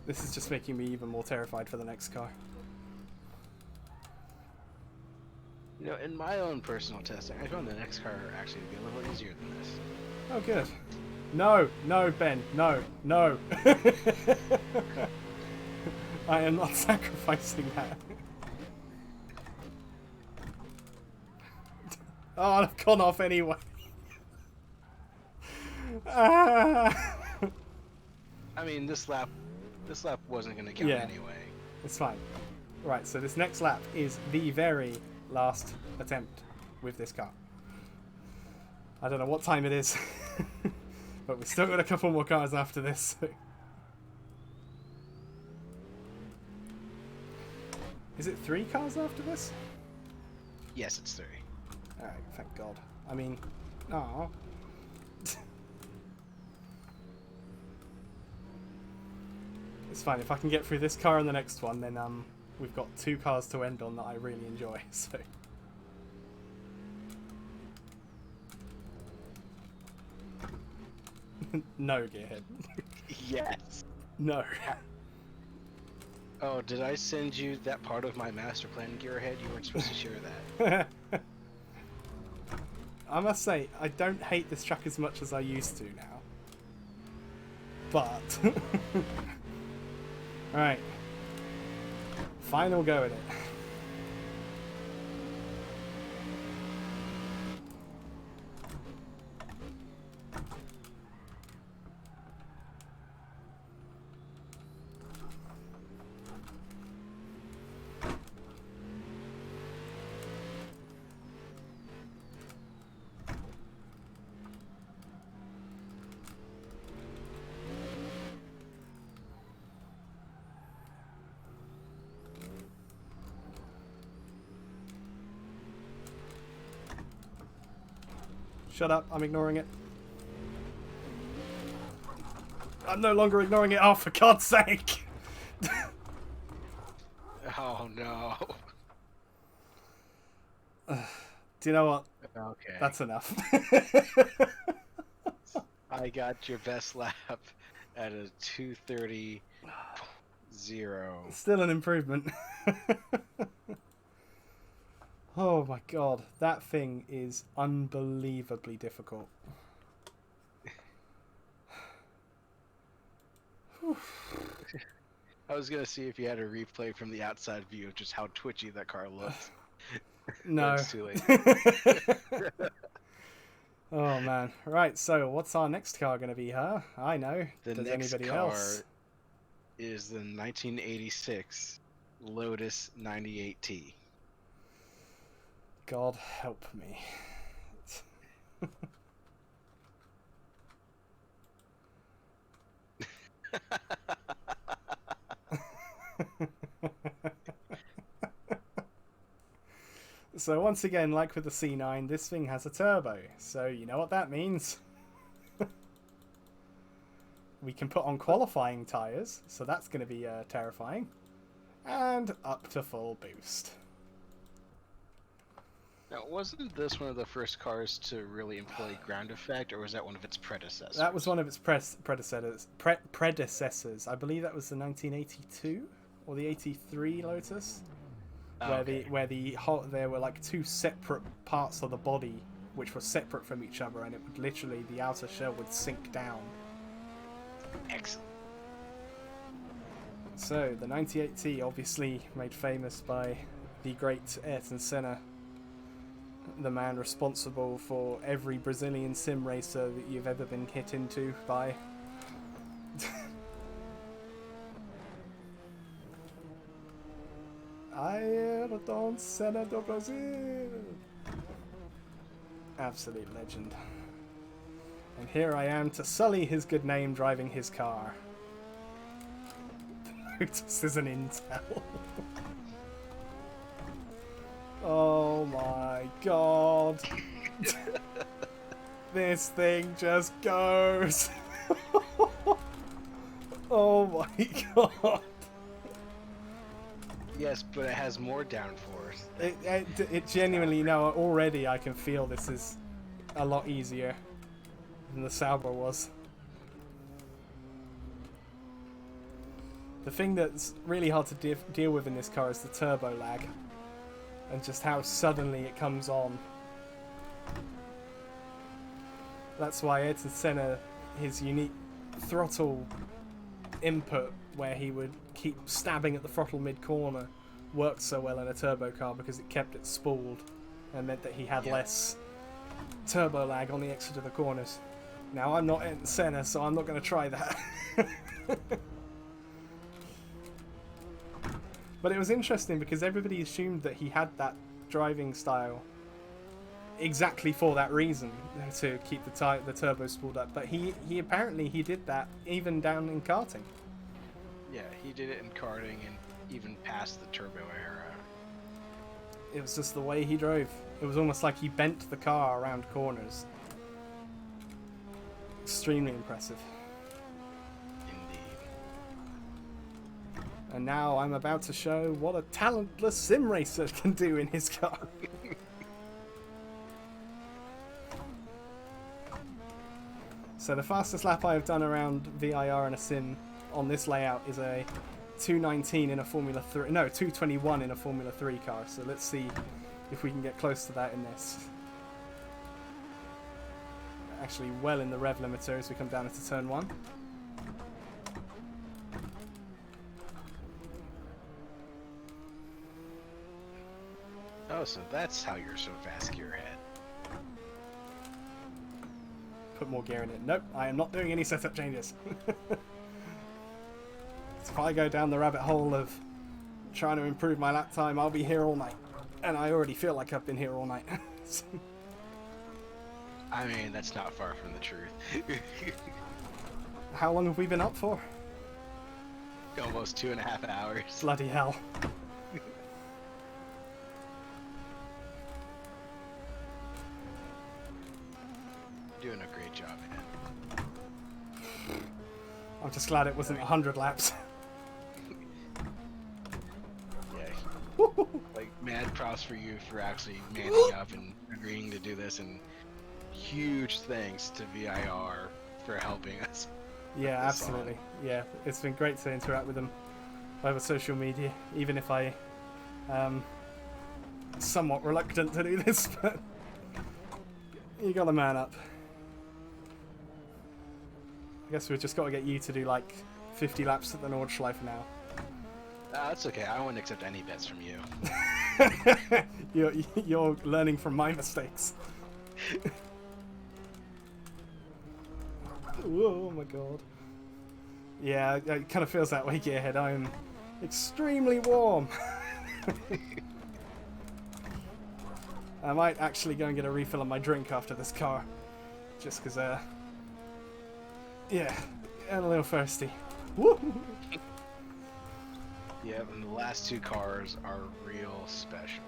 This is just making me even more terrified for the next car. You know, in my own personal testing, I found the next car actually to be a little easier than this. Oh, good. No, no, Ben, no, no. I am not sacrificing that. Oh, I've gone off anyway. Ah. I mean, this lap wasn't going to count anyway. It's fine. Right, so this next lap is the very last attempt with this car. I don't know what time it is, but we've still got a couple more cars after this. Is it 3 cars after this? Yes, it's 3. Alright, thank God. I mean, aw. It's fine. If I can get through this car and the next one, then we've got 2 cars to end on that I really enjoy. So. No, Gearhead. Yes. No. Oh, did I send you that part of my master plan, Gearhead? You weren't supposed to share that. I must say, I don't hate this track as much as I used to now. But... Alright. Final go at it. Shut up, I'm ignoring it. I'm no longer ignoring it. Oh, for God's sake! Oh, no. Do you know what? Okay. That's enough. I got your best lap at a 2:30.0. Still an improvement. Oh my God, that thing is unbelievably difficult. I was gonna see if you had a replay from the outside view of just how twitchy that car looks. No. It's too late. Oh man. Right, so what's our next car going to be, huh? I know. The Does next anybody car else? is the 1986 Lotus 98T. God help me. So once again, like with the C9, this thing has a turbo. So you know what that means. We can put on qualifying tyres, so that's going to be terrifying. And up to full boost. Now, wasn't this one of the first cars to really employ ground effect, or was that one of its predecessors? That was one of its predecessors. I believe that was the 1982 or the 83 Lotus, there were like 2 separate parts of the body which were separate from each other, and it would literally, the outer shell would sink down. Excellent. So the 98T, obviously made famous by the great Ayrton Senna. the man responsible for every Brazilian sim racer that you've ever been hit into by. Ayrton Senna do Brasil! Absolute legend. And here I am to sully his good name driving his car. The Lotus is an Intel. Oh my god. This thing just goes. Oh my god. Yes, but it has more downforce. It genuinely, already I can feel this is a lot easier than the Sauber was. The thing that's really hard to deal with in this car is the turbo lag. And just how suddenly it comes on. That's why Ayrton Senna, his unique throttle input, where he would keep stabbing at the throttle mid-corner, worked so well in a turbo car because it kept it spooled and meant that he had less turbo lag on the exit of the corners. Now, I'm not Ayrton Senna, so I'm not going to try that. But it was interesting because everybody assumed that he had that driving style exactly for that reason, to keep the turbo spooled up. But he apparently did that even down in karting. Yeah, he did it in karting and even past the turbo era. It was just the way he drove. It was almost like he bent the car around corners. Extremely impressive. And now I'm about to show what a talentless sim racer can do in his car. So the fastest lap I have done around VIR in a sim on this layout is a 2:19 in a Formula 3. No, 2:21 in a Formula 3 car. So let's see if we can get close to that in this. Actually, well in the rev limiter as we come down into turn 1. Oh, so that's how you're so fast, gearhead. Put more gear in it. Nope, I am not doing any setup changes. If I go down the rabbit hole of trying to improve my lap time, I'll be here all night. And I already feel like I've been here all night. I mean, that's not far from the truth. How long have we been up for? Almost 2.5 hours. Bloody hell. Doing a great job, man. I'm just glad it wasn't 100 laps. Yeah. Like, mad props for you for actually manning up and agreeing to do this, and huge thanks to VIR for helping us. Yeah, absolutely. Yeah, it's been great to interact with them over social media, even if I somewhat reluctant to do this, but you gotta man up. I guess we've just got to get you to do like 50 laps at the Nordschleife now. That's okay. I won't accept any bets from you. You're learning from my mistakes. Oh my god. Yeah, it kind of feels that way, Gearhead. I'm extremely warm. I might actually go and get a refill on my drink after this car. Just because, yeah, I'm a little thirsty. Woo! Yeah, and the last two cars are real special.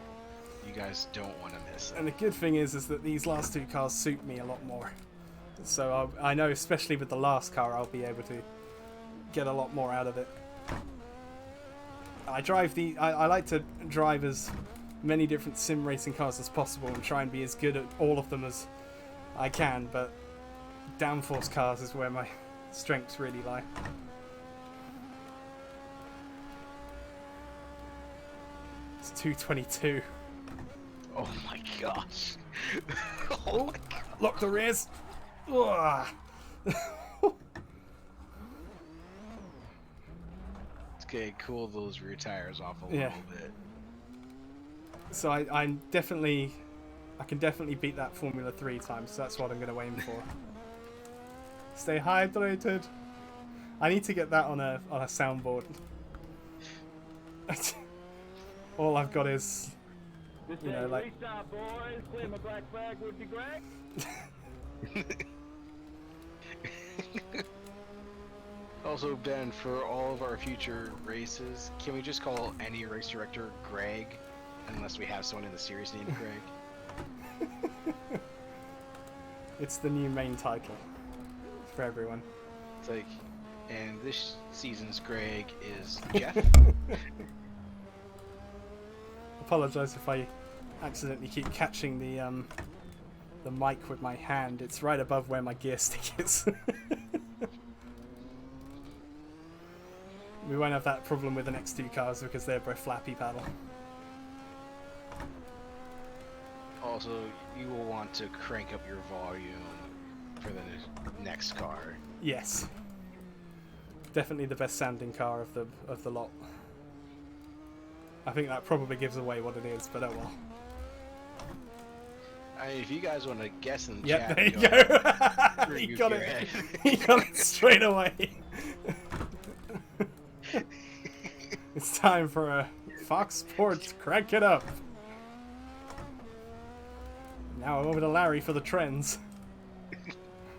You guys don't want to miss them. And the good thing is that these last two cars suit me a lot more. So I know, especially with the last car, I'll be able to get a lot more out of it. I like to drive as many different sim racing cars as possible and try and be as good at all of them as I can, but downforce cars is where my strengths really lie. It's 222. Oh my gosh. Oh my god. Lock the rears. Okay, cool those rear tires off a little bit. So I'm definitely I can definitely beat that Formula 3 time, so that's what I'm going to aim for. Stay hydrated. I need to get that on a soundboard. All I've got is, you know, like. Restart, boys. Claim a black flag would be great. Also, Ben, for all of our future races, can we just call any race director Greg? Unless we have someone in the series named Greg. It's the new main title for everyone. It's like, and this season's Greg is Jeff. Apologise if I accidentally keep catching the mic with my hand. It's right above where my gear stick is. We won't have that problem with the next two cars because they're both flappy paddle. Also, you will want to crank up your volume for the next car. Yes. Definitely the best sounding car of the lot. I think that probably gives away what it is, but oh well. I mean, if you guys want to guess in the Yep, chat, there you go. He got it. He got it straight away. It's time for a Fox Sports Crank It Up. Now over to Larry for the trends.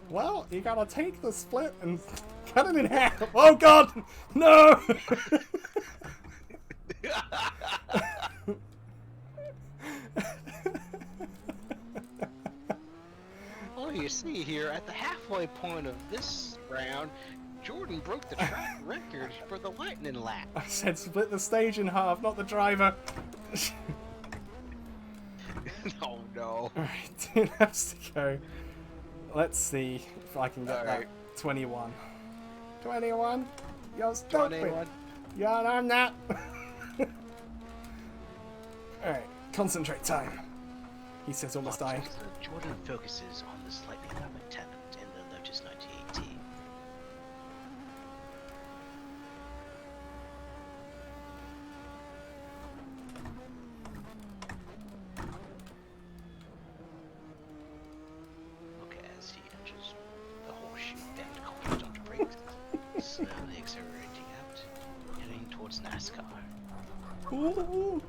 Well, you gotta take the split and cut it in half. Oh god! No! Well, you see here, at the halfway point of this round, Jordan broke the track record for the lightning lap. I said split the stage in half, not the driver. Oh no. Alright, 2 laps to go. Let's see if I can get that 21. 21? You're stupid. 21. Yeah, I'm not. Alright, concentrate time. He says almost dying. Jordan focuses on this lightning lap attempt in the Lotus 1918. Look as he enters the horseshoe bend confident on the brakes, slowly accelerating out, heading towards NASCAR. Ooh.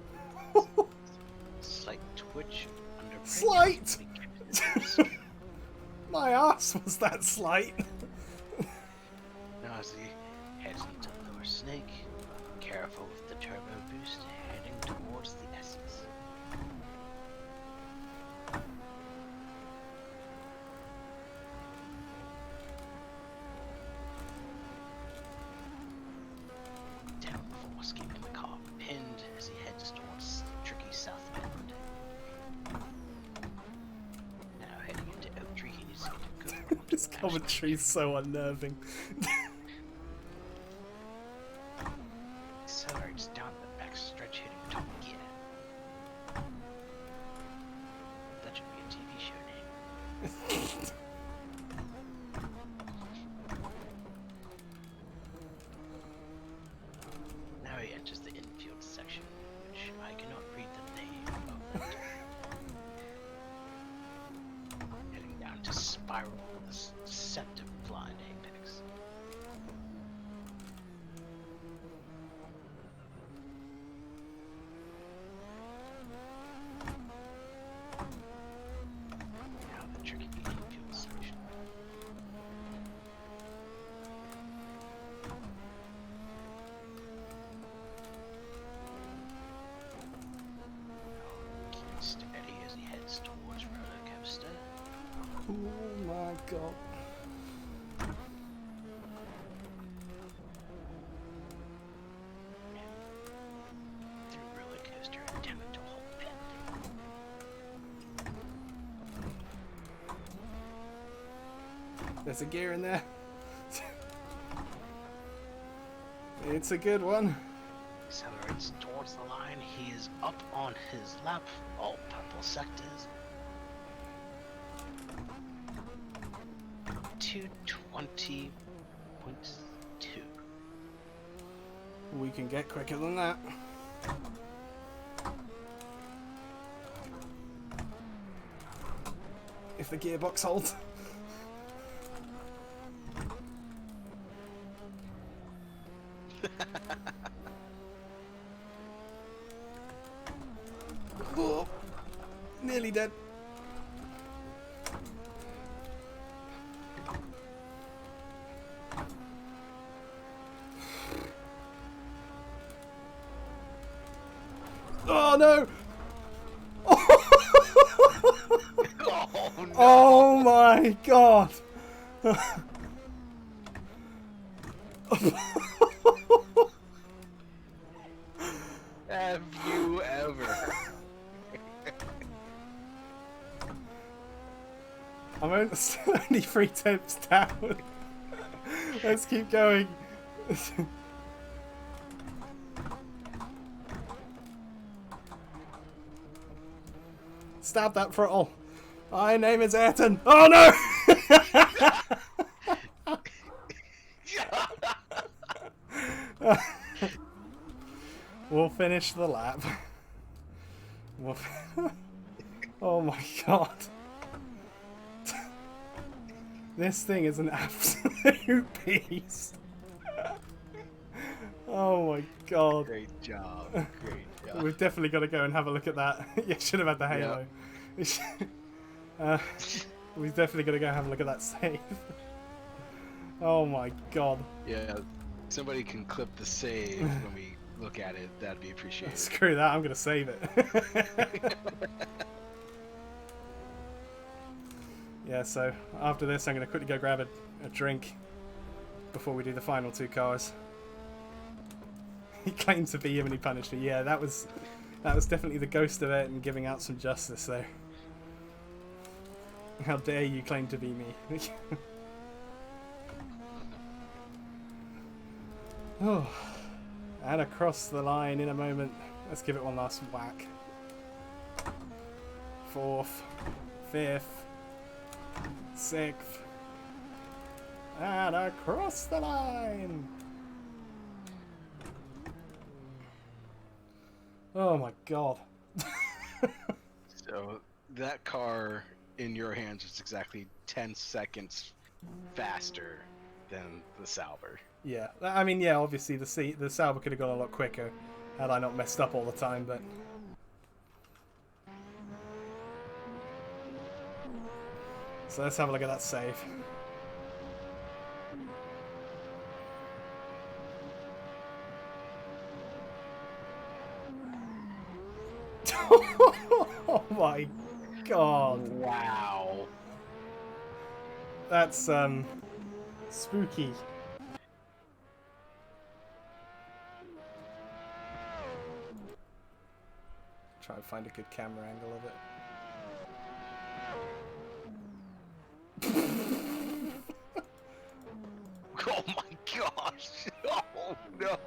Slight twitch under brake. Slight? My ass was that slight. Now as he heads into the lower snake, careful with the turbo boost, heading towards the Essex. Downforce keeping the car pinned as he heads towards the tricky south bend. Now heading into Oak Tree, he needs to get a good run onto This the commentary is so unnerving. accelerates down the back stretch, hitting top gear. That should be a TV show name. Now he enters the infield section, which I cannot read the name of it. Heading down to Spiral, this deceptive blind apex. Now the tricky infield section. Keeping steady as he heads towards roller coaster. Oh my god. Through roller coaster, attempting to hold pin. There's a gear in there. It's a good one. Accelerates towards the line. He is up on his lap. All purple sectors. 220.2. We can get quicker than that. if the gearbox holds. Oh, nearly dead. Oh no! Oh, no. Oh my god! Have you ever? I'm only 3/10 down. Let's keep going. Stab that throttle. My name is Ayrton. Oh no! We'll finish the lap. Oh my god. This thing is an absolute beast. Oh my god. Great job. Great job. We've definitely got to go and have a look at that. Yeah, should have had the halo. We've definitely got to go and have a look at that save. Oh my god. Yeah, somebody can clip the save when we look at it. That'd be appreciated. Screw that, I'm going to save it. Yeah, so after this I'm going to quickly go grab a drink before we do the final two cars. He claimed to be him and he punished me. Yeah, that was definitely the ghost of it and giving out some justice there. How dare you claim to be me. Oh, and across the line in a moment. Let's give it one last whack. 4th, 5th, 6th, and across the line. Oh my god. So that car in your hands is exactly 10 seconds faster than the Sauber. Yeah, I mean, yeah, obviously the Sauber could have gone a lot quicker had I not messed up all the time, but... So let's have a look at that save. Oh my god. Wow. That's, spooky. Try and find a good camera angle of it. Oh my gosh! Oh no!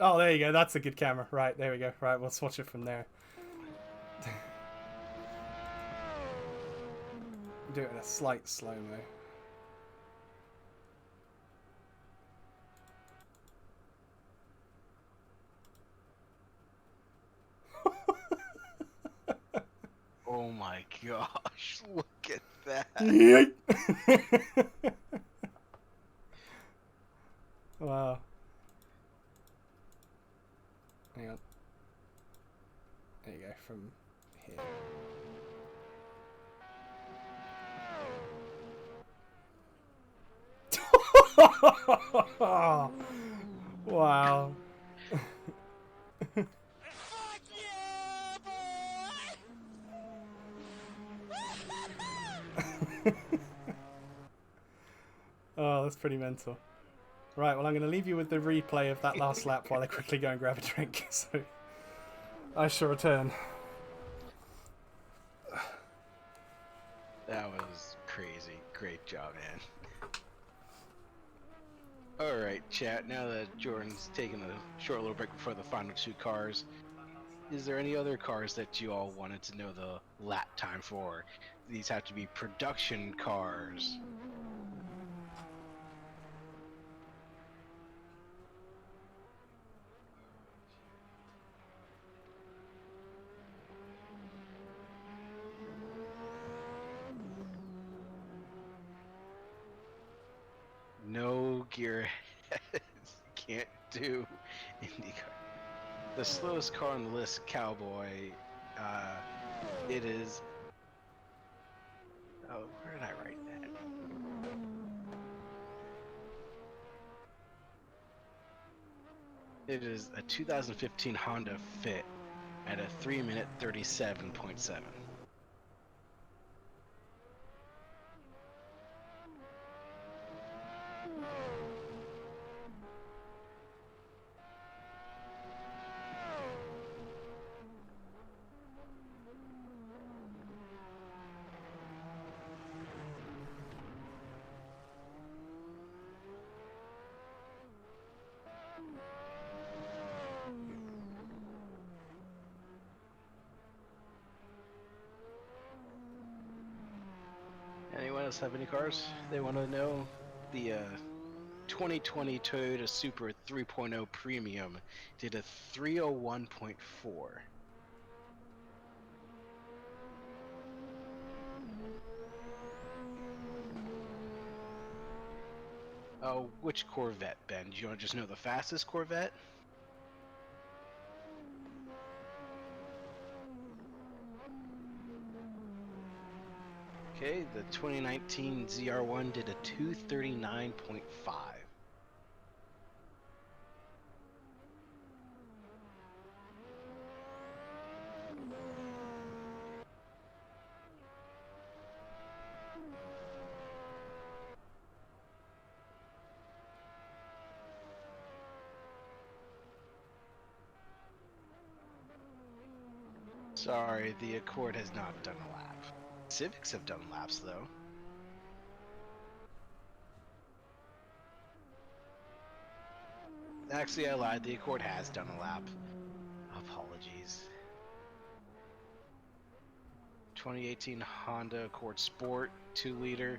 Oh, there you go. That's a good camera. Right, there we go. Right, we'll watch it from there. Do it in a slight slow-mo. Oh my gosh! Look at that! Wow. Hang on. There you go, from here. Wow. Oh, that's pretty mental. Right, well, I'm going to leave you with the replay of that last lap while I quickly go and grab a drink. So, I shall return. That was crazy. Great job, man. Alright, chat, now that Jordan's taken a short little break before the final two cars, is there any other cars that you all wanted to know the lap time for? These have to be production cars. gearheads can't do IndyCar. The slowest car on the list, Cowboy. It is. Oh, where did I write that? It is a 2015 Honda Fit at a 3-minute 37.7. Anyone else have any cars they want to know? The 2020 Toyota Supra 3.0 Premium did a 301.4. Oh, which Corvette, Ben? Do you want to just know the fastest Corvette? Okay, the 2019 ZR1 did a 239.5. Sorry, the Accord has not done a lap. Civics have done laps, though. Actually, I lied. The Accord has done a lap. Apologies. 2018 Honda Accord Sport 2-liter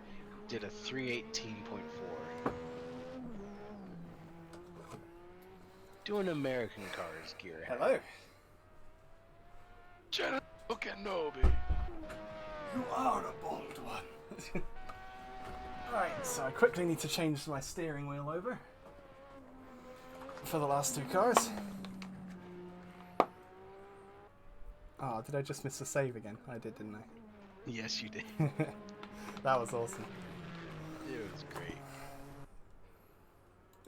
did a 318.4. Doing American cars, gear. Hello. General Kenobi. You are a bold one. Alright, so I quickly need to change my steering wheel over for the last two cars. Oh, did I just miss a save again? I did, didn't I? Yes, you did. That was awesome. It was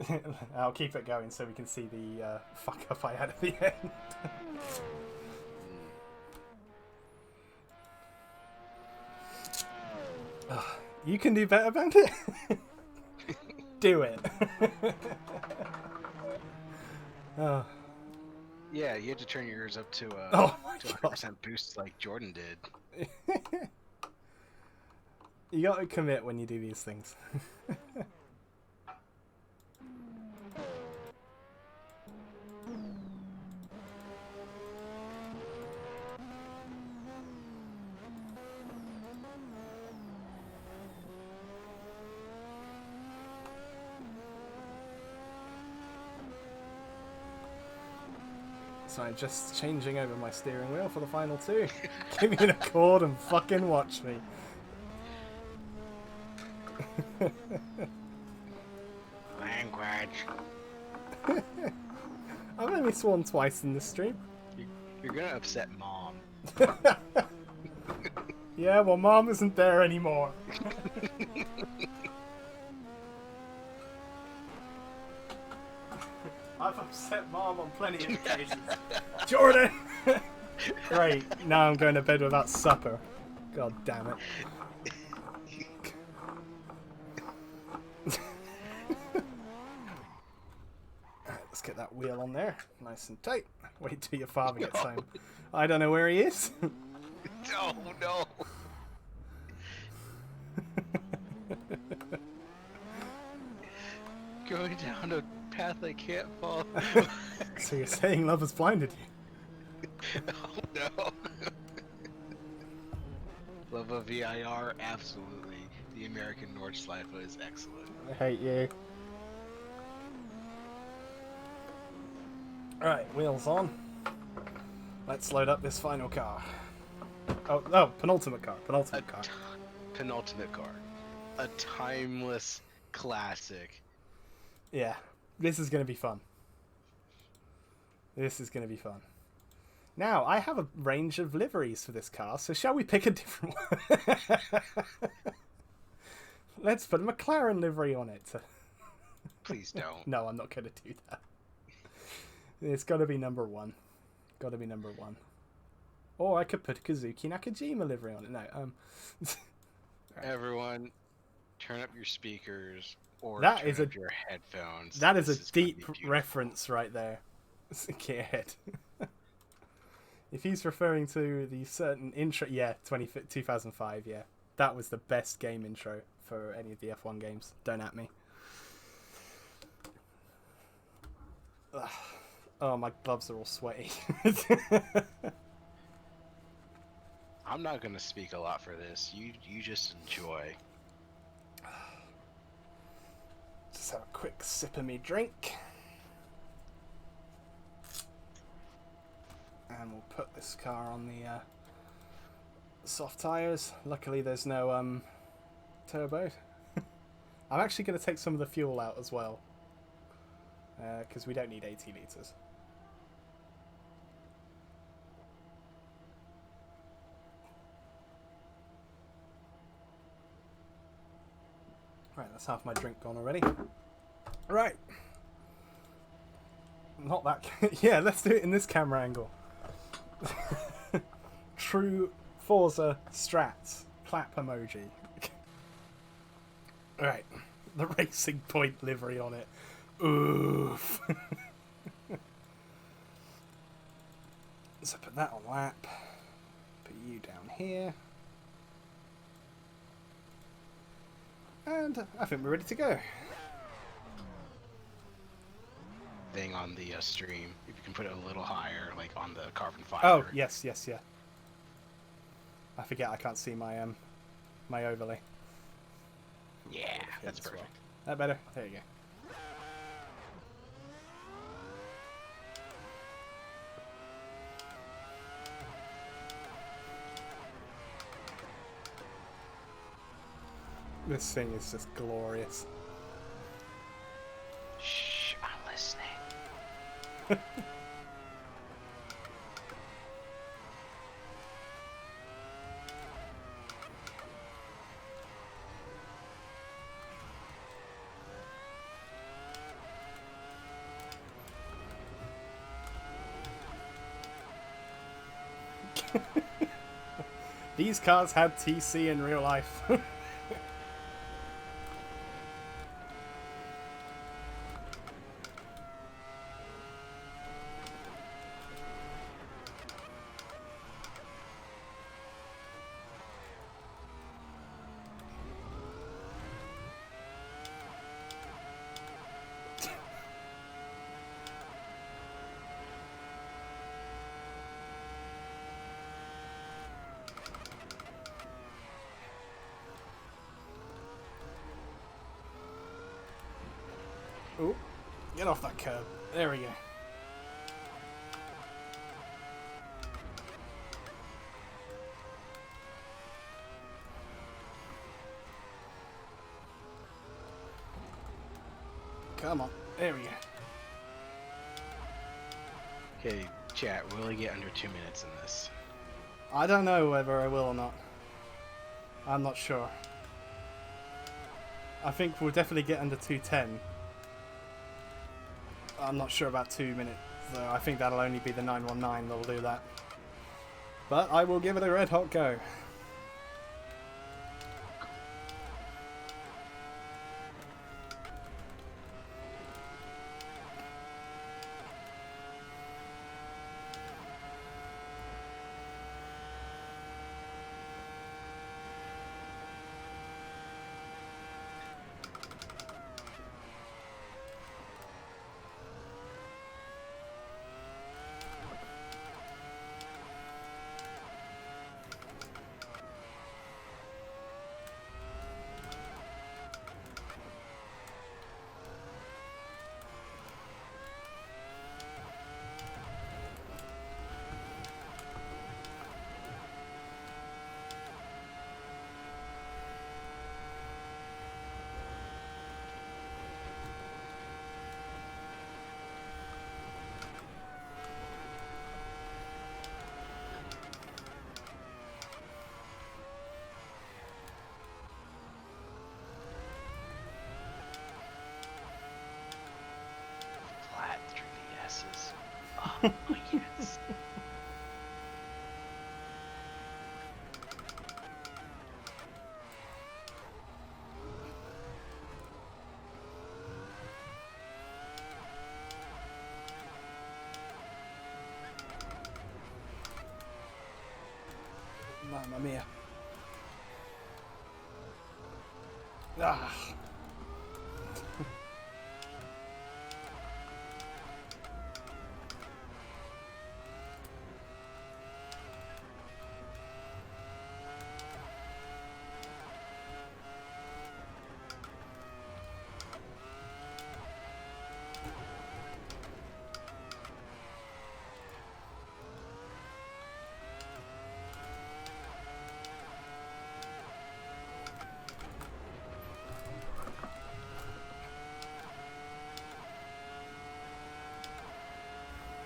great. I'll keep it going so we can see the fuck up I had at the end. You can do better, Bandit. Do it. Oh. Yeah, you had to turn yours up to Oh my 100% boost like Jordan did. You gotta commit when you do these things. So I'm just changing over my steering wheel for the final two. Give me an Accord and fucking watch me. Language. I've only sworn twice in this stream. You're gonna upset Mom. Yeah, well, Mom isn't there anymore. I've upset Mom on plenty of occasions. Jordan! Great, now I'm going to bed without supper. God damn it. Alright, let's get that wheel on there. Nice and tight. Wait till your father gets home. I don't know where he is. Oh no! Going down a path I can't follow. So you're saying love has blinded you? Oh no! Love of VIR, absolutely. The American Nordschleife is excellent. I hate you. Alright, wheels on. Let's load up this final car. Oh, penultimate car. Penultimate car. A timeless classic. Yeah, this is going to be fun. This is going to be fun. Now, I have a range of liveries for this car, so shall we pick a different one? Let's put a McLaren livery on it. Please don't. No, I'm not going to do that. It's got to be number one. Got to be number one. Or I could put a Kazuki Nakajima livery on it. No, Everyone, turn up your speakers or That turn is up your headphones. That is This a gonna deep be beautiful. reference right there. Gearhead. If he's referring to the certain intro, yeah, 2005, yeah. That was the best game intro for any of the F1 games. Don't at me. Ugh. Oh, my gloves are all sweaty. I'm not gonna speak a lot for this. You just enjoy. Just have a quick sip of me drink. And we'll put this car on the soft tyres. Luckily there's no turbo. I'm actually going to take some of the fuel out as well. Because we don't need 80 litres. Right, that's half my drink gone already. Right. Not that... yeah, let's do it in this camera angle. True Forza strats. Clap emoji. Right. The Racing Point livery on it. Oof. So put that on lap. Put you down here. And I think we're ready to go. Thing on the stream, if you can put it a little higher, like on the carbon fiber. Oh, yes, yeah. I forget I can't see my my overlay. Yeah, that's as well. perfect. That better? There you go. This thing is just glorious. Shh, I'm listening. These cars had TC in real life. Ooh, get off that curb. There we go. Come on. There we go. Okay, chat, will we get under 2 minutes in this? I don't know whether I will or not. I'm not sure. I think we'll definitely get under 2:10. I'm not sure about 2 minutes, though. I think that'll only be the 919 that'll do that. But I will give it a red hot go. Oh, yes. Mamma mia. Ah.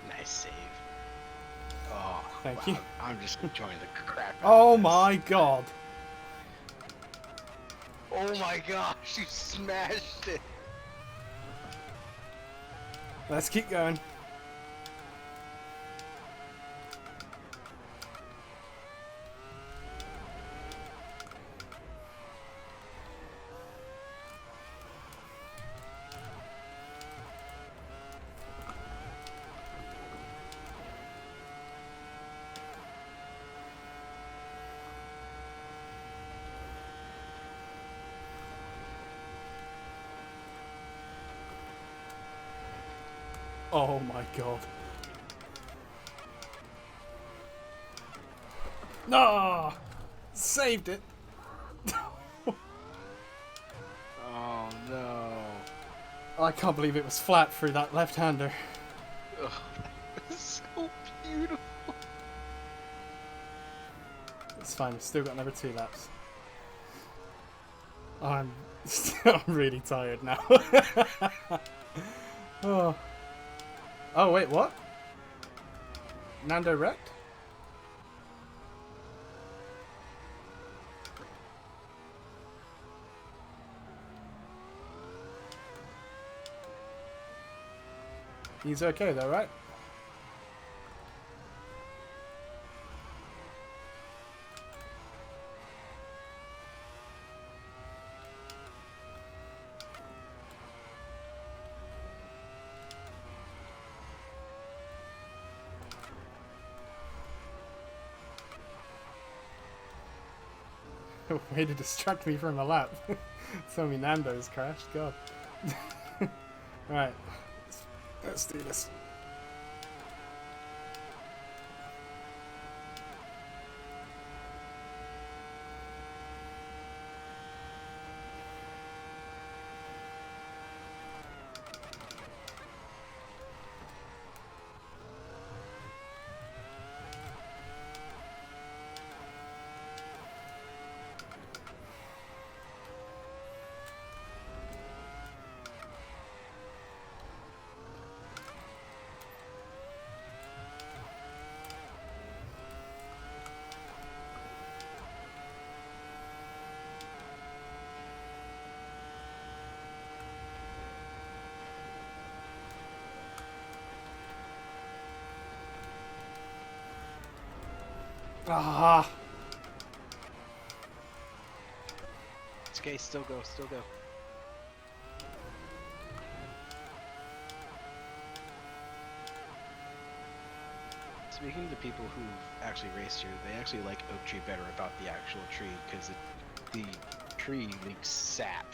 Nice save. Oh, Thank wow. you. I'm just enjoying the crap out Oh of this. my god. Oh my gosh, you smashed it. Let's keep going. Oh my god. No! Saved it. Oh no. I can't believe it was flat through that left-hander. Oh, that was so beautiful. It's fine, we've still got another 2 laps. I'm really tired now. Oh. Oh wait, what? Nando wrecked? He's okay though, right? Way to distract me from the lap. Tell me Nando's crashed. God. Right. Let's do this. Ah. It's okay, still go, still go. Speaking to people who've actually raced here, they actually like oak tree better about the actual tree because the tree leaks sap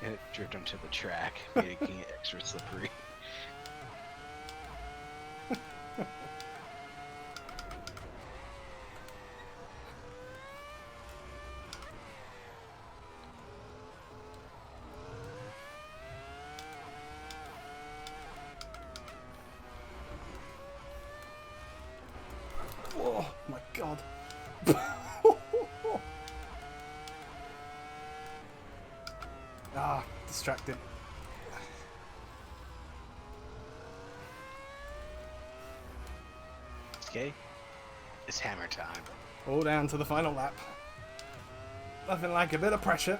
and it dripped onto the track, making it extra slippery. Oh my god. Ah, distracted. Okay, it's hammer time. All down to the final lap. Nothing like a bit of pressure.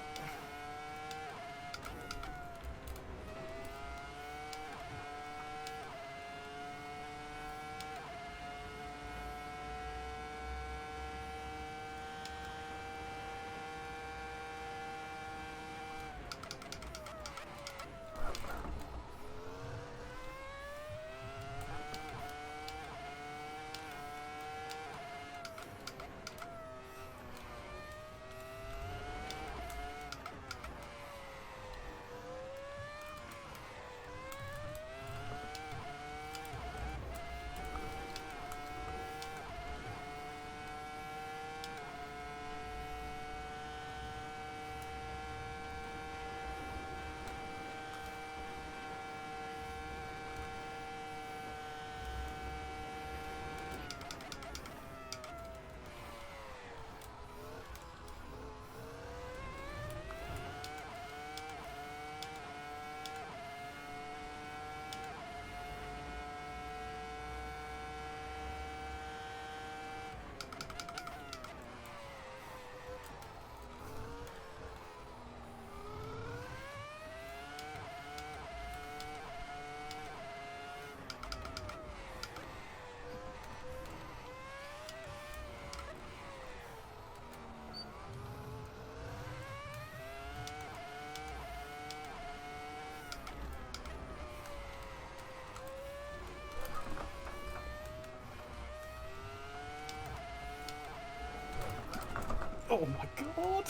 Oh my god!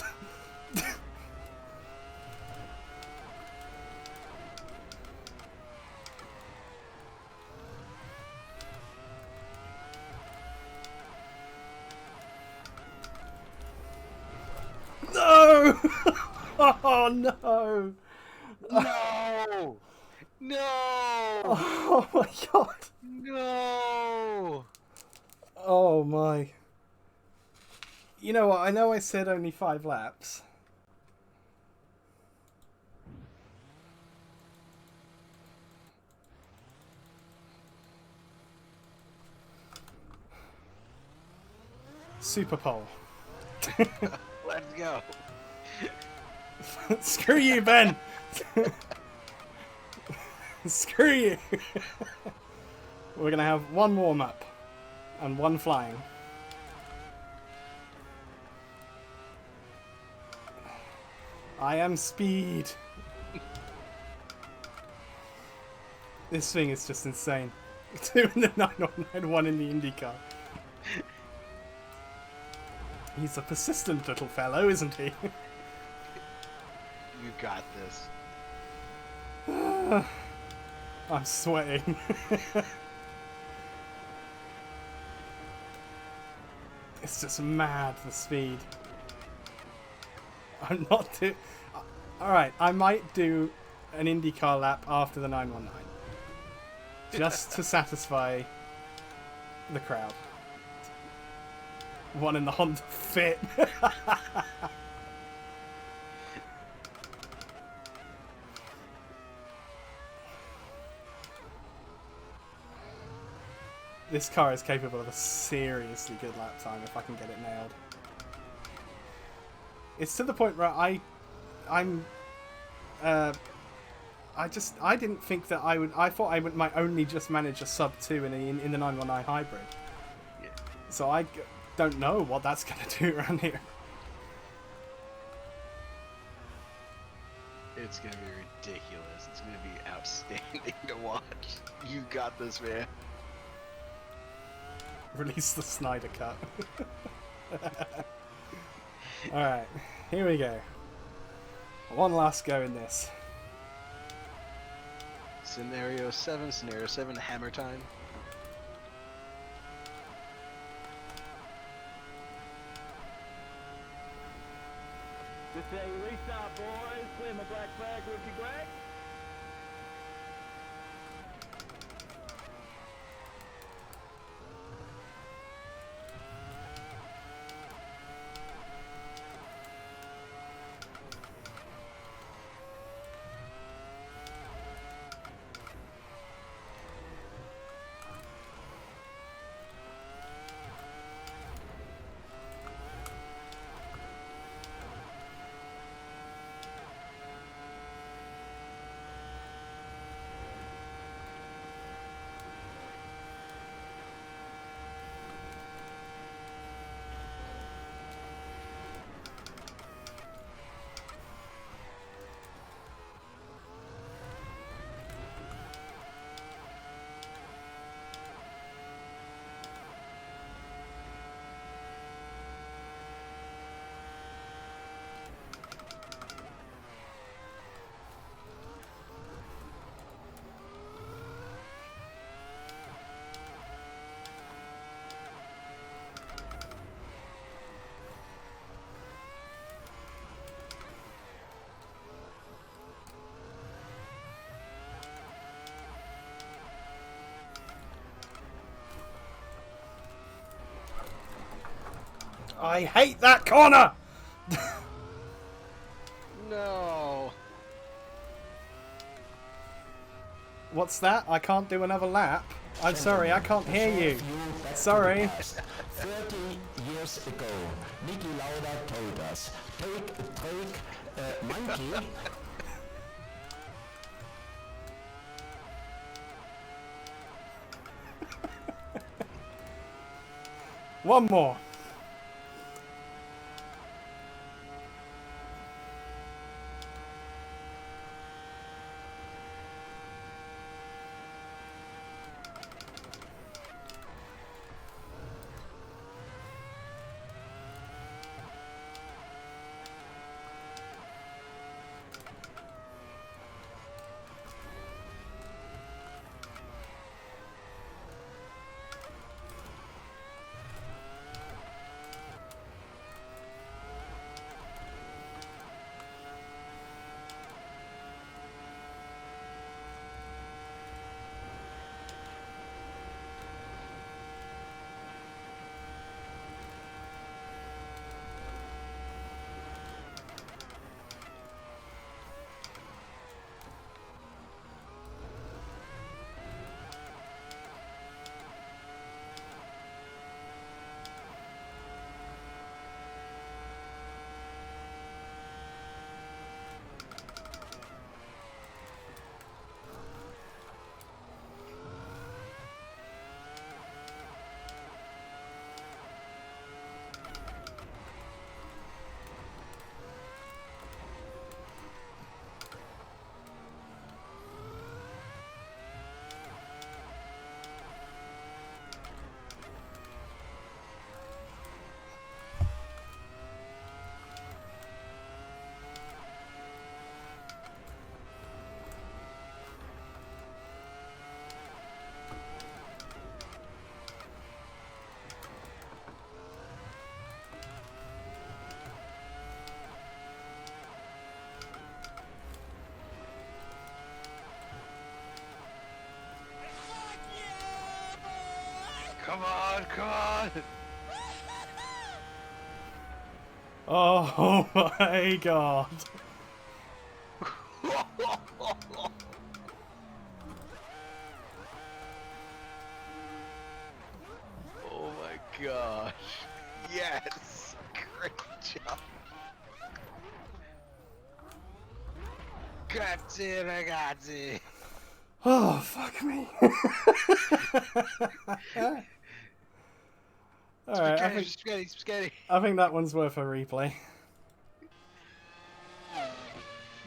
No! Oh no! No! No! Oh my god! No! Oh my. You know what? I know I said only 5 laps. Super pole. Let's go. Screw you, Ben! Screw you! We're gonna have one warm up and one flying. I am speed. This thing is just insane. 2 in the 919, 1 in the IndyCar. He's a persistent little fellow, isn't he? You got this. I'm sweating. It's just mad, the speed. I'm not too... Alright, I might do an IndyCar lap after the 919. Just to satisfy the crowd. One in the Honda Fit. This car is capable of a seriously good lap time if I can get it nailed. It's to the point where I didn't think that I would. I thought I might only just manage a sub 2 in the 919 hybrid. Yeah. So I don't know what that's gonna do around here. It's gonna be ridiculous. It's gonna be outstanding to watch. You got this, man. Release the Snyder cut. Alright, here we go. One last go in this. Scenario 7, hammer time. This is a restart, boys. Claim a black flag would be great. I hate that corner! No. What's that? I can't do another lap? I'm sorry, I can't hear you. Sorry. 30 years ago, Niki Lauda told us, take monkey. One more. Come on, come on! Oh my god. Oh my gosh. Yes! Great job. Grazie ragazzi. Oh, fuck me. Alright, Spaghetti. I think that one's worth a replay.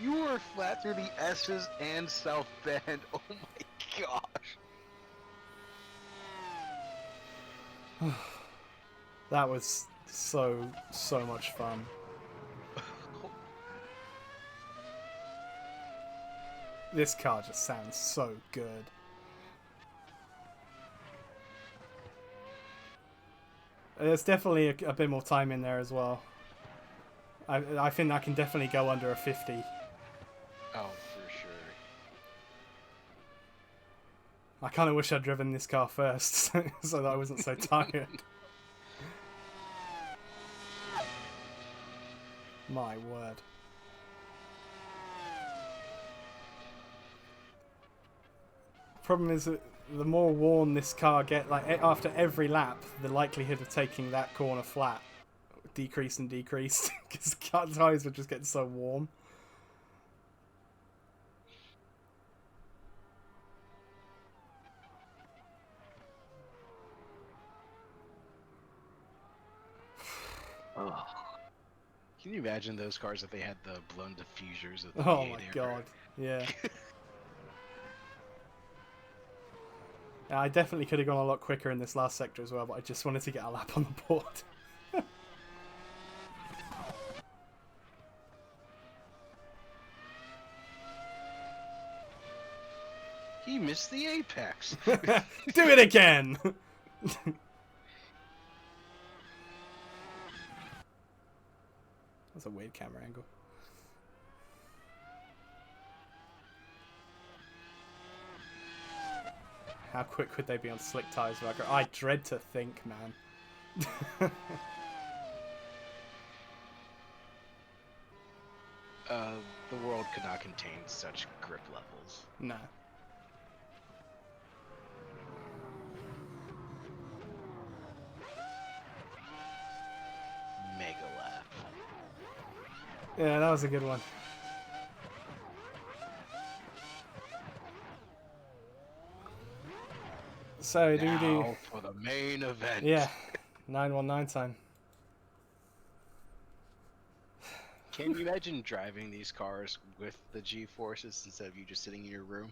You were flat through the S's and South Bend. Oh my gosh. That was so much fun. This car just sounds so good. There's definitely a bit more time in there as well. I think that can definitely go under a 50. Oh, for sure. I kind of wish I'd driven this car first, so that I wasn't so tired. My word. Problem is that the more worn this car gets, like after every lap, the likelihood of taking that corner flat decreased and decreased because the car tires were just getting so warm. Oh. Can you imagine those cars if they had the blown diffusers of the Oh V8 my air god, yeah. Yeah, I definitely could have gone a lot quicker in this last sector as well, but I just wanted to get a lap on the board. He missed the apex. Do it again! That's a weird camera angle. How quick would they be on slick tyres? I dread to think, man. The world could not contain such grip levels. No. Mega lap. Yeah, that was a good one. So, do we do... Now for the main event. Yeah, 919 time. Can you imagine driving these cars with the G-forces instead of you just sitting in your room?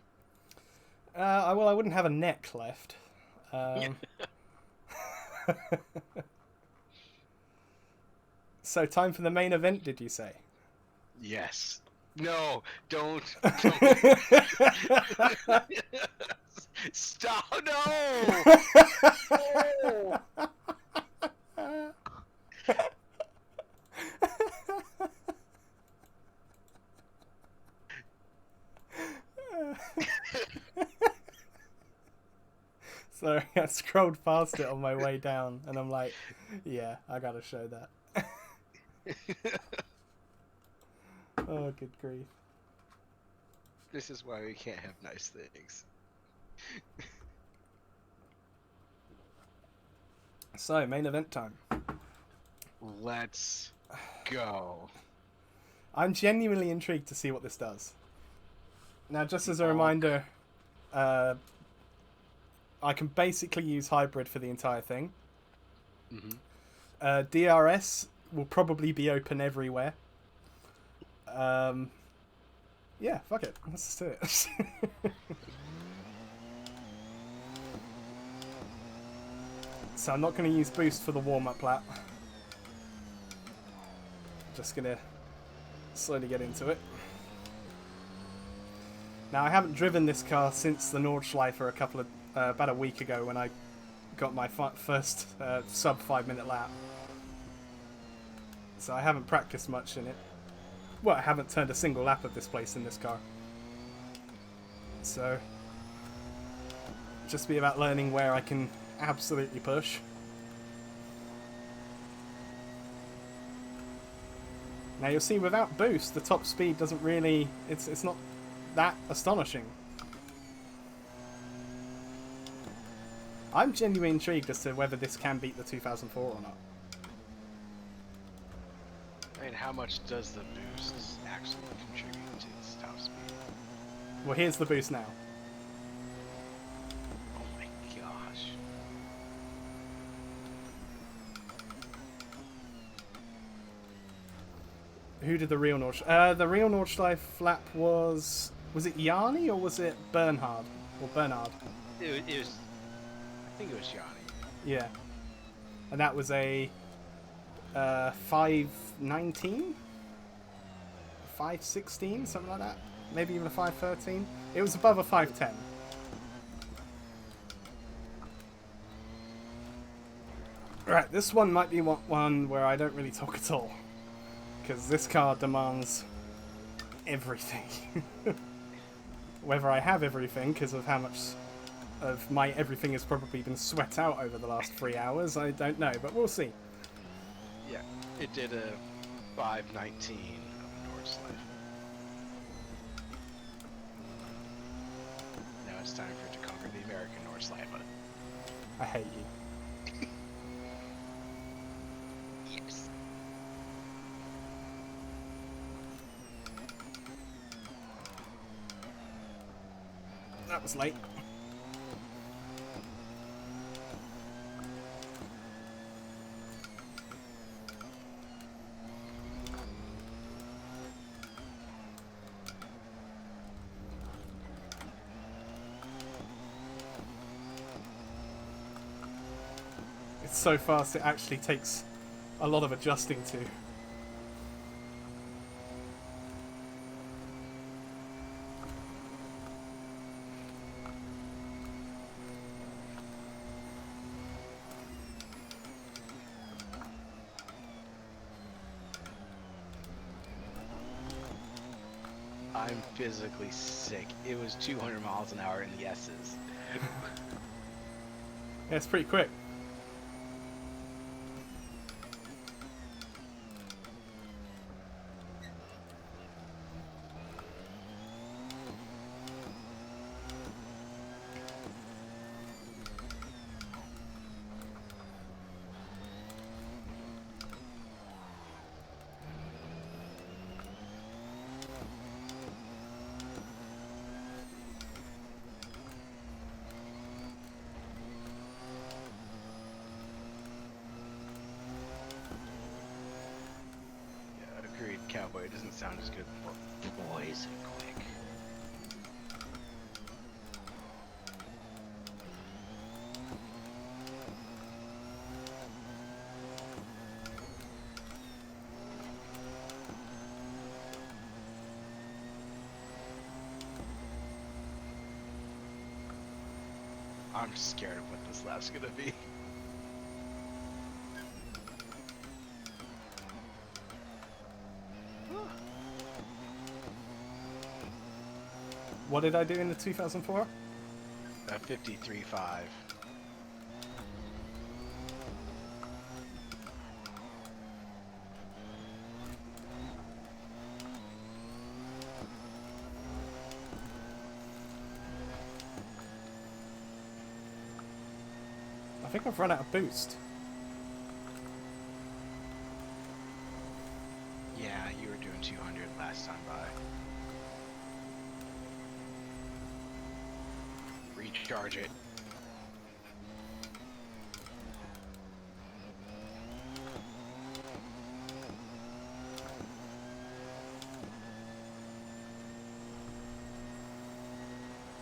Well, I wouldn't have a neck left. So, time for the main event, did you say? Yes. No, don't. Stop! No! No! Sorry, I scrolled past it on my way down, and I'm like, yeah, I gotta show that. Oh, good grief. This is why we can't have nice things. So, main event time. Let's go. I'm genuinely intrigued to see what this does. Now, just as a reminder, I can basically use hybrid for the entire thing. Mm-hmm. DRS will probably be open everywhere. Yeah, fuck it. Let's just do it. So I'm not going to use boost for the warm-up lap. Just going to slowly get into it. Now, I haven't driven this car since the Nordschleifer about a week ago when I got my first sub 5-minute lap. So I haven't practiced much in it. Well, I haven't turned a single lap of this place in this car. So, just be about learning where I can absolutely push. Now you'll see without boost, the top speed doesn't really... It's not that astonishing. I'm genuinely intrigued as to whether this can beat the 2004 or not. I mean, how much does the boost actually contribute to its top speed? Well, here's the boost now. Oh my gosh. Who did the real Nordschleife? The real Nordschleife lap was it Yanni or was it Bernhard? Or Bernard? It was, I think it was Yanni. Yeah. And that was a 519? 516, something like that. Maybe even a 513. It was above a 510. Right, this one might be one where I don't really talk at all. Because this car demands everything. Whether I have everything, because of how much of my everything has probably been sweat out over the last 3 hours, I don't know, but we'll see. Yeah, it did a 519 of Nordschleife. Now it's time for it to conquer the American Nordschleife. I hate you. Yes. That was late. It's so fast it actually takes a lot of adjusting to. I'm physically sick. It was 200 miles an hour in the S's. Yeah, it's pretty quick. Agreed, Cowboy. It doesn't sound as good for boys and quick. I'm scared of what this lap's gonna be. What did I do in the 2004? 53.5. I think I've run out of boost. Yeah, you were doing 200 last time by. Recharge it.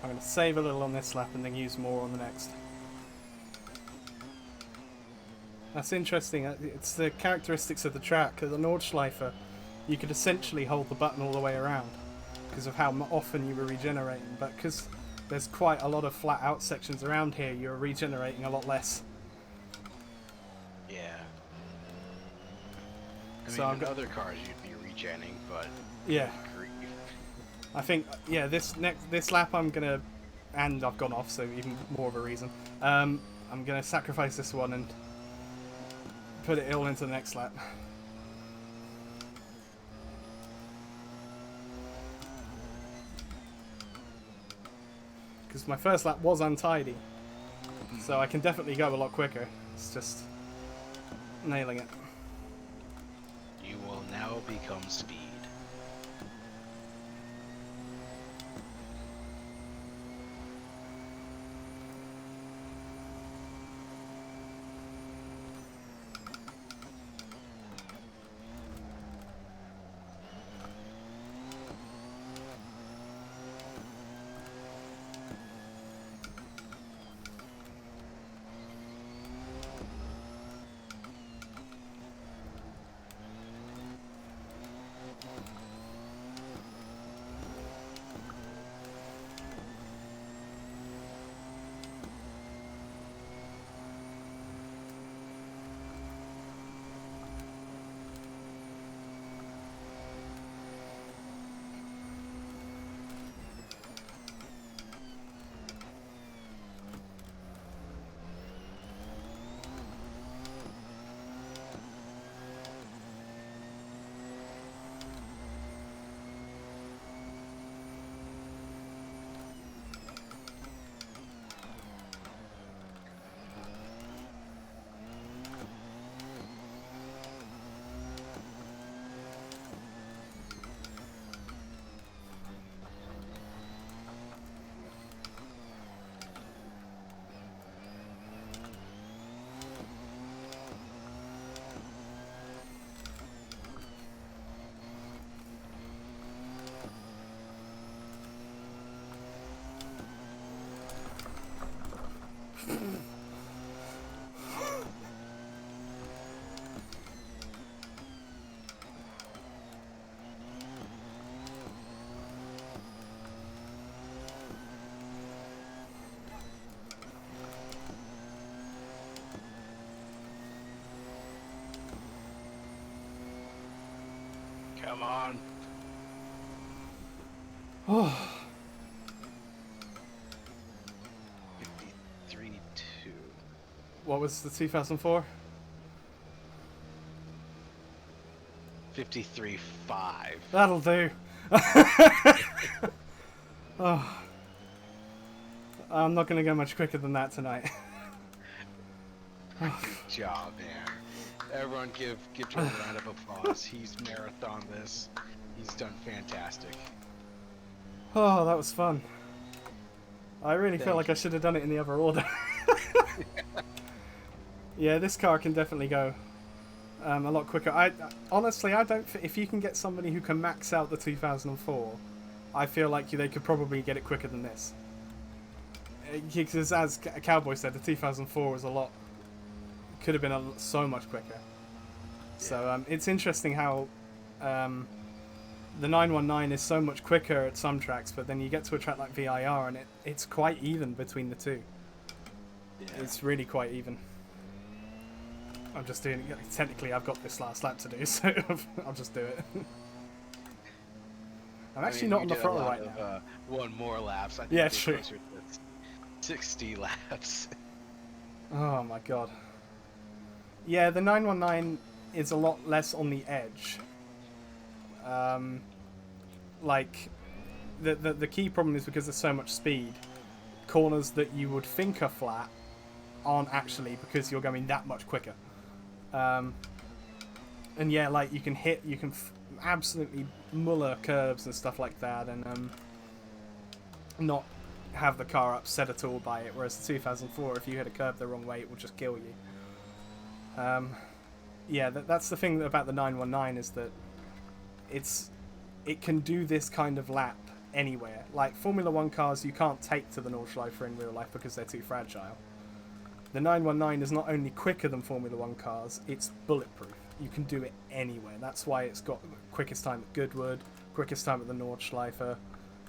I'm going to save a little on this lap and then use more on the next. That's interesting. It's the characteristics of the track. At the Nordschleife, you could essentially hold the button all the way around because of how often you were regenerating. But because there's quite a lot of flat out sections around here, you're regenerating a lot less. Yeah. I So mean, in other cars you'd be regenning, but yeah, grief. I think this lap I'm gonna, and I've gone off, so even more of a reason. I'm going to sacrifice this one and put it all into the next lap. Because my first lap was untidy, so I can definitely go a lot quicker. It's just nailing it. You will now become speed. Come on. Oh. 53-2. What was the 2004? 53-5. That'll do. Oh. I'm not going to go much quicker than that tonight. Good job, man. Everyone give Joe a round of applause. He's marathon this. He's done fantastic. Oh, that was fun. I really feel Thank like I should have done it in the other order. Yeah, this car can definitely go a lot quicker. Honestly, I don't. If you can get somebody who can max out the 2004, I feel like they could probably get it quicker than this. Because as Cowboy said, the 2004 was a lot. Could have been so much quicker. Yeah. So it's interesting how the 919 is so much quicker at some tracks, but then you get to a track like VIR and it's quite even between the two. Yeah. It's really quite even. I'm just doing it. Technically, I've got this last lap to do, so I'll just do it. I'm actually not on the throttle right now. One more laps. I think yeah, true. 60 laps. Oh my god. Yeah, the 919 is a lot less on the edge. Like, the key problem is because there's so much speed. Corners that you would think are flat aren't actually, because you're going that much quicker. And yeah, like you can absolutely muller curves and stuff like that, and not have the car upset at all by it. Whereas the 2004, if you hit a curve the wrong way, it will just kill you. Yeah, that's the thing about the 919 is that it can do this kind of lap anywhere. Like Formula 1 cars, you can't take to the Nordschleife in real life because they're too fragile. The 919 is not only quicker than Formula 1 cars, it's bulletproof. You can do it anywhere. That's why it's got the quickest time at Goodwood, quickest time at the Nordschleife,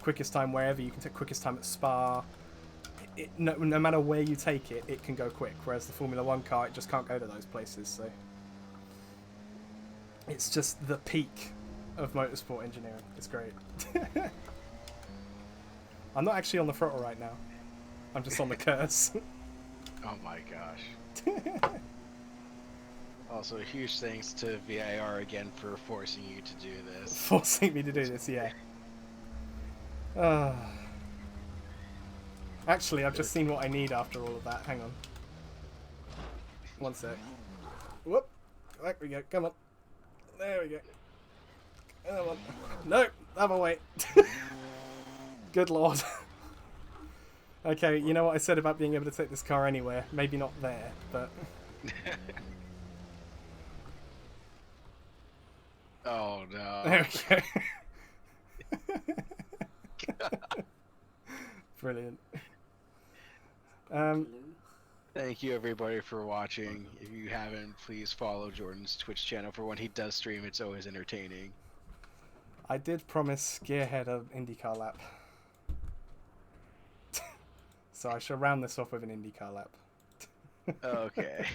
quickest time wherever. You can take quickest time at Spa. No matter where you take it, it can go quick. Whereas the Formula 1 car, it just can't go to those places. So it's just the peak of motorsport engineering. It's great. I'm not actually on the throttle right now. I'm just on the curves. Oh my gosh. Also, huge thanks to VIR again for forcing you to do this. Forcing me to do this, yeah. Actually, I've just seen what I need after all of that. Hang on. One sec. Whoop. There we go. Come on. There we go. Come on. No, other way. Good lord. Okay, you know what I said about being able to take this car anywhere? Maybe not there, but... Oh no. There we go. Brilliant. Thank you everybody for watching. If you haven't, please follow Jordan's Twitch channel for when he does stream. It's always entertaining. I did promise Gearhead an IndyCar lap. So I shall round this off with an IndyCar lap. Okay.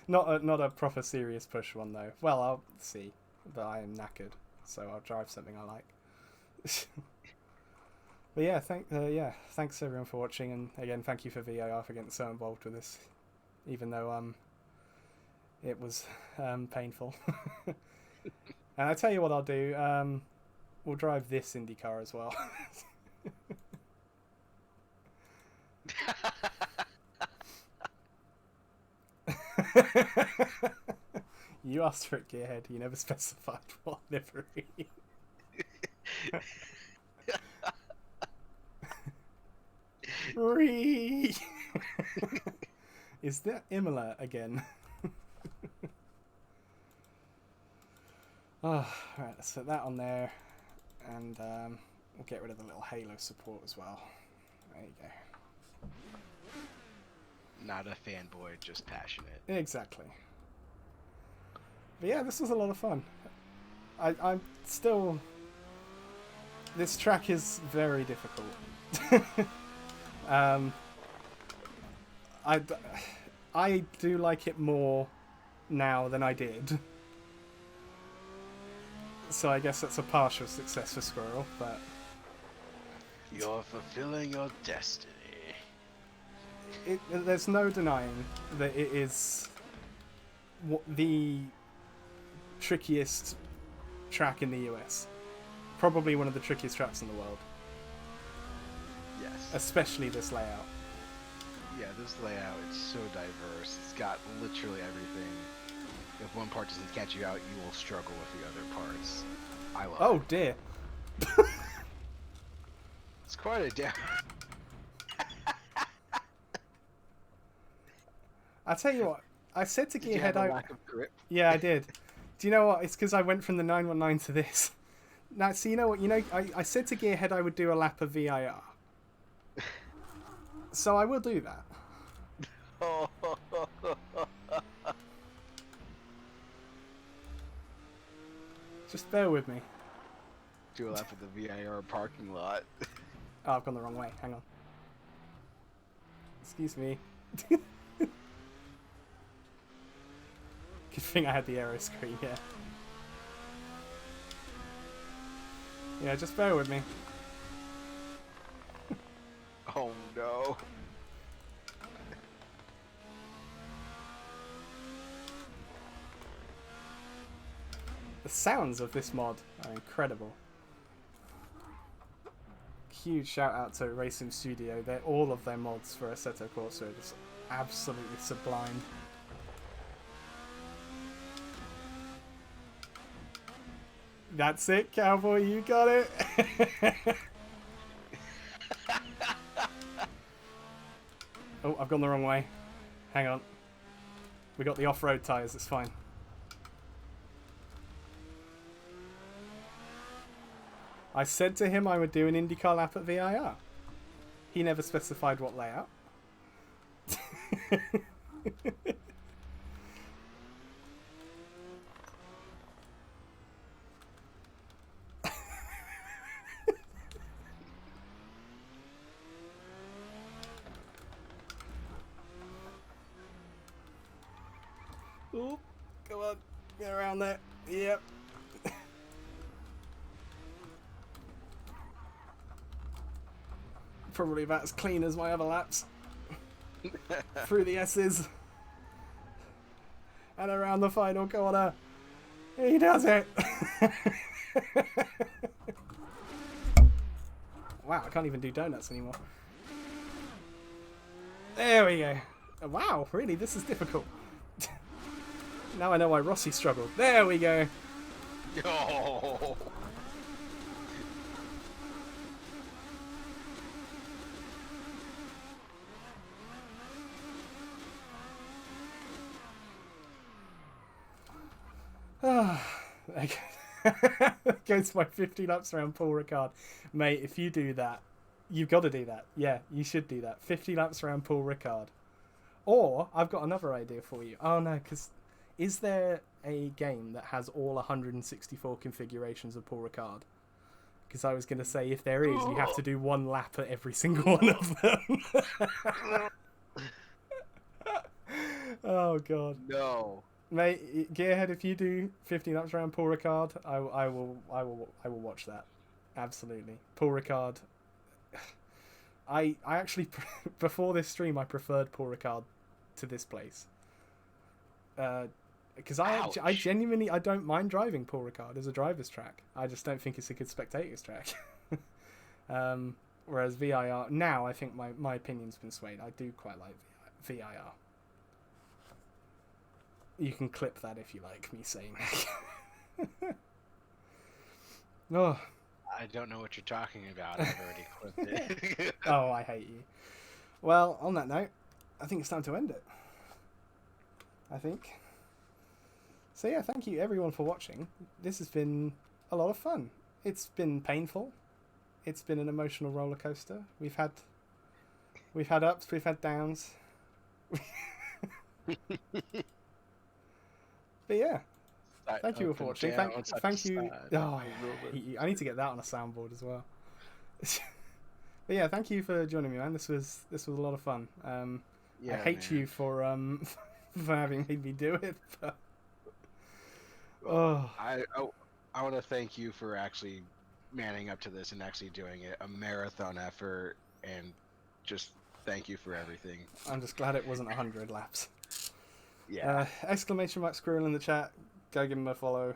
Not a proper serious push one though. Well, I'll see. But I am knackered, so I'll drive something I like. But yeah, thanks everyone for watching, and again, thank you for VIR for getting so involved with this, even though it was painful. And I tell you what I'll do, we'll drive this IndyCar as well. You asked for it, Gearhead. You never specified what livery. Ree. Is that Imola again? Oh, right, let's put that on there, and we'll get rid of the little halo support as well. There you go. Not a fanboy, just passionate. Exactly. But yeah, this was a lot of fun. I'm still... This track is very difficult. I do like it more now than I did. So I guess that's a partial success for Squirrel, but... You're fulfilling your destiny. There's no denying that it is the trickiest track in the US. Probably one of the trickiest tracks in the world. Yes. Especially this layout. Yeah, this layout is so diverse. It's got literally everything. If one part doesn't catch you out, you will struggle with the other parts. I love it. Oh dear. It's quite a down. I tell you what, I said to Did you have Gearhead, a lack of grip? yeah, I did. Do you know what? It's because I went from the 919 to this. Now, so you know what? I said to Gearhead I would do a lap of VIR. So I will do that. Just bear with me. Do a lap of the VIR parking lot. Oh, I've gone the wrong way. Hang on. Excuse me. Good thing I had the aero screen, yeah. Yeah, just bear with me. Oh no. The sounds of this mod are incredible. Huge shout out to Racing Studio. All of their mods for Assetto Corsa are just absolutely sublime. That's it, cowboy, you got it. Oh, I've gone the wrong way. Hang on. We got the off-road tyres, it's fine. I said to him I would do an IndyCar lap at VIR. He never specified what layout. Ooh, come on, get around there. Yep. Probably about as clean as my other laps. through the S's and around the final corner. He does it. Wow, I can't even do donuts anymore. There we go. Wow, really, this is difficult. Now I know why Rossi struggled. There we go. Oh. Goes my 50 laps around Paul Ricard. Mate, if you do that, you've got to do that. Yeah, you should do that. 50 laps around Paul Ricard. Or, I've got another idea for you. Oh no, because is there a game that has all 164 configurations of Paul Ricard? Because I was going to say, if there is, you have to do one lap at every single one of them. Oh god. No. Mate, Gearhead, if you do 50 laps around Paul Ricard, I will watch that. Absolutely. Paul Ricard. I actually before this stream I preferred Paul Ricard to this place. Because I genuinely I don't mind driving Paul Ricard as a driver's track. I just don't think it's a good spectators track. Whereas VIR now, I think my opinion's been swayed. I do quite like VIR. You can clip that if you like me saying that. Oh. I don't know what you're talking about. I've already clipped it. Oh, I hate you. Well, on that note, I think it's time to end it. I think. So yeah, thank you everyone for watching. This has been a lot of fun. It's been painful. It's been an emotional roller coaster. We've had ups, we've had downs. But yeah, thank you for watching. Thank you. Oh, I need to get that on a soundboard as well. But yeah, thank you for joining me, man. This was a lot of fun. Yeah, I hate you for having made me do it. But... Oh, I want to thank you for actually manning up to this and actually doing it, a marathon effort, and just thank you for everything. I'm just glad it wasn't 100 laps. Yeah. ! Squirrel in the chat. Go give him a follow.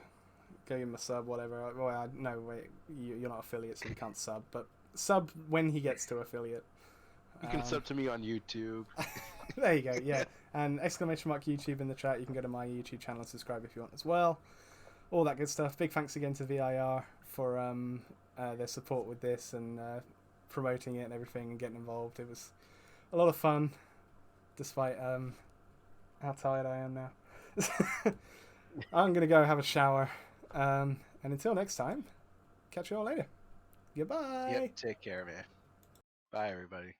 Go give him a sub, whatever. Well, no, wait. You're not affiliate, so you can't sub. But sub when he gets to affiliate. You can sub to me on YouTube. There you go, yeah. And ! YouTube in the chat. You can go to my YouTube channel and subscribe if you want as well. All that good stuff. Big thanks again to VIR for their support with this and promoting it and everything and getting involved. It was a lot of fun, despite how tired I am now. I'm going to go have a shower. And until next time, catch you all later. Goodbye. Yep, take care, man. Bye, everybody.